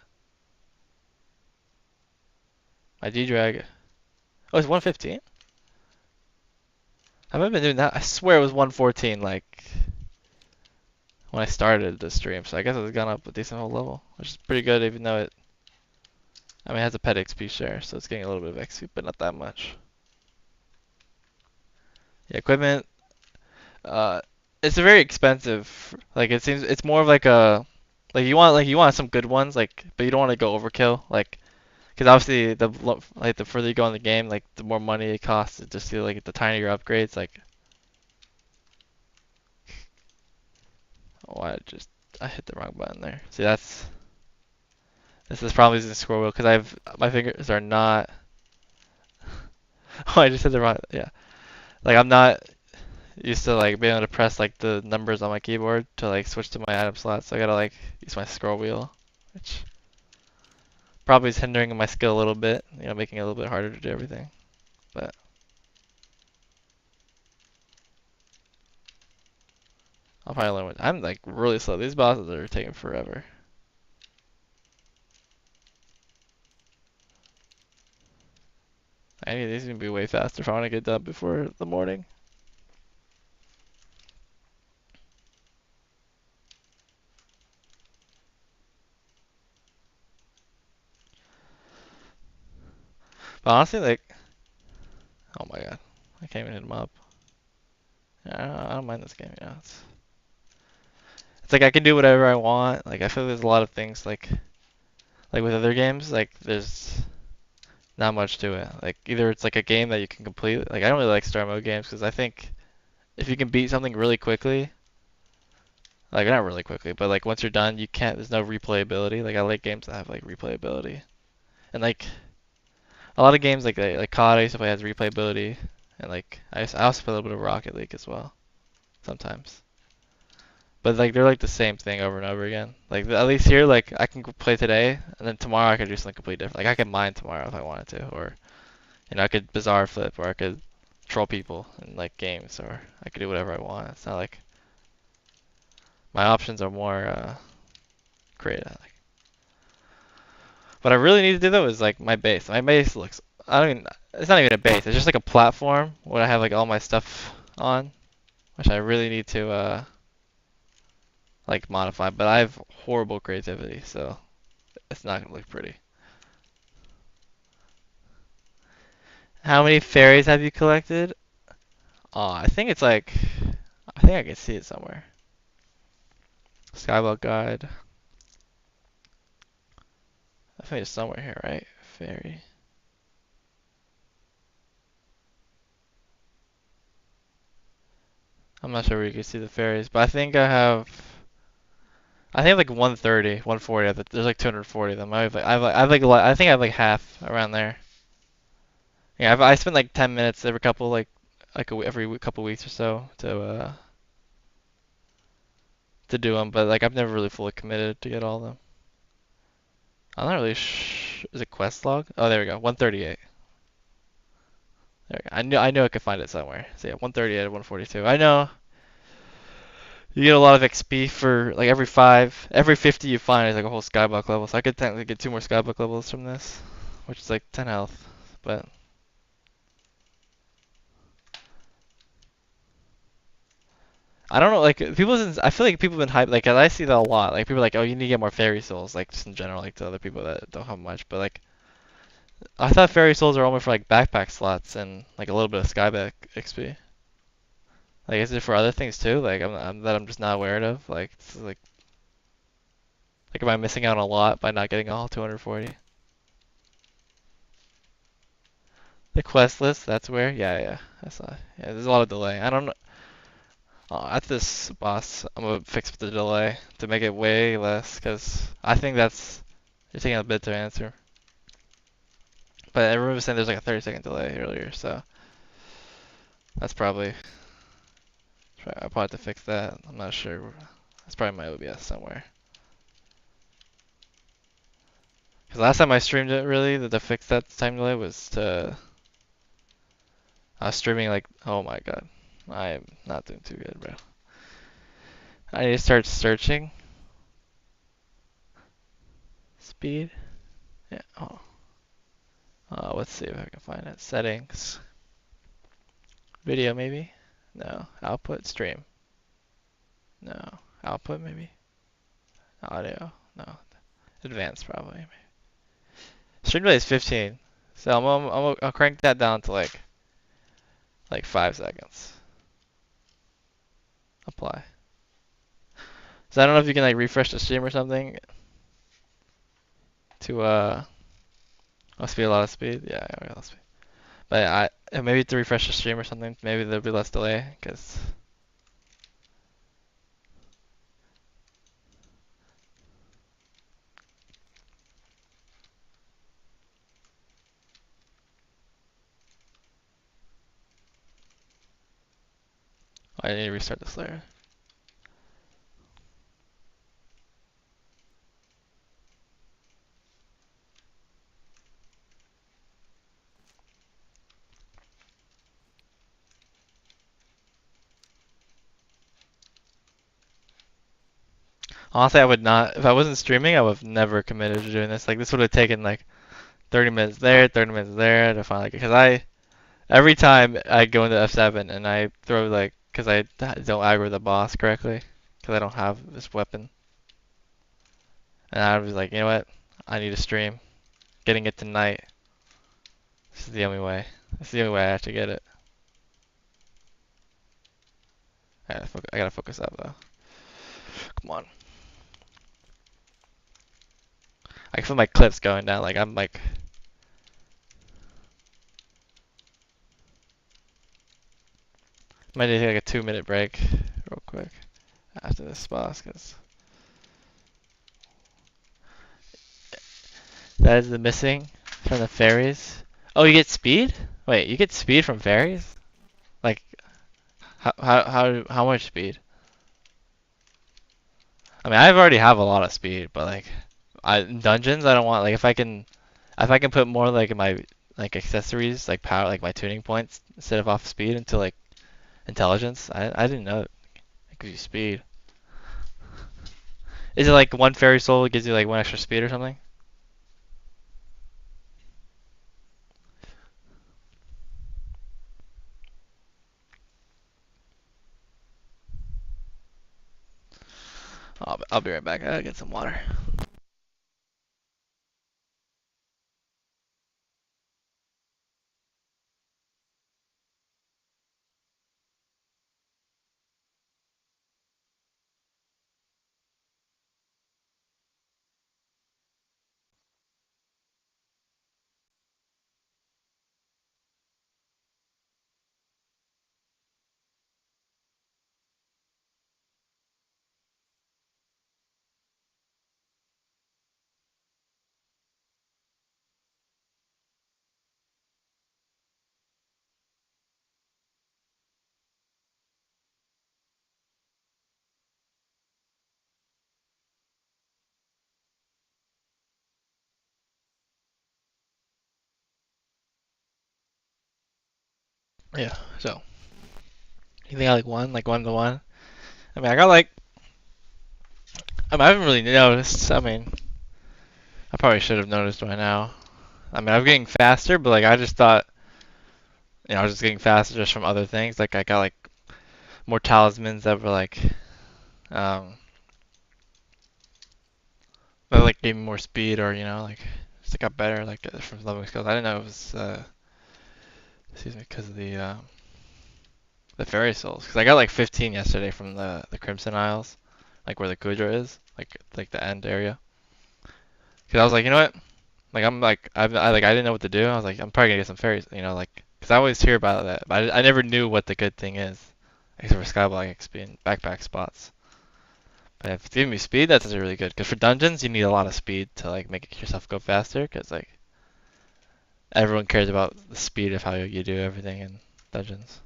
My D-drag. Oh, it's 115? Have I been doing that? I swear it was 114 like when I started the stream. So I guess it's gone up a decent whole level, which is pretty good even though it has a pet XP share, so it's getting a little bit of XP, but not that much. Yeah, equipment. Uh, it's very expensive. Like it seems it's more of like a like you want some good ones like but you don't want to go overkill like because obviously the further you go in the game like the more money it costs to just do like the tinier upgrades like oh I hit the wrong button there. See this is probably using scroll wheel because my fingers are not oh I just hit the wrong yeah like I'm not used to like being able to press like the numbers on my keyboard to like switch to my item slots so I gotta like use my scroll wheel which probably is hindering my skill a little bit, you know, making it a little bit harder to do everything. But I'll probably learn. I'm like really slow. These bosses are taking forever. I need these to be way faster if I want to get done before the morning. But honestly, like, oh my god, I can't even hit them up. Yeah, I don't mind this game. You know, it's like I can do whatever I want. Like I feel there's a lot of things like with other games, like there's not much to it. Like either it's like a game that you can complete. Like I don't really like story mode games because I think if you can beat something really quickly, like not really quickly, but like once you're done, you can't. There's no replayability. Like I like games that have like replayability, and like a lot of games like COD I used to play has replayability, and like I also play a little bit of Rocket League as well sometimes. But like they're like the same thing over and over again. Like at least here, like I can play today, and then tomorrow I could do something completely different. Like I could mine tomorrow if I wanted to, or you know I could bizarre flip, or I could troll people in like games, or I could do whatever I want. It's not like my options are more creative. What I really need to do though is like my base. My base looks, I don't even, it's not even a base. It's just like a platform where I have like all my stuff on, which I really need to like modify. But I have horrible creativity, so it's not gonna look pretty. How many fairies have you collected? I think it's like, I think I can see it somewhere. Skyblock guide. I think it's somewhere here, right? Fairy. I'm not sure where you can see the fairies, but I think I think like 130, 140. There's like 240 of them. I think I have like half around there. Yeah, I spend like 10 minutes every couple every couple weeks or so to do them, but like I've never really fully committed to get all of them. I'm not really is it quest log? Oh, there we go. 138. There we go. I knew I could find it somewhere. So yeah, 138 and 142. I know you get a lot of XP for like every 50 you find is like a whole skybox level. So I could technically get 2 more skybox levels from this, which is like 10 health. But I don't know, like I feel like people have been hyped, like 'cause I see that a lot. Like people are like, oh, you need to get more fairy souls, like just in general, like to other people that don't have much. But like I thought fairy souls are only for like backpack slots and like a little bit of skyback XP. Like is it for other things too? Like I'm just not aware of. Like am I missing out on a lot by not getting all 240? The quest list, that's where? Yeah, yeah. I saw. Yeah, there's a lot of delay. I don't know. At this boss, I'm gonna fix the delay to make it way less, because I think you're taking a bit to answer. But everyone was saying there's like a 30-second delay earlier, so that's probably, I probably have to fix that. I'm not sure. That's probably my OBS somewhere. Because last time I streamed it, really, to fix that time delay I was streaming like, oh my god. I'm not doing too good, bro. I need to start searching. Speed? Yeah, oh. Let's see if I can find it. Settings. Video maybe? No. Output stream. No. Output maybe? Audio. No. Advanced probably. Stream delay is 15. So I'll crank that down to like 5 seconds. Apply. So I don't know if you can like refresh the stream or something to speed a lot of speed. Yeah, a lot of speed. But maybe to refresh the stream or something, maybe there'll be less delay because I need to restart this layer. Honestly, I would not. If I wasn't streaming, I would have never committed to doing this. Like this would have taken like 30 minutes there, 30 minutes there to find like because every time I go into F7 and I throw like because I don't aggro the boss correctly because I don't have this weapon, and I was like, you know what, I need to stream. Getting it tonight. This is the only way. This is the only way I have to get it. I gotta focus up though. Come on. I can feel my clips going down. Like I'm like. Might need to take like a 2-minute break real quick after this boss because that is the missing from the fairies. Oh, you get speed? Wait, you get speed from fairies? Like how much speed? I mean, I already have a lot of speed, but like in dungeons, I don't want like if I can put more like in my like accessories like power like my tuning points instead of off speed into like intelligence. I didn't know it gives you speed. Is it like one fairy soul gives you like 1 extra speed or something? I'll be right back. I gotta get some water. Yeah. So you think I like 1 to 1? I mean, I got like. I haven't really noticed. I mean, I probably should have noticed by now. I mean, I'm getting faster, but like I just thought, I was just getting faster just from other things. Like I got like more talismans that were like, um, that like gave me more speed, or like just got better like from leveling skills. I didn't know it was, excuse me, because of the fairy souls. Because I got like 15 yesterday from the Crimson Isles, like where the Kudra is, like the end area. Because I was like, you know what? Like I'm like I didn't know what to do. I was like, I'm probably gonna get some fairies, like because I always hear about that, but I never knew what the good thing is, except for Skyblock XP and backpack spots. But if it's giving me speed, that's really good. Because for dungeons, you need a lot of speed to like make yourself go faster. Because like everyone cares about the speed of how you do everything in dungeons.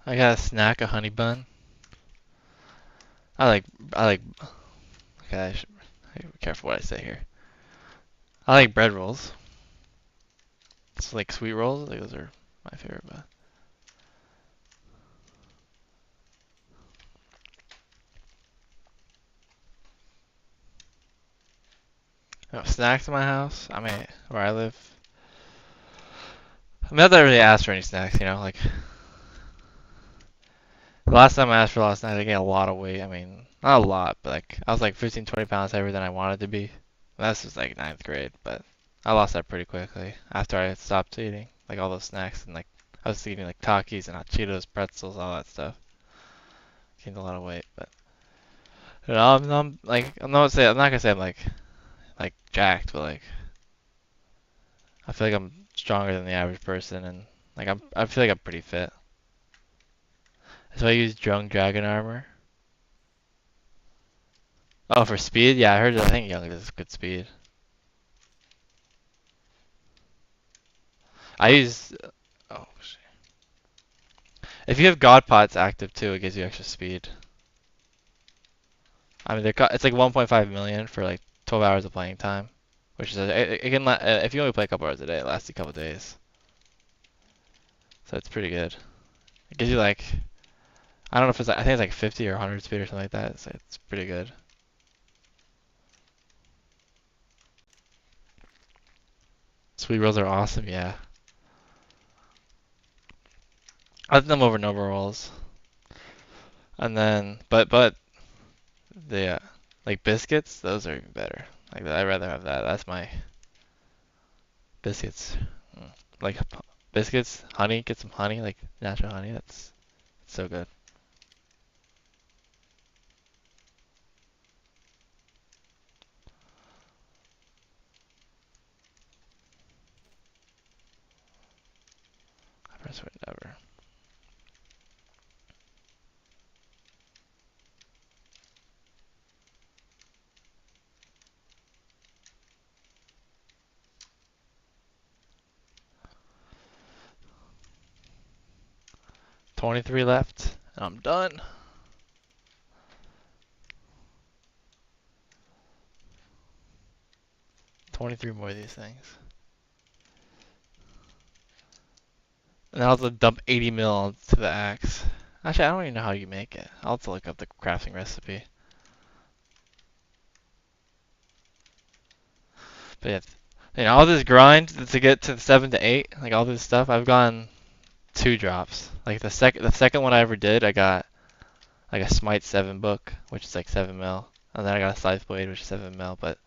I got a snack, a honey bun. I like I like. Okay, I should be careful what I say here. I like bread rolls. It's like sweet rolls. Like those are my favorite. But snacks in my house. I mean, where I live. I'm not that really asked for any snacks. Like the last time I asked for a lot of snacks, I gained a lot of weight. I mean, not a lot, but like I was like 15, 20 pounds heavier than I wanted to be. This was like ninth grade, but I lost that pretty quickly after I stopped eating like all those snacks and like I was eating like Takis and hot Cheetos, pretzels, all that stuff. Gained a lot of weight, but I'm not gonna say I'm like jacked, but like I feel like I'm stronger than the average person, and like I feel like I'm pretty fit. So I use Drung Dragon armor. Oh, for speed? Yeah, I think Young is good speed. I use. Oh, shit. If you have God Pots active too, it gives you extra speed. I mean, it's like 1.5 million for like 12 hours of playing time, which is it can if you only play a couple hours a day, it lasts you a couple days. So it's pretty good. It gives you like I don't know if it's like, I think it's like 50 or 100 speed or something like that. It's pretty good. Speed rolls are awesome, yeah. I like them over Nova rolls. And then, but the like biscuits, those are even better. Like I'd rather have that. That's my biscuits. Mm. Like biscuits, honey, get some honey, like natural honey. That's so good. Best way ever. 23 left, and I'm done. 23 more of these things. And I'll have to dump 80 mil to the axe. Actually, I don't even know how you make it. I'll have to look up the crafting recipe. But yeah, all this grind to get to 7 to 8, like all this stuff, I've gone 2 drops. Like the second one I ever did, I got like a Smite 7 book, which is like 7 mil. And then I got a Scythe Blade, which is 7 mil. But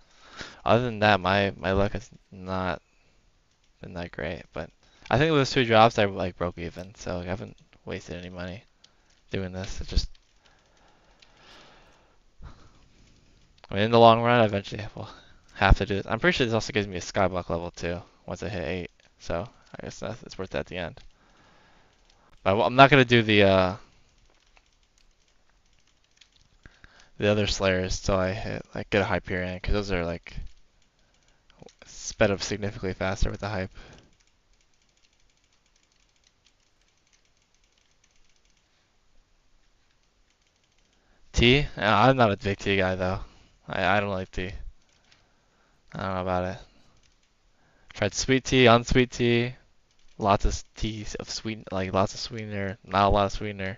other than that, my luck has not been that great. But I think with those 2 drops, I like broke even. So I haven't wasted any money doing this. It's just, I mean, in the long run, I eventually will have to do this. I'm pretty sure this also gives me a Skyblock level too once I hit 8. So I guess it's worth it at the end. But I'm not gonna do the other Slayers till I hit like get a Hyperion, because those are like sped up significantly faster with the hype. Tea? I'm not a big tea guy though. I don't like tea. I don't know about it. Tried sweet tea, unsweet tea, lots of tea of sweet, like lots of sweetener, not a lot of sweetener.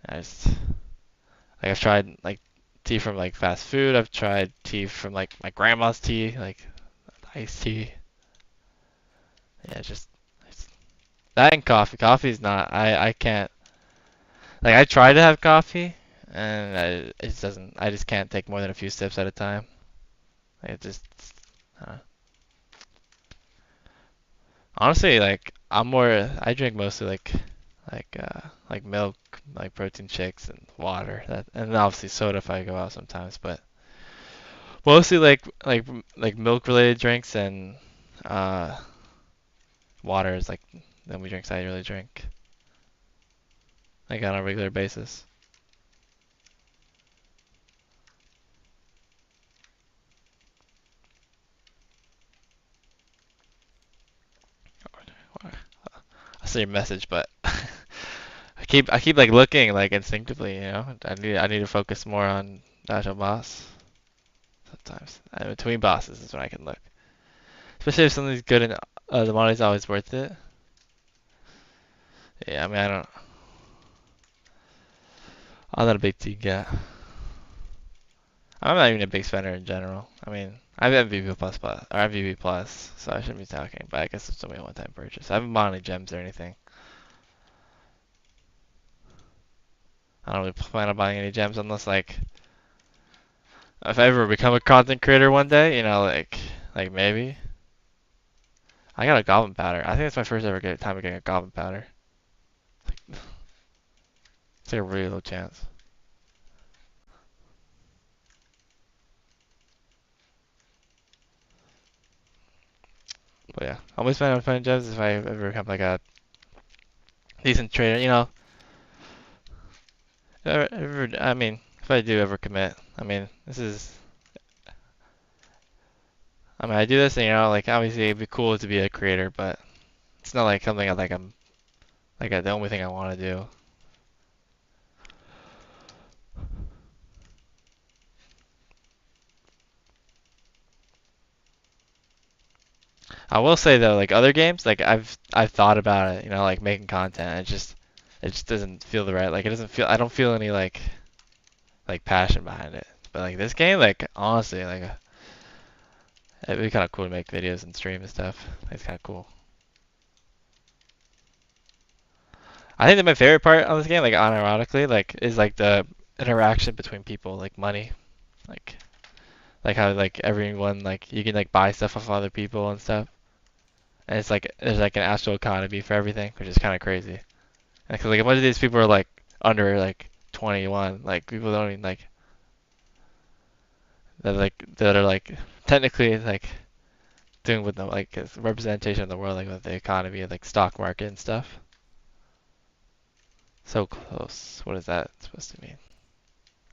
I just like I've tried like tea from like fast food. I've tried tea from like my grandma's tea, like iced tea. Yeah, it's that and coffee. Coffee's not. I can't. Like I try to have coffee, and it just doesn't. I just can't take more than a few sips at a time. Like it just. Uh, Honestly, like I'm more. I drink mostly like milk, like protein shakes and water. That and obviously soda if I go out sometimes, but mostly like milk related drinks and uh water is like the only drinks I really drink like on a regular basis. I see your message, but I keep like looking like instinctively, you know. I need to focus more on Agile Boss sometimes. Between bosses is when I can look, especially if something's good and the money's always worth it. Yeah, I mean I'm not a big T guy. I'm not even a big spender in general. I mean, I have MVP plus or MVP plus, so I shouldn't be talking. But I guess it's only a one-time purchase. I haven't bought any gems or anything. I don't really plan on buying any gems unless like if I ever become a content creator one day, like maybe. I got a goblin powder. I think it's my first ever time of getting a goblin powder. It's like a really low chance. But yeah, I'm always planning on finding gems if I ever become like a decent trader. I mean, if I do ever commit, I mean, I do this, and like obviously it'd be cool to be a creator, but it's not like something I'm the only thing I want to do. I will say though, like other games, like I've thought about it, like making content. And it just doesn't feel the right. Like it doesn't feel. I don't feel any like passion behind it. But like this game, like honestly, like it'd be kind of cool to make videos and stream and stuff. It's kind of cool. I think that my favorite part of this game, like unironically, like is like the interaction between people, like money, like like how like everyone like you can like buy stuff off other people and stuff. And it's like there's like an actual economy for everything, which is kind of crazy. Because like a bunch of these people are like under like 21, like people don't even like that are like technically like doing with the like representation of the world, like with the economy and like stock market and stuff. So close. What is that supposed to mean?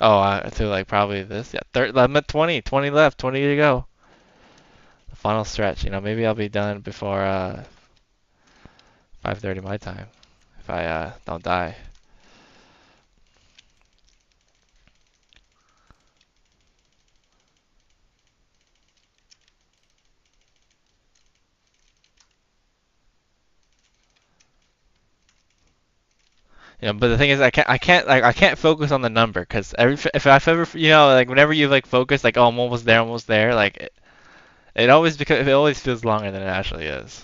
Oh, to like probably this. Yeah, I'm at 20, 20 left, 20 to go. The final stretch. Maybe I'll be done before 5:30 my time if I don't die. But the thing is, I can't focus on the number because if I've ever, like whenever you like focus, like oh, I'm almost there, like it always feels longer than it actually is.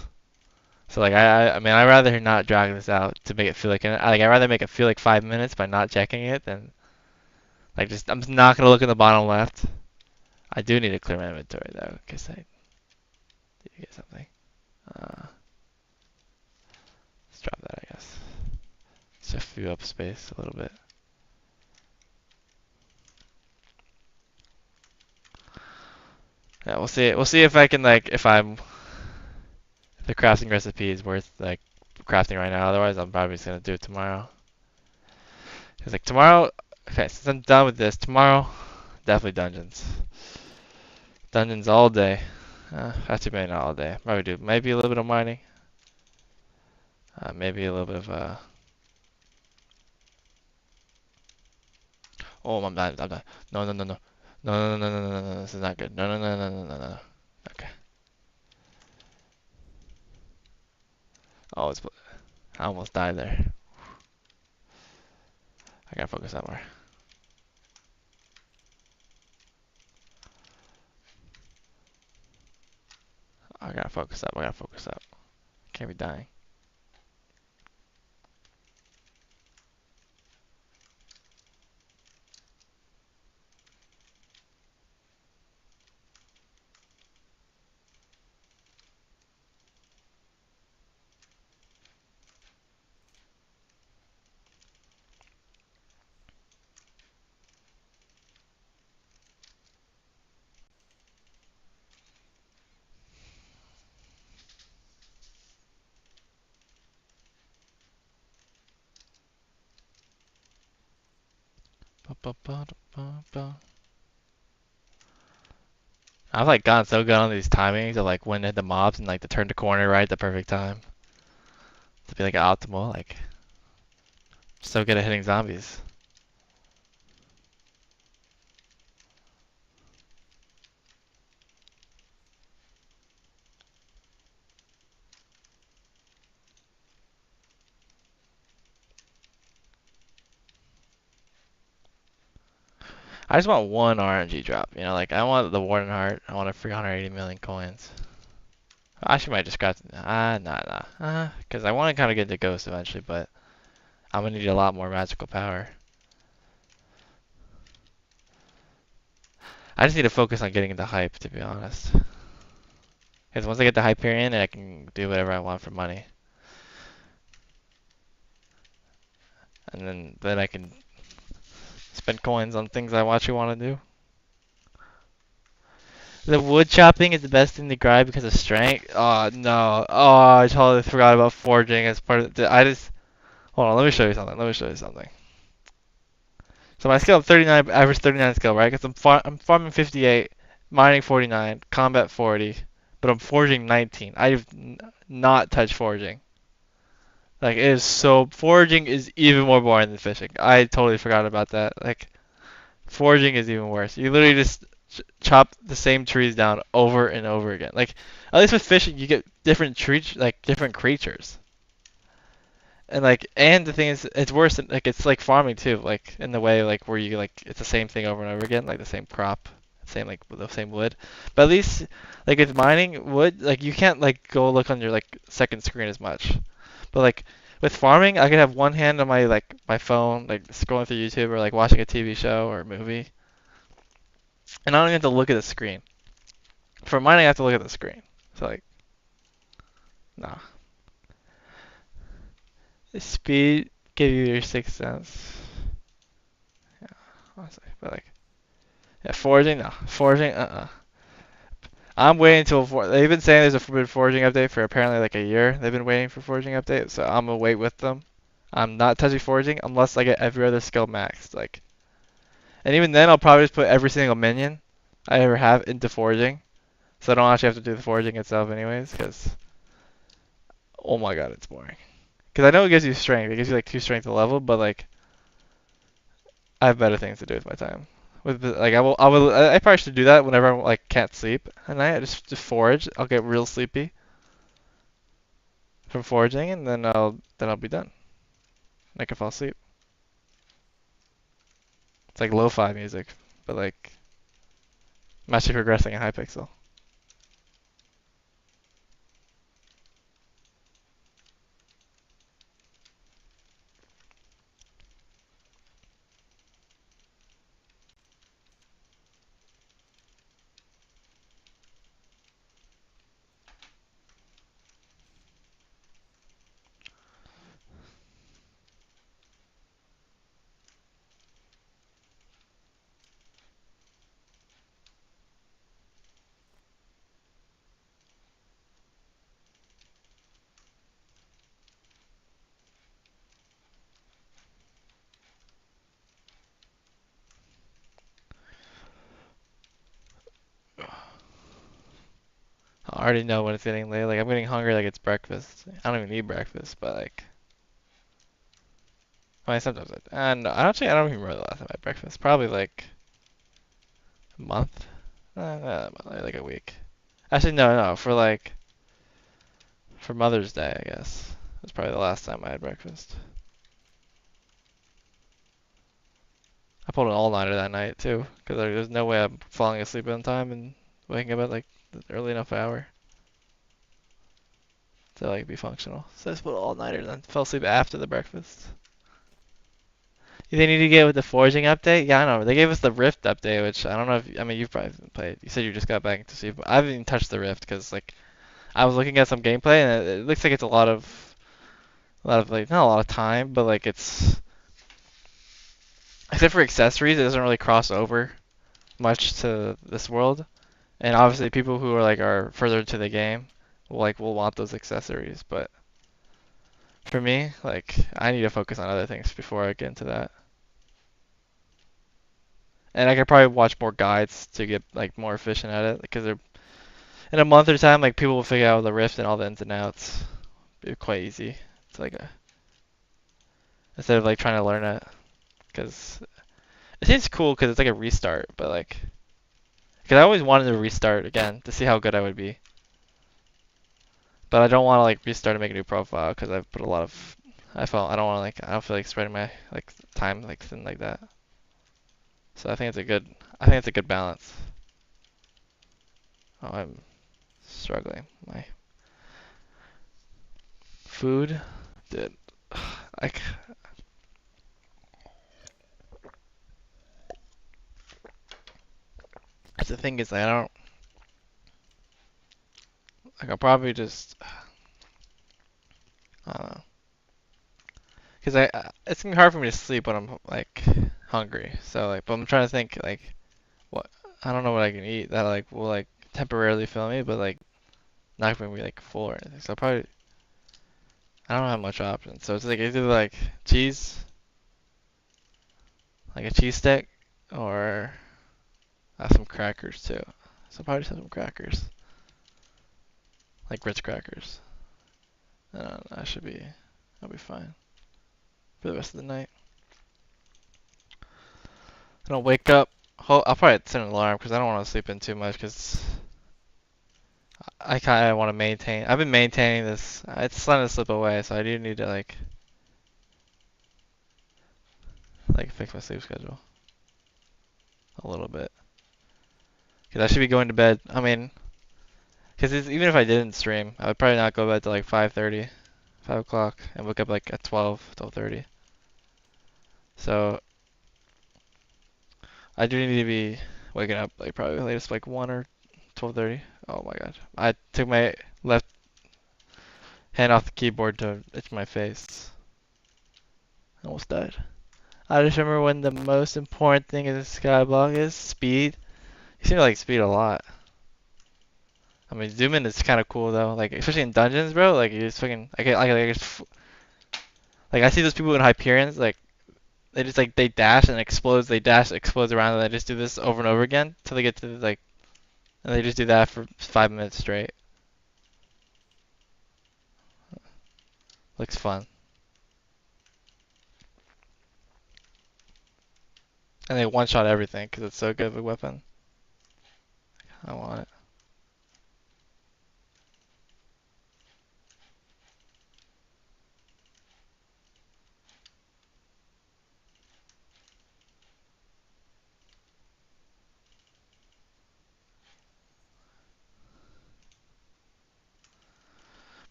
So like I mean, I'd rather not drag this out to make it feel like I'd rather make it feel like 5 minutes by not checking it than like just I'm just not gonna look in the bottom left. I do need to clear my inventory though, because I need to get something. Let's drop that, I guess. Just fill up space a little bit. Yeah, we'll see. We'll see if I can like if the crafting recipe is worth like crafting right now. Otherwise, I'm probably just gonna do it tomorrow. Cause like tomorrow, okay, since I'm done with this, tomorrow definitely dungeons. Dungeons all day. Actually, maybe not all day. Probably do maybe a little bit of mining. Maybe a little bit of Oh, I'm not. I'm not. No, no, no, no. No, no, no, no, no, no, no. This is not good. No, no, no, no, no, no, no. Okay. Oh, it's. I almost died there. I gotta focus that more. I gotta focus up. I gotta focus up. Can't be dying. Ba, ba, ba, ba, ba. I've like gotten so good on these timings of like when to hit the mobs and like to turn the corner right at the perfect time to be like optimal. Like so good at hitting zombies. I just want one RNG drop. You know, like I want the Warden Heart. I want a 380 million coins. I actually might just scratch. Nah, nah. Because I want to kind of get the ghost eventually, but I'm gonna need a lot more magical power. I just need to focus on getting the hype, to be honest. Because once I get the hype here in, I can do whatever I want for money, and then I can spend coins on things I actually want to do. The wood chopping is the best thing to grind because of strength. Oh no! Oh, I totally forgot about forging as part of the. I just hold on. Let me show you something. Let me show you something. So my skill 39, average 39 skill, right? Because I'm farming 58, mining 49, combat 40, but I'm forging 19. I've not touched forging. Like it is so forging is even more boring than fishing. I totally forgot about that. Like forging is even worse. You literally just chop the same trees down over and over again. Like at least with fishing, you get different trees, like different creatures. And the thing is, it's worse than like it's like farming too, like in the way like where you like it's the same thing over and over again, like the same crop, same like the same wood. But at least like with mining wood, like you can't like go look on your like second screen as much. But like with farming, I could have one hand on my like my phone, like scrolling through YouTube or like watching a TV show or a movie, and I don't even have to look at the screen. For mining, I have to look at the screen. So like, nah. Speed give you your sixth sense. Yeah, honestly, but like. Yeah, forging, no. Forging, I'm waiting until they've been saying there's a forbidden forging update for apparently like a year. They've been waiting for forging update, so I'm gonna wait with them. I'm not touching forging unless I get every other skill maxed. Like, and even then, I'll probably just put every single minion I ever have into forging, so I don't actually have to do the forging itself anyways. Because oh my god, it's boring. Because I know it gives you strength. It gives you like 2 strength a level, but like I have better things to do with my time. With like I probably should do that whenever I like can't sleep at night. I just forage. I'll get real sleepy from foraging, and then I'll be done. I can fall asleep. It's like lo-fi music, but like I'm actually progressing in Hypixel. I already know when it's getting late. Like I'm getting hungry like it's breakfast. I don't even need breakfast, but like I mean, sometimes and I don't even remember the last time I had breakfast. Probably like a month. Like a week. Actually, no. For Mother's Day, I guess. That's probably the last time I had breakfast. I pulled an all-nighter that night too, because there's no way I'm falling asleep on time and waking up at like the early enough hour to like be functional. So I just pulled an all-nighter and then fell asleep after the breakfast. They need to get with the forging update? Yeah, I know. They gave us the Rift update, which I don't know if I mean you've probably played. You said you just got back into Sea, but I haven't even touched the Rift because like I was looking at some gameplay and it looks like it's a lot of like not a lot of time, but like it's except for accessories, it doesn't really cross over much to this world. And obviously, people who are further to the game will want those accessories. But for me, like I need to focus on other things before I get into that. And I could probably watch more guides to get like more efficient at it because they're in a month or time, like people will figure out the rift and all the ins and outs. It'd be quite easy. It's like instead of like trying to learn it because it seems cool because it's like a restart, but like because I always wanted to restart again to see how good I would be. But I don't want to like restart and make a new profile because I've put a lot of. I don't feel like spreading my like time like thin like that. So I think it's a good balance. Oh, I'm struggling. My food, dude. Like the thing is, like, I don't. Like I'll probably just. I don't know. Cause it's gonna be hard for me to sleep when I'm like hungry. So like, but I'm trying to think like what I don't know what I can eat that like will like temporarily fill me, but like not gonna be like full or anything. So probably I don't have much options. So it's like either like cheese, like a cheese stick, or some crackers too. So probably just have some crackers, like Ritz crackers. And I'll be fine for the rest of the night. I don't wake up. I'll probably set an alarm because I don't want to sleep in too much because I kind of want to maintain. I've been maintaining this. It's starting to slip away, so I do need to like fix my sleep schedule a little bit. Cause I should be going to bed. I mean, cause even if I didn't stream, I would probably not go to bed till like 5:30, 5 o'clock, and wake up like at 12, 12:30. So I do need to be waking up like probably latest like 1 or 12:30. Oh my god. I took my left hand off the keyboard to itch my face. I almost died. I just remember when the most important thing in the skyblock is speed. You seem to like speed a lot. I mean, zoom in is kind of cool though. Like especially in dungeons, bro. Like you just fucking like I see those people in Hyperions. Like they just like they dash and explodes. They dash, explodes around, and they just do this over and over again till they get to like, and they just do that for 5 minutes straight. Looks fun. And they one shot everything because it's so good of a weapon. I want it.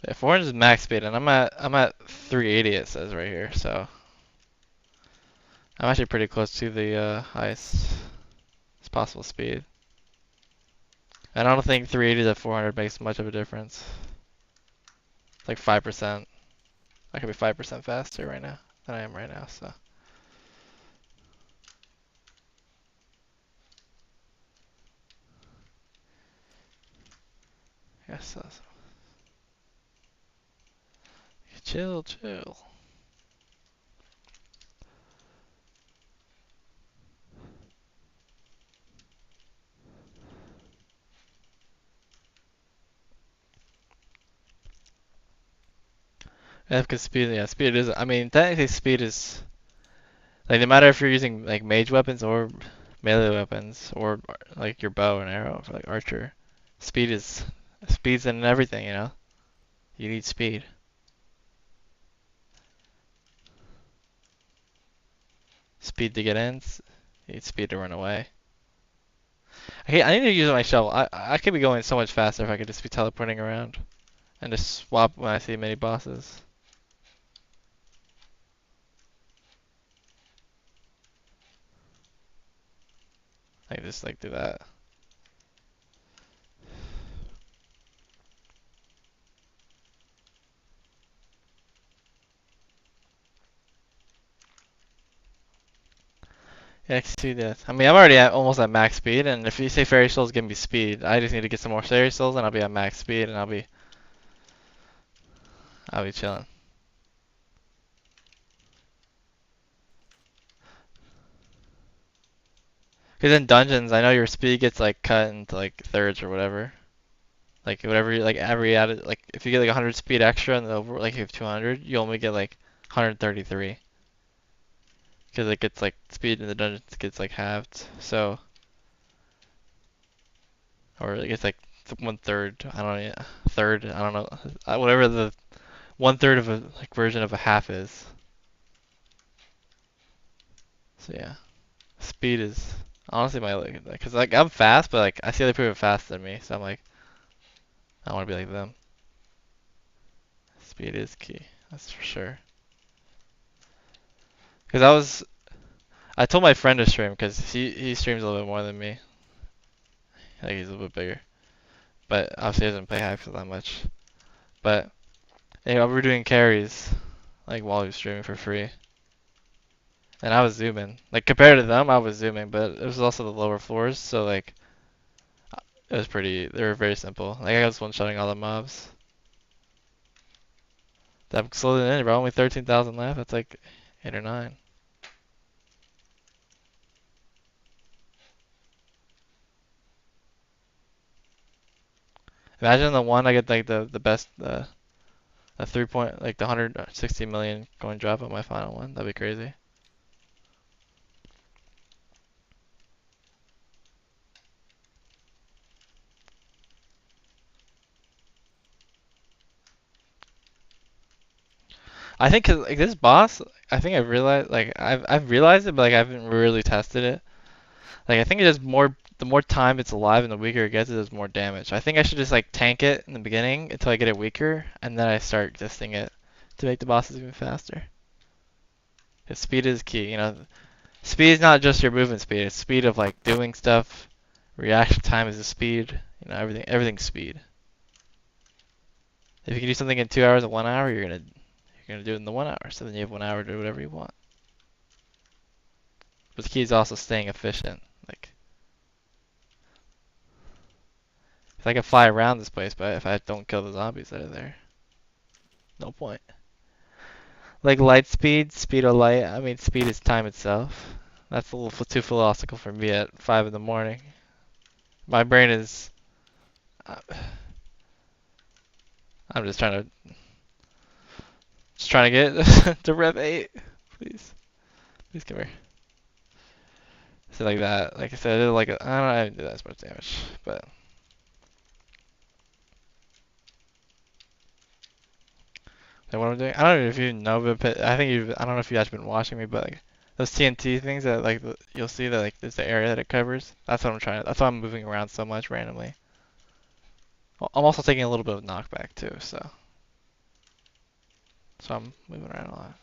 Yeah, 400 is max speed, and I'm at 380 it says right here, so I'm actually pretty close to the highest possible speed. And I don't think 380 to 400 makes much of a difference. It's like 5%. I could be 5% faster right now than I am right now, so. Yes, chill, chill. Yeah, because speed, yeah, speed is. I mean, technically, speed is. Like no matter if you're using like mage weapons or melee weapons or like your bow and arrow for like archer, speed is speed's in everything, you know? You need speed. Speed to get in, you need speed to run away. I need to use my shovel. I could be going so much faster if I could just be teleporting around and just swap when I see mini bosses. I can just like do that. Yeah, I can see that. I mean, I'm already at almost at max speed, and if you say fairy souls give me speed, I just need to get some more fairy souls, and I'll be at max speed, and I'll be chilling. Because in dungeons, I know your speed gets like cut into like thirds or whatever. Like whatever, like every added, like if you get like 100 speed extra and over, like you have 200, you only get like 133. Because it gets like speed in the dungeons gets like halved. So, or it gets like one third. I don't know, yeah, third. I don't know. Whatever the one third of a like version of a half is. So yeah, speed is honestly my like, because like I'm fast, but like I see other people faster than me, so I'm like I want to be like them. Speed is key, that's for sure. Because I told my friend to stream because he streams a little bit more than me. I think he's a little bit bigger, but obviously he doesn't play Hypixel that much. But anyway, we were doing carries like while he was streaming for free, and I was zooming. Like compared to them, I was zooming, but it was also the lower floors, so like it was pretty. They were very simple. Like I was one-shotting all the mobs. That slowed it in, bro. Only 13,000 left. That's like 8 or 9. Imagine the one I get like the best a 3 point like the 160 million going drop on my final one. That'd be crazy. I think 'cause, like this boss, I think I've realized like I've realized it, but like I haven't really tested it. Like I think it does more. The more time it's alive and the weaker it gets, it does more damage. I think I should just like tank it in the beginning until I get it weaker, and then I start existing it to make the bosses even faster. 'Cause speed is key, you know. Speed is not just your movement speed; it's speed of like doing stuff. Reaction time is the speed. You know, everything's speed. If you can do something in 2 hours or 1 hour, you're gonna do it in the 1 hour. So then you have 1 hour to do whatever you want. But the key is also staying efficient. Like if I can fly around this place, but if I don't kill the zombies that are there, no point. Like light speed, speed of light. I mean, speed is time itself. That's a little too philosophical for me at 5 in the morning. My brain is. Uh, I'm just trying to get to Rev 8. Please, please come here. So like that. Like I said, I did like I don't know, I didn't do that much damage, but. Like what I'm doing, I don't know if you know, but I don't know if you guys been watching me, but like those TNT things that like you'll see that like there's the area that it covers. That's what I'm trying. That's why I'm moving around so much randomly. I'm also taking a little bit of knockback too, so I'm moving around a lot.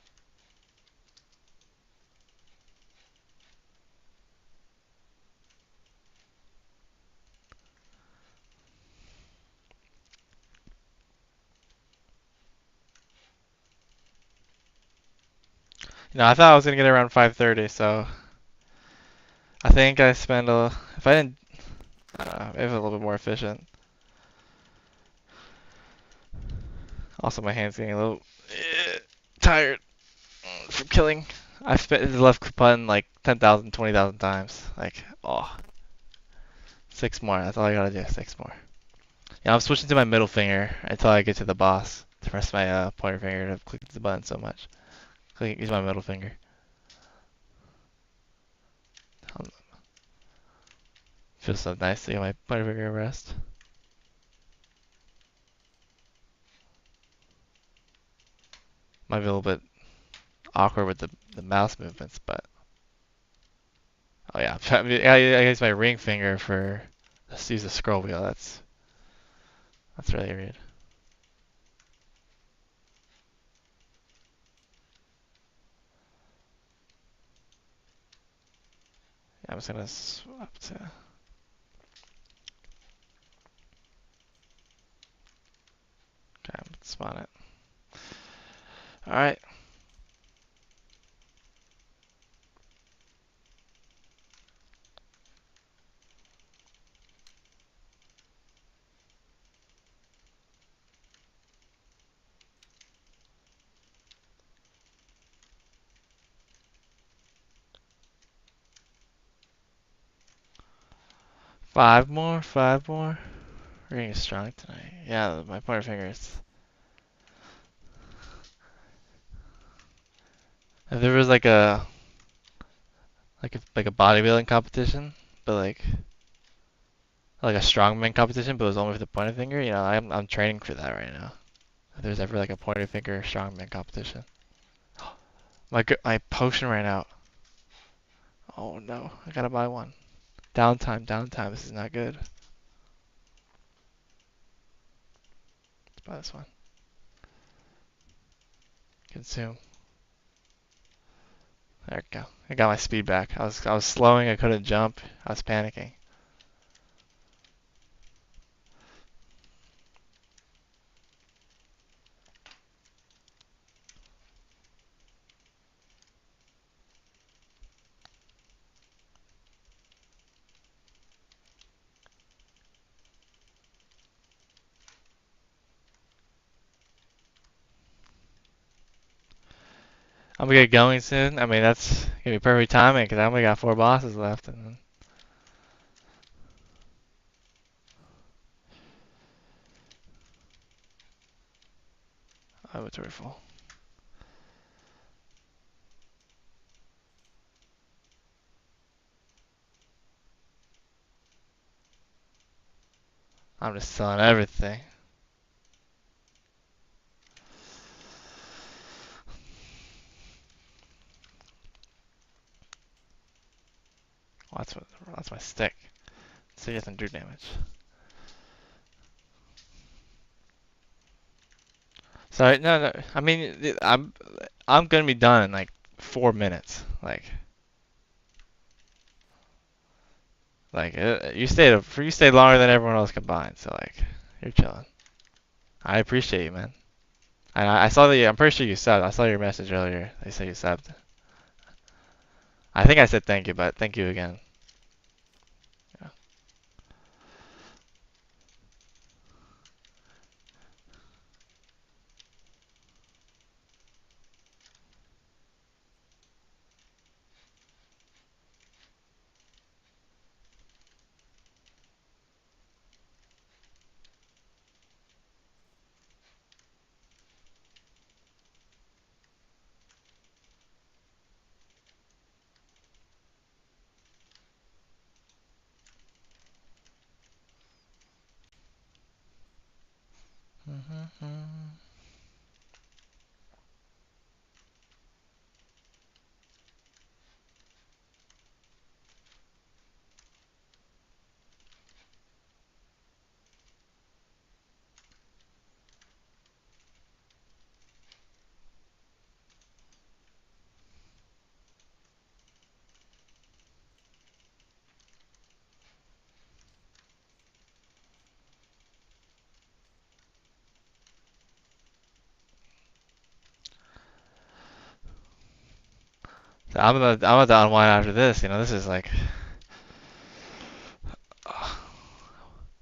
You know, I thought I was gonna get around 5:30, so I think I spend a. If I didn't, I don't know, maybe a little bit more efficient. Also, my hand's getting a little tired from killing. I've spent the left button like 10,000, 20,000 times. Like, oh, 6 more. That's all I gotta do. 6 more. Yeah, I'm switching to my middle finger until I get to the boss. To press my pointer finger to click the button so much. Use my middle finger. Feels so nice to get my pointer finger rest. Might be a little bit awkward with the mouse movements, but oh yeah, I use my ring finger for let's use the scroll wheel. That's really weird. Yeah, I'm just gonna swap to. Okay, I'm gonna spawn it. All right. Five more, five more. We're getting strong tonight. Yeah, my pointer fingers. If there was like a bodybuilding competition, but like a strongman competition, but it was only with the pointer finger, I'm training for that right now. If there's ever like a pointer finger strongman competition. My potion ran out. Oh no, I gotta buy one. Downtime, downtime. This is not good. Let's buy this one. Consume. There we go. I got my speed back. I was slowing. I couldn't jump. I was panicking. I'm gonna get going soon. I mean, that's gonna be perfect timing because I only got 4 bosses left, and then inventory full. I'm just selling everything. Oh, that's my stick. So it doesn't do damage. Sorry, no. I mean, I'm gonna be done in like 4 minutes. You stayed longer than everyone else combined. So you're chilling. I appreciate you, man. I saw that. I'm pretty sure you subbed. I saw your message earlier. They said you subbed. I think I said thank you, but thank you again. Yeah. So I'm about to unwind after this. This is like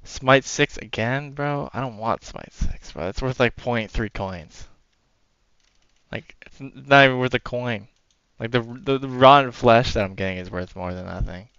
Smite 6 again, bro. I don't want Smite 6, bro. It's worth like point 0.3 coins. Like it's not even worth a coin. Like the rotten flesh that I'm getting is worth more than that thing.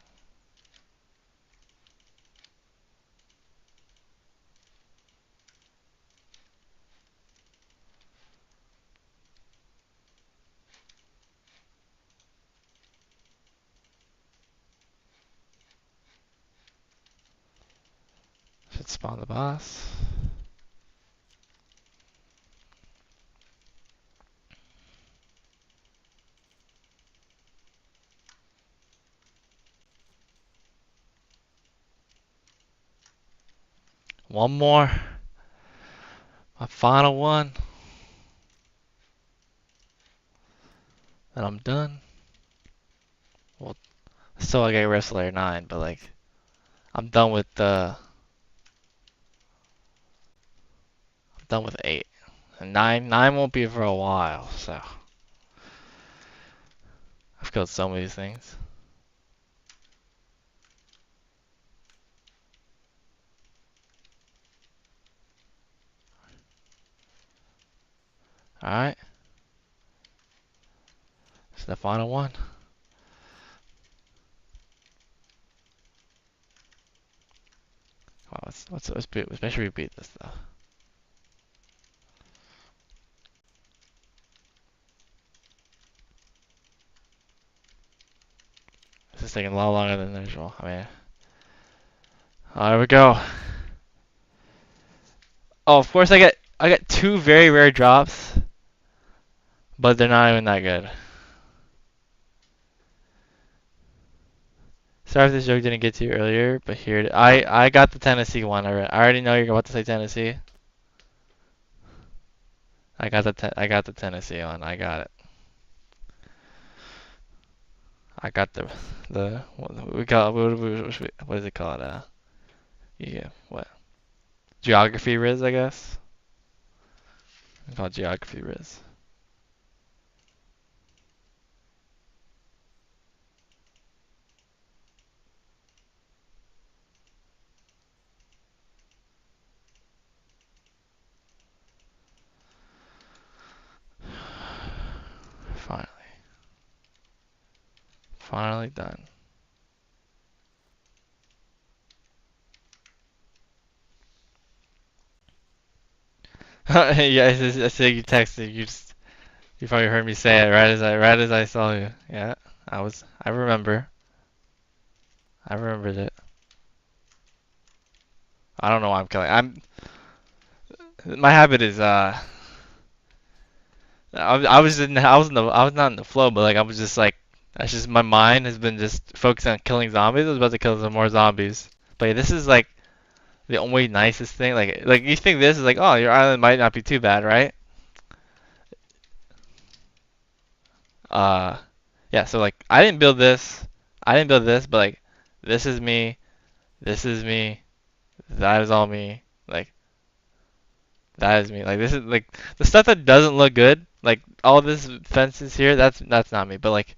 Spawn the boss. One more. My final one. And I'm done. Well, still I get Rev Lvl 9, but like, I'm done with the. I'm done with 8. And 9 won't be for a while, so. I've killed so many things. Alright. This is the final one. Wow, let's make sure we beat this though. This is taking a lot longer than usual. I mean, oh, here we go. Oh, of course I get 2 very rare drops, but they're not even that good. Sorry if this joke didn't get to you earlier, but here I got the Tennessee one. I already know you're about to say Tennessee. I got the Tennessee one. I got it. I got the what we call what is it called? Yeah, what? Geography Riz, I guess. We call it Geography Riz. Finally, finally done. Yeah, I see you texted. You probably heard me say it right as I saw you. Yeah, I remember. I remembered it. I don't know why I'm killing. My habit is I was not in the flow, but like I was just like that's just my mind has been just focused on killing zombies. I was about to kill some more zombies, but yeah, this is like the only nicest thing. Like you think this is like, oh, your island might not be too bad, right? Uh, yeah. So like I didn't build this. I didn't build this, but like this is me. This is me. That is all me. Like that is me. Like this is like the stuff that doesn't look good. Like all this fences here. That's not me. But like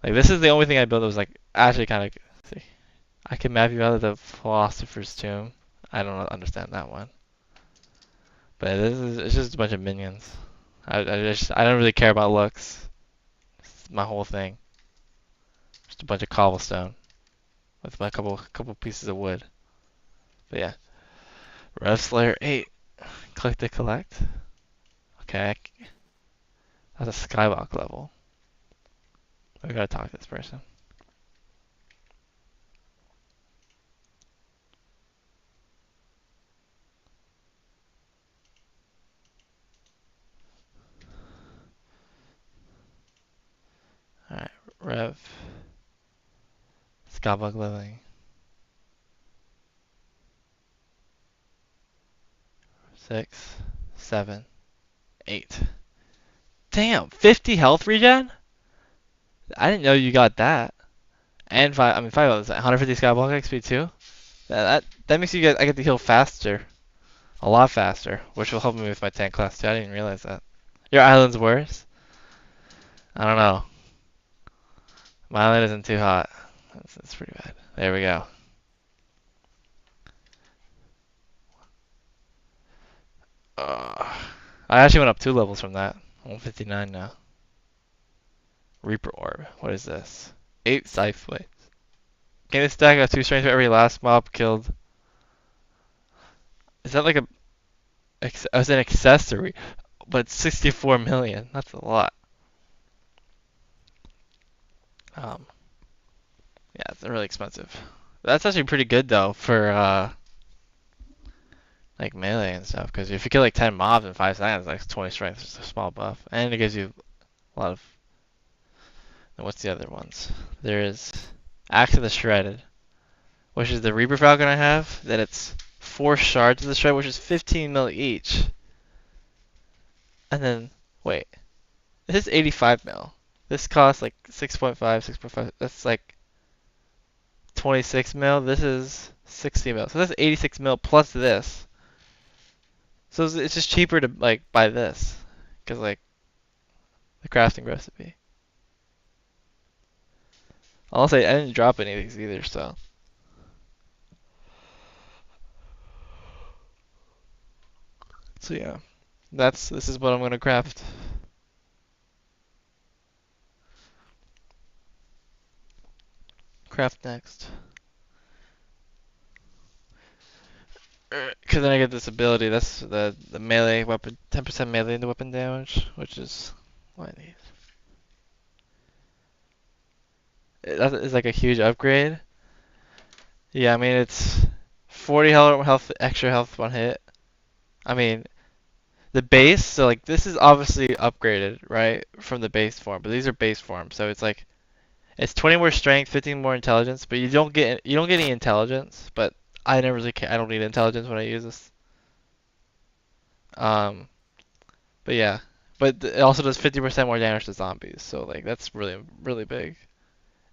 this is the only thing I built that was like actually kind of. See, I can map you out of the Philosopher's Tomb. I don't understand that one. But this is it's just a bunch of minions. I don't really care about looks. It's my whole thing. Just a bunch of cobblestone with my couple pieces of wood. But yeah, Rev Slayer 8. Click to collect. Okay, that's a skybox level. We gotta talk to this person. All right, Rev. Skybox leveling. 6, 7, 8. Damn, 50 health regen? I didn't know you got that. And 150 skyblock XP too. That makes I get to heal faster, a lot faster, which will help me with my tank class too. I didn't realize that. Your island's worse. I don't know. My island isn't too hot. That's pretty bad. There we go. I actually went up 2 levels from that. 159 now. Reaper Orb. What is this? 8 Scythe Blades. Gain this stack of 2 strength for every last mob killed. Is that like as an accessory? But it's 64 million. That's a lot. Yeah, it's really expensive. That's actually pretty good though for like melee and stuff. Because if you kill like 10 mobs in 5 seconds, like 20 strength, it's a small buff, and it gives you a lot of. And what's the other ones? There is Axe of the Shredded, which is the Reaper Falcon I have. That it's 4 shards of the shred, which is 15 mil each. And then wait, this is 85 mil. This costs like 6.5, 6.5. That's like 26 mil. This is 60 mil. So that's 86 mil plus this. So it's just cheaper to like buy this, cause like the crafting recipe. I'll say I didn't drop any of these either, so. So yeah, this is what I'm gonna craft. Craft next. Cause then I get this ability. That's the melee weapon, 10% melee into weapon damage, which is what I need. That is like a huge upgrade. Yeah, I mean it's 40 health, extra health one hit. I mean the base. So like this is obviously upgraded, right, from the base form. But these are base forms, so it's like it's 20 more strength, 15 more intelligence. But you don't get any intelligence. But I never really care. I don't need intelligence when I use this. Um, but yeah, but it also does 50% more damage to zombies. So like that's really really big.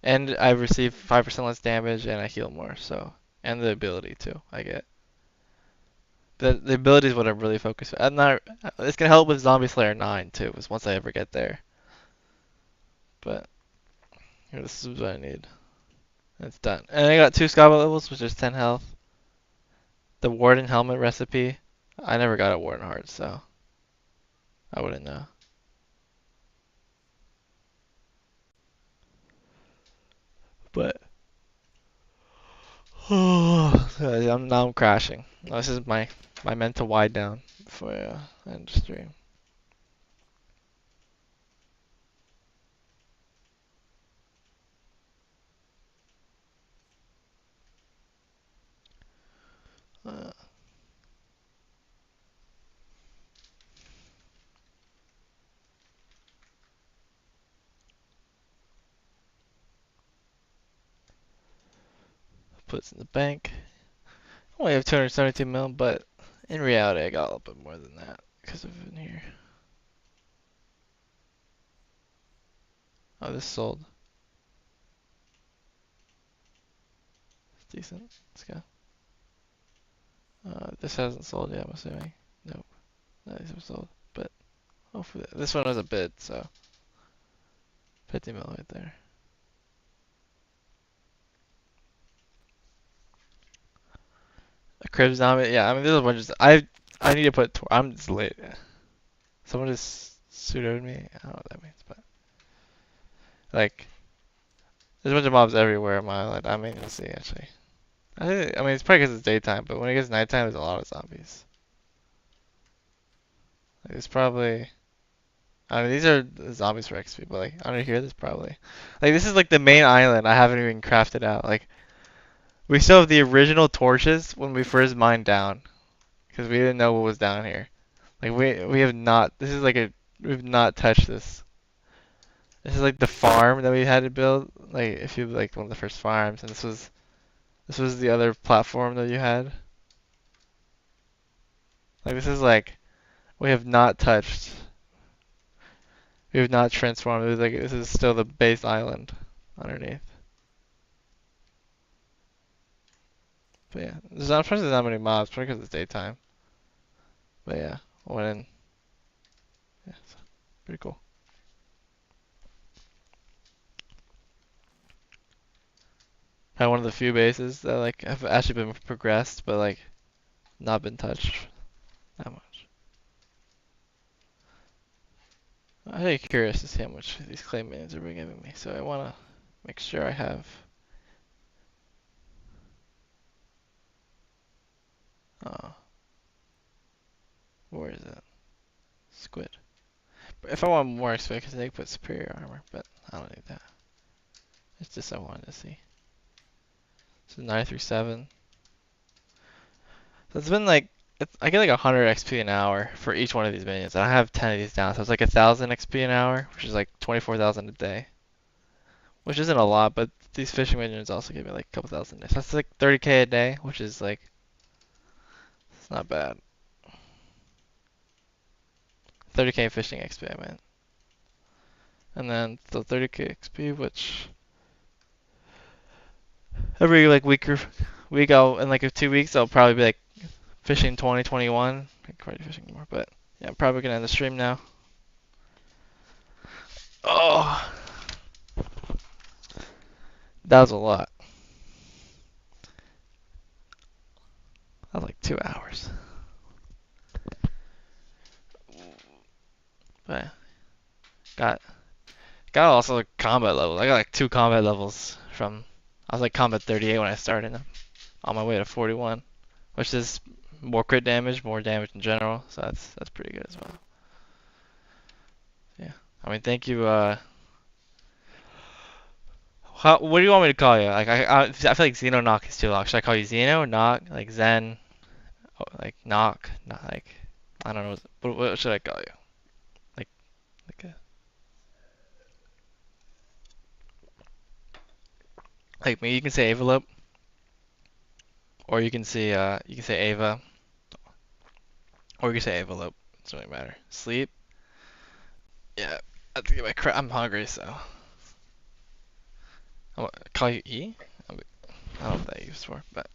And I receive 5% less damage, and I heal more. So and the ability too, I get. The ability is what I'm really focused on. I'm not. It's gonna help with Zombie Slayer 9 too. Is once I ever get there. But here, this is what I need. It's done. And I got 2 Scaba levels, which is 10 health. The Warden helmet recipe. I never got a Warden heart, so I wouldn't know. But now I'm crashing. This is my mental wide down for end stream. Uh, Puts in the bank. I only have 272 mil, but in reality, I got a little bit more than that because of in here. Oh, this sold. It's decent. Let's go. This hasn't sold yet, I'm assuming. Nope. No, these have sold. But hopefully, this one was a bid, so 50 mil right there. A crib zombie. Yeah, I mean, there's a bunch of. I need to put. I'm just late. Someone just pseudoed me. I don't know what that means, but like, there's a bunch of mobs everywhere on my island. I mean, let's see actually. I mean, it's probably because it's daytime, but when it gets nighttime, there's a lot of zombies. Like, it's probably. I mean, these are the zombies for XP, but like under here, there's probably. Like, this is like the main island. I haven't even crafted out. Like, we still have the original torches when we first mined down, because we didn't know what was down here. Like, we have not. This is like a. We've not touched this. This is like the farm that we had to build. Like, if you like one of the first farms, and this was the other platform that you had. Like, this is like we have not touched. We have not transformed. It was like this is still the base island underneath. But yeah, I'm surprised there's not many mobs, probably because it's daytime. But yeah, went in. Yeah, so pretty cool. Probably one of the few bases that like have actually been progressed, but like not been touched that much. I'm really curious to see how much these clay minions are giving me, so I wanna make sure I have. Uh, where is it? Squid. But if I want more XP, because they put superior armor, but I don't need that. It's just I wanted to see. So 937. So it's been like I get like 100 XP an hour for each one of these minions. And I have 10 of these down, so it's like 1,000 XP an hour, which is like 24,000 a day, which isn't a lot. But these fishing minions also give me like a couple thousand. So that's like 30k a day, which is like it's not bad. 30k fishing XP, I meant. And then the 30k XP, which every like week I'll in like 2 weeks I'll probably be like fishing 2021. I can't fishing anymore, but yeah, I'm probably gonna end the stream now. Oh, that was a lot. That was like 2 hours. But got got also like combat levels. I got like 2 combat levels from. I was like combat 38 when I started. I'm on my way to 41, which is more crit damage, more damage in general. So that's pretty good as well. Yeah. I mean, thank you. What do you want me to call you? Like I feel like Xeno Knock is too long. Should I call you Xeno, Knock, like Zen, like Knock, not like I don't know. What should I call you? Like like a, like me? You can say Envelope, or you can say Ava, or you can say Envelope. It doesn't really matter. Sleep. Yeah. I have to get my crap. I'm hungry, so I'm gonna call you E. I don't know what that used for, but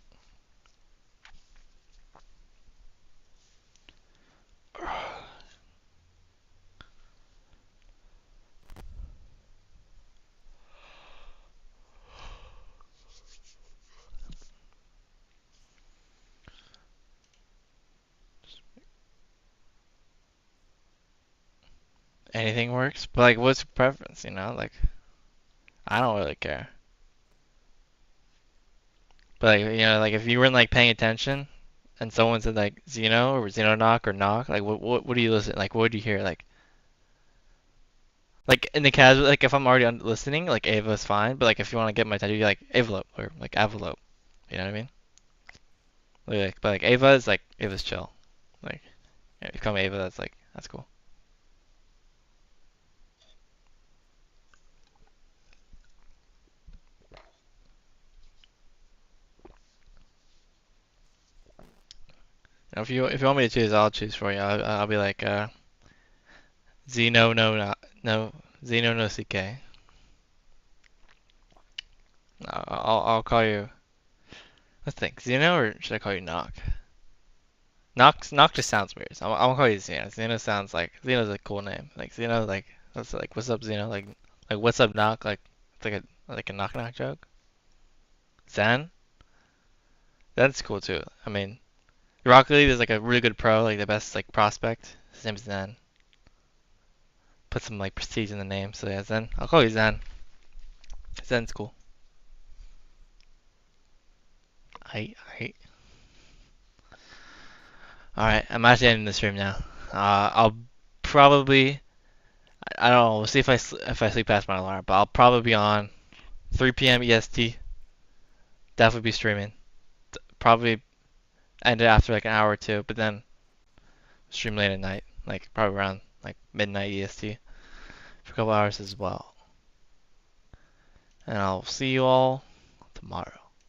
anything works. But like, what's your preference? You know, like I don't really care. But like, like if you weren't like paying attention, and someone said like Xeno or Xeno Knock or Knock, like what do you listen? Like what do you hear? Like in the casual, like if I'm already listening, like Ava's fine. But like if you want to get my attention, you like Envelope or like Avelope. You know what I mean? But like Ava is like Ava's chill. Like if you call me Ava, that's cool. If you want me to choose, I'll choose for you. I'll be like Xeno no not no Xeno no CK. I'll call you. Let's think. Xeno or should I call you Knock? Knock just sounds weird. So I'm gonna call you Xeno. Xeno sounds like Xeno's a cool name. Like Xeno, like that's like what's up Xeno? Like what's up Knock? Like it's like a knock knock joke. Zen, that's cool too. I mean, Rocket League is like a really good pro, like the best like prospect. His name's Zen. Put some like prestige in the name. So yeah, Zen. I'll call you Zen. Zen's cool. I. All right, I'm actually ending the stream now. I'll probably I don't know. We'll see if I sleep past my alarm, but I'll probably be on 3 p.m. EST. Definitely be streaming. Probably end it after like an hour or two, but then stream late at night, like probably around like midnight EST for a couple hours as well. And I'll see you all tomorrow.